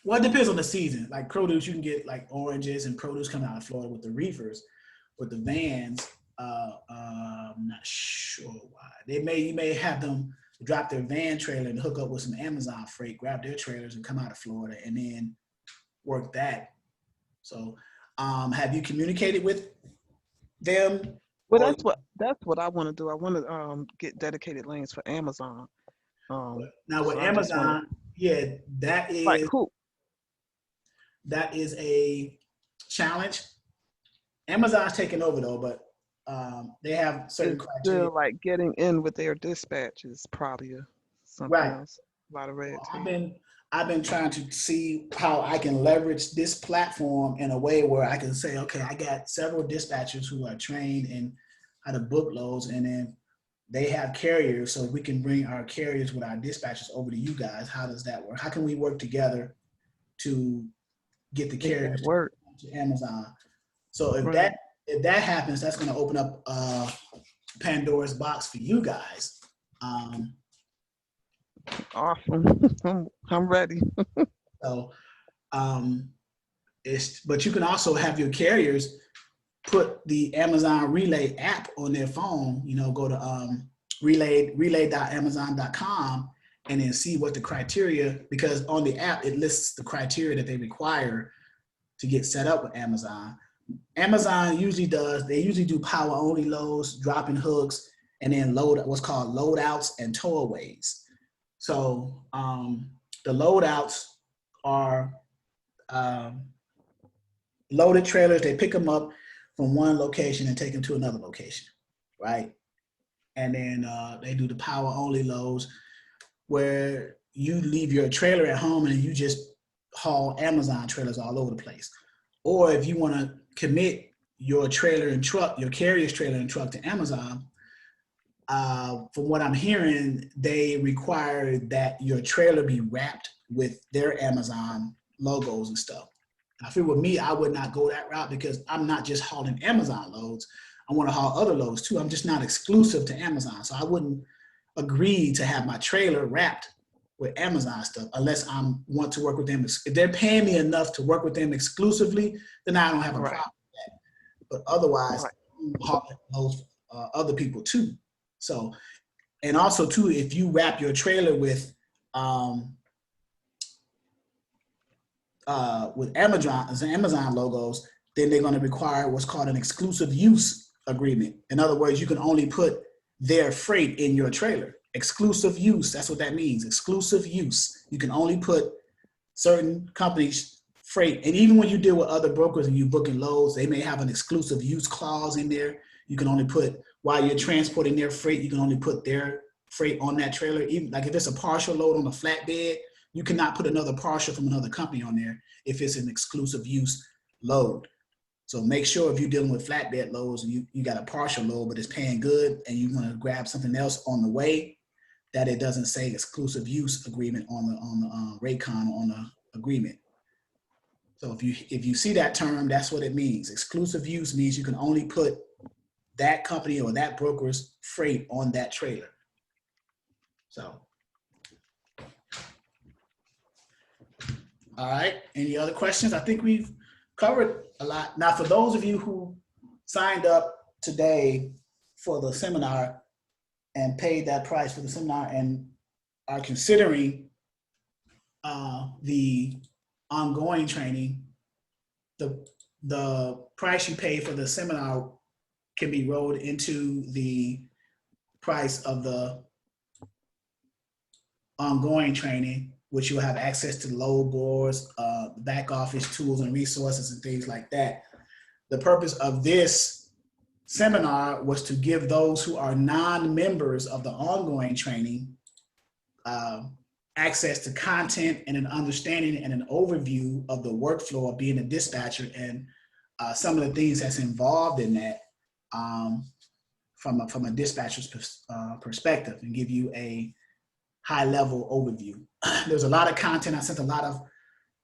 A: well, it depends on the season. Like produce, you can get like oranges and produce coming out of Florida with the reefers. With the vans, I'm not sure why. You may have them drop their van trailer and hook up with some Amazon freight, grab their trailers and come out of Florida and then work that. So have you communicated with them?
C: Well, that's what I want to do. I want to get dedicated lanes for Amazon.
A: Now with Amazon, yeah, that is
C: like who?
A: That is a challenge. Amazon's taking over though, but they have certain criteria.
C: Still, like getting in with their dispatch is probably something
A: Right.
C: else. A lot of red tape.
A: I've been trying to see how I can leverage this platform in a way where I can say, okay, I got several dispatchers who are trained in how to book loads, and then they have carriers, so we can bring our carriers with our dispatchers over to you guys. How does that work? How can we work together to get the carriers to Amazon? So if that happens, that's going to open up Pandora's box for you guys.
C: Awesome. I'm ready.
A: So, but you can also have your carriers put the Amazon Relay app on their phone. You know, go to relay.amazon.com and then see what the criteria, because on the app it lists the criteria that they require to get set up with Amazon. Amazon usually do power only loads, dropping hooks, and then what's called loadouts and towaways. So the loadouts are loaded trailers. They pick them up from one location and take them to another location, right? And then they do the power only loads where you leave your trailer at home and you just haul Amazon trailers all over the place. Or if you want to commit your trailer and truck, your carrier's trailer and truck to Amazon, from what I'm hearing, they require that your trailer be wrapped with their Amazon logos and stuff. I feel with me, I would not go that route because I'm not just hauling Amazon loads. I want to haul other loads too. I'm just not exclusive to Amazon. So I wouldn't agree to have my trailer wrapped with Amazon stuff unless I want to work with them. If they're paying me enough to work with them exclusively, then I don't have a problem with that. But otherwise, I'm hauling those other people too. So, and also too, if you wrap your trailer with with Amazon logos, then they're going to require what's called an exclusive use agreement. In other words, you can only put their freight in your trailer. Exclusive use, that's what that means. Exclusive use. You can only put certain companies' freight. And even when you deal with other brokers and you booking loads, they may have an exclusive use clause in there. You can only put, while you're transporting their freight, you can only put their freight on that trailer. Even like if it's a partial load on a flatbed, you cannot put another partial from another company on there if it's an exclusive use load. So make sure if you're dealing with flatbed loads and you got a partial load, but it's paying good and you want to grab something else on the way, that it doesn't say exclusive use agreement on the Raycon on the agreement. So if you see that term, that's what it means. Exclusive use means you can only put that company or that broker's freight on that trailer. So, all right. Any other questions? I think we've covered a lot. Now, for those of you who signed up today for the seminar and paid that price for the seminar and are considering the ongoing training, the price you pay for the seminar can be rolled into the price of the ongoing training, which you'll have access to load boards, back office tools and resources and things like that. The purpose of this seminar was to give those who are non-members of the ongoing training access to content and an understanding and an overview of the workflow of being a dispatcher and some of the things that's involved in that from a dispatcher's perspective, and give you a high-level overview. There's a lot of content. I sent a lot of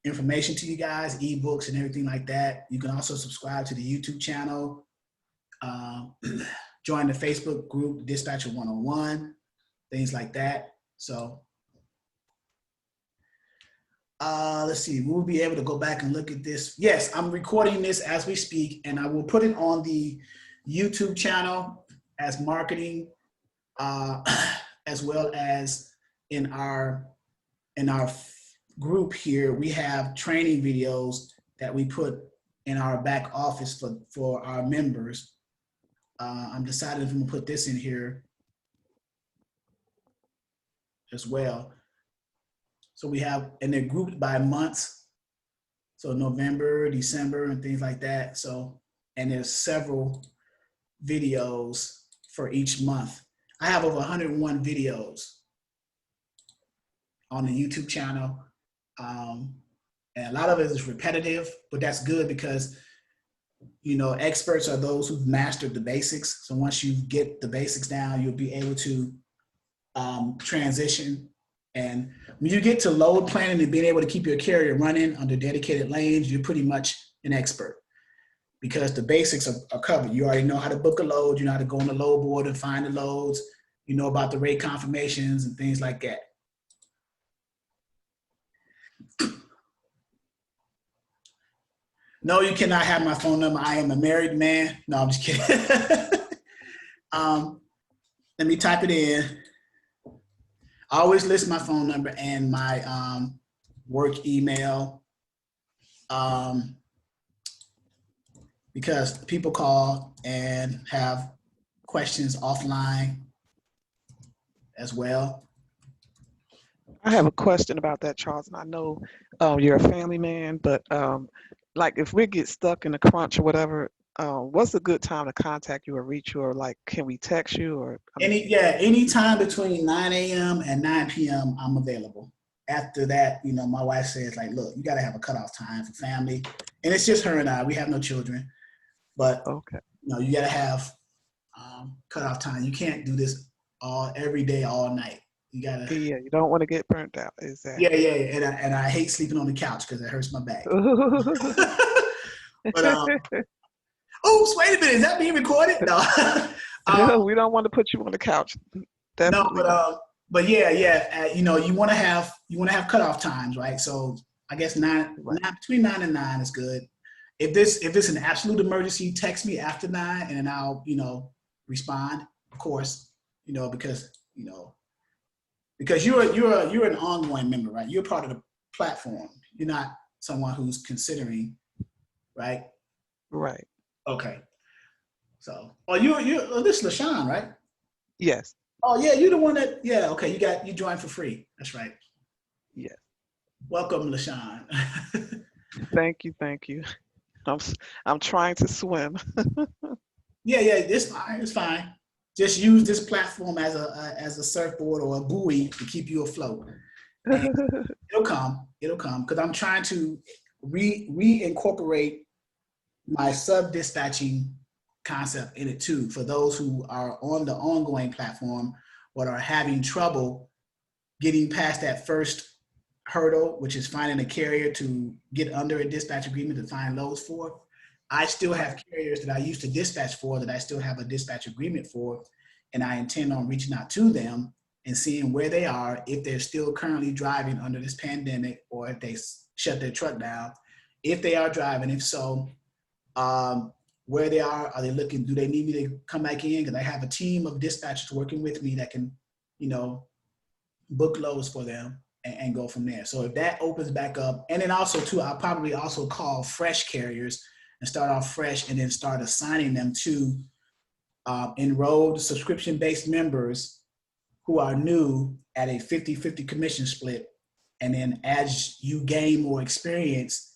A: information to you guys, ebooks and everything like that. You can also subscribe to the YouTube channel, join the Facebook group, Dispatcher 101, things like that. So let's see, we'll be able to go back and look at this. Yes, I'm recording this as we speak, and I will put it on the YouTube channel as marketing, as well as in our group here. We have training videos that we put in our back office for our members. I'm deciding if I'm gonna put this in here as well. So we have, and they're grouped by months. So November, December, and things like that. So, and there's several videos for each month. I have over 101 videos on the YouTube channel. And a lot of it is repetitive, but that's good because, you know, experts are those who've mastered the basics. So once you get the basics down, you'll be able to transition. And when you get to load planning and being able to keep your carrier running under dedicated lanes, you're pretty much an expert because the basics are covered. You already know how to book a load. You know how to go on the load board and find the loads. You know about the rate confirmations and things like that. No, you cannot have my phone number. I am a married man. No, I'm just kidding. Let me type it in. I always list my phone number and my work email because people call and have questions offline as well.
C: I have a question about that, Charles, and I know you're a family man, but like if we get stuck in a crunch or whatever, what's a good time to contact you or reach you, or like, can we text you or?
A: Any time between 9 a.m. and 9 p.m. I'm available. After that, you know, my wife says like, look, you got to have a cutoff time for family. And it's just her and I, we have no children, but
C: okay,
A: you know, you got to have cutoff time. You can't do this every day, all night. You got to.
C: yeah, you don't want to get burnt out. Exactly.
A: Yeah. And I hate sleeping on the couch because it hurts my back. But oops, wait a minute, is that being recorded? No.
C: We don't want to put you on the couch. Definitely.
A: No, but yeah. You know, you want to have cutoff times, right? So I guess between 9 and 9 is good. If it's an absolute emergency, text me after 9, and then I'll respond, of course. Because you're an ongoing member, right? You're part of the platform. You're not someone who's considering, right?
C: Right.
A: Okay. So, this is LaShawn, right?
C: Yes.
A: Oh yeah, you're the one that, yeah, okay, you joined for free. That's right.
C: Yes.
A: Welcome, LaShawn.
C: Thank you. Thank you. I'm trying to swim.
A: Yeah, it's fine. It's fine. Just use this platform as a surfboard or a buoy to keep you afloat. And it'll come. It'll come because I'm trying to reincorporate my sub dispatching concept in it too. For those who are on the ongoing platform but are having trouble getting past that first hurdle, which is finding a carrier to get under a dispatch agreement to find loads for. I still have carriers that I used to dispatch for that I still have a dispatch agreement for, and I intend on reaching out to them and seeing where they are, if they're still currently driving under this pandemic, or if they shut their truck down. If they are driving, if so, where they are they looking, do they need me to come back in? Because I have a team of dispatchers working with me that can, book loads for them and go from there. So if that opens back up, and then also too, I'll probably also call fresh carriers and start off fresh and then start assigning them to enrolled subscription-based members who are new at a 50-50 commission split. And then as you gain more experience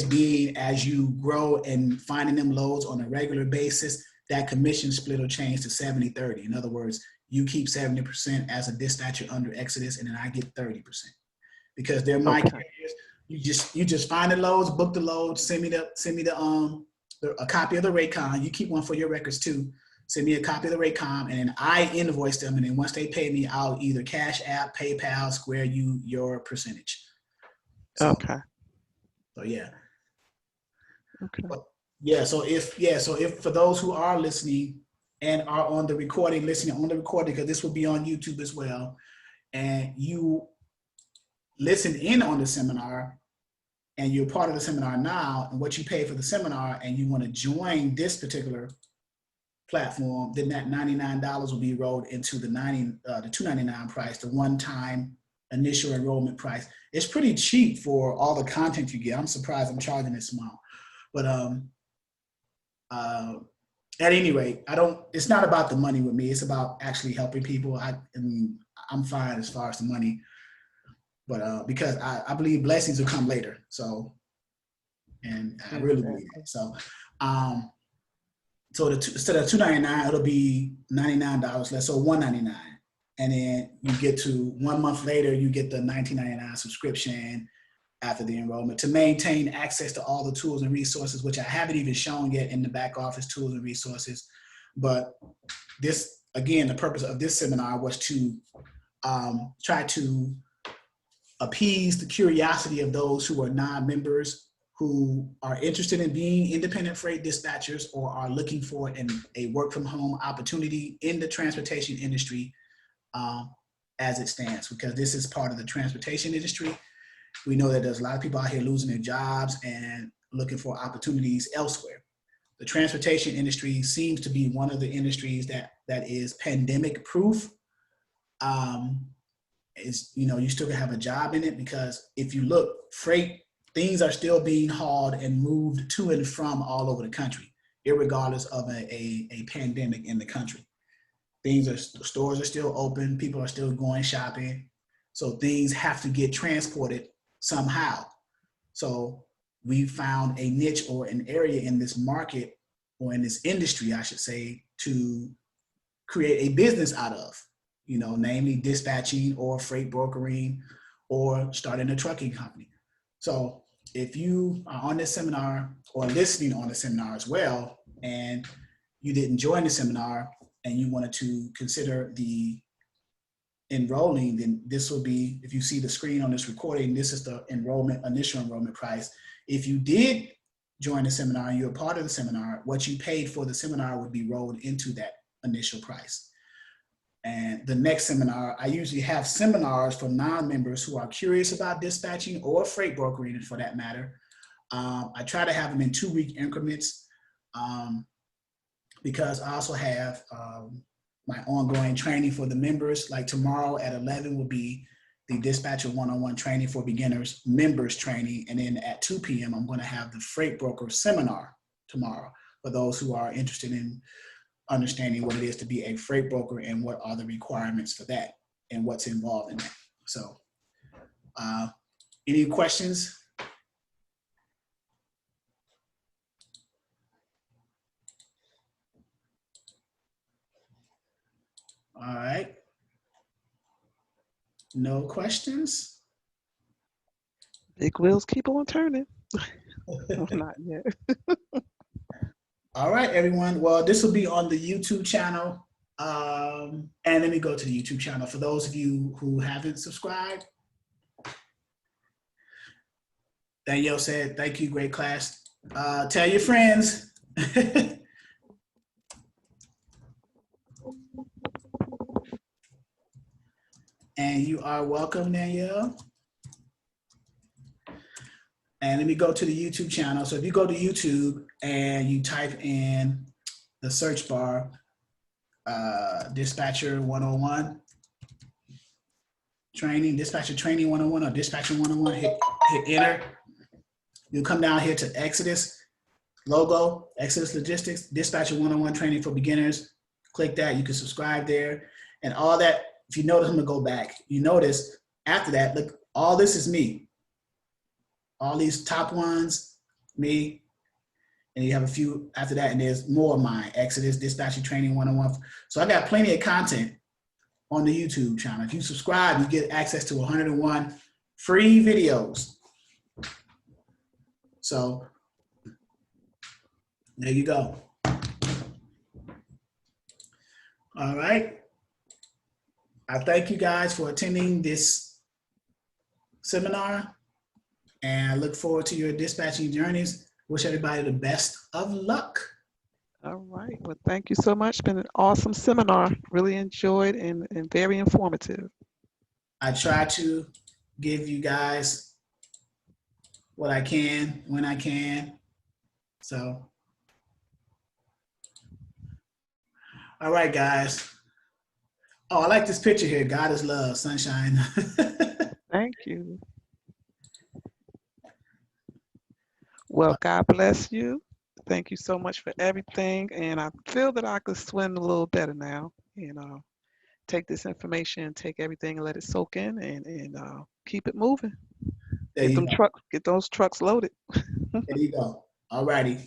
A: being as you grow and finding them loads on a regular basis, that commission split will change to 70-30. In other words, you keep 70% as a dispatcher under Exodus, and then I get 30%. Because they're my carriers. You just find the loads, book the loads, send me a copy of the rate con. You keep one for your records too. Send me a copy of the rate con, and then I invoice them. And then once they pay me, I'll either Cash App, PayPal, Square you your percentage. So,
C: Okay.
A: So yeah.
C: Okay.
A: So if for those who are listening and are on the recording, because this will be on YouTube as well, and you listen in on the seminar and you're part of the seminar now, and what you pay for the seminar, and you want to join this particular platform, then that $99 will be rolled into the $299 price, the one-time initial enrollment price. It's pretty cheap for all the content you get. I'm surprised I'm charging this amount, but at any rate, it's not about the money with me. It's about actually helping people. I'm fine as far as the money, but because I believe blessings will come later. So, and I really believe that. So, instead of $299, it'll be $99 less, so $199. And then you get to 1 month later, you get the $19.99 subscription after the enrollment to maintain access to all the tools and resources, which I haven't even shown yet in the back office tools and resources. But this, again, the purpose of this seminar was to try to appease the curiosity of those who are non-members who are interested in being independent freight dispatchers or are looking for a work from home opportunity in the transportation industry as it stands, because this is part of the transportation industry. We know that there's a lot of people out here losing their jobs and looking for opportunities elsewhere. The transportation industry seems to be one of the industries that is pandemic proof. You still have a job in it, because if you look, freight, things are still being hauled and moved to and from all over the country, irregardless of a pandemic in the country. Stores are still open, people are still going shopping, so things have to get transported somehow. So we found a niche or an area in this market, or in this industry, I should say, to create a business out of, namely dispatching or freight brokering or starting a trucking company. So if you are on this seminar or listening on the seminar as well, and you didn't join the seminar and you wanted to consider the enrolling, then this will be, if you see the screen on this recording, this is the initial enrollment price. If you did join the seminar and you're a part of the seminar, what you paid for the seminar would be rolled into that initial price. And the next seminar, I usually have seminars for non-members who are curious about dispatching or freight brokering for that matter. I try to have them in 2-week increments because I also have my ongoing training for the members. Like tomorrow at 11 will be the Dispatcher 101 training for beginners, members training. And then at 2 p.m., I'm going to have the Freight Broker seminar tomorrow for those who are interested in understanding what it is to be a freight broker and what are the requirements for that and what's involved in that. So any questions? All right. No questions?
C: Big wheels keep on turning. Not yet.
A: All right, everyone. Well, this will be on the YouTube channel. And let me go to the YouTube channel. For those of you who haven't subscribed, Danielle said, thank you, great class. Tell your friends. And you are welcome, Danielle. And let me go to the YouTube channel. So if you go to YouTube and you type in the search bar, Dispatcher 101 training, Dispatcher Training 101 or Dispatcher 101, hit enter. You'll come down here to Exodus logo, Exodus Logistics, Dispatcher 101 training for beginners. Click that, you can subscribe there. And all that, if you notice, I'm gonna go back. You notice after that, look, all this is me. All these top ones, me, and you have a few after that, and there's more of mine, Exodus, Dispatcher Training 101. So I got plenty of content on the YouTube channel. If you subscribe, you get access to 101 free videos. So there you go. All right. I thank you guys for attending this seminar, and I look forward to your dispatching journeys. Wish everybody the best of luck.
C: All right. Well, thank you so much. It's been an awesome seminar. Really enjoyed and very informative.
A: I try to give you guys what I can when I can. So, all right, guys. Oh, I like this picture here. God is love, sunshine.
C: Thank you. Well, God bless you. Thank you so much for everything. And I feel that I could swim a little better now. You know, take this information, take everything and let it soak in and keep it moving.
A: There you go.
C: Get those trucks loaded.
A: There you go. All righty.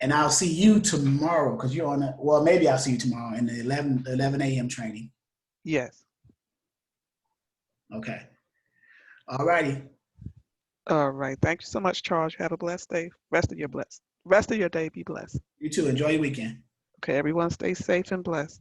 A: And I'll see you tomorrow because you're on the, well, maybe I'll see you tomorrow in the 11 a.m. training.
C: Yes.
A: Okay. All righty.
C: All right. Thank you so much, Charles. Have a blessed day. Rest of your day, be blessed.
A: You too. Enjoy your weekend.
C: Okay, everyone stay safe and blessed.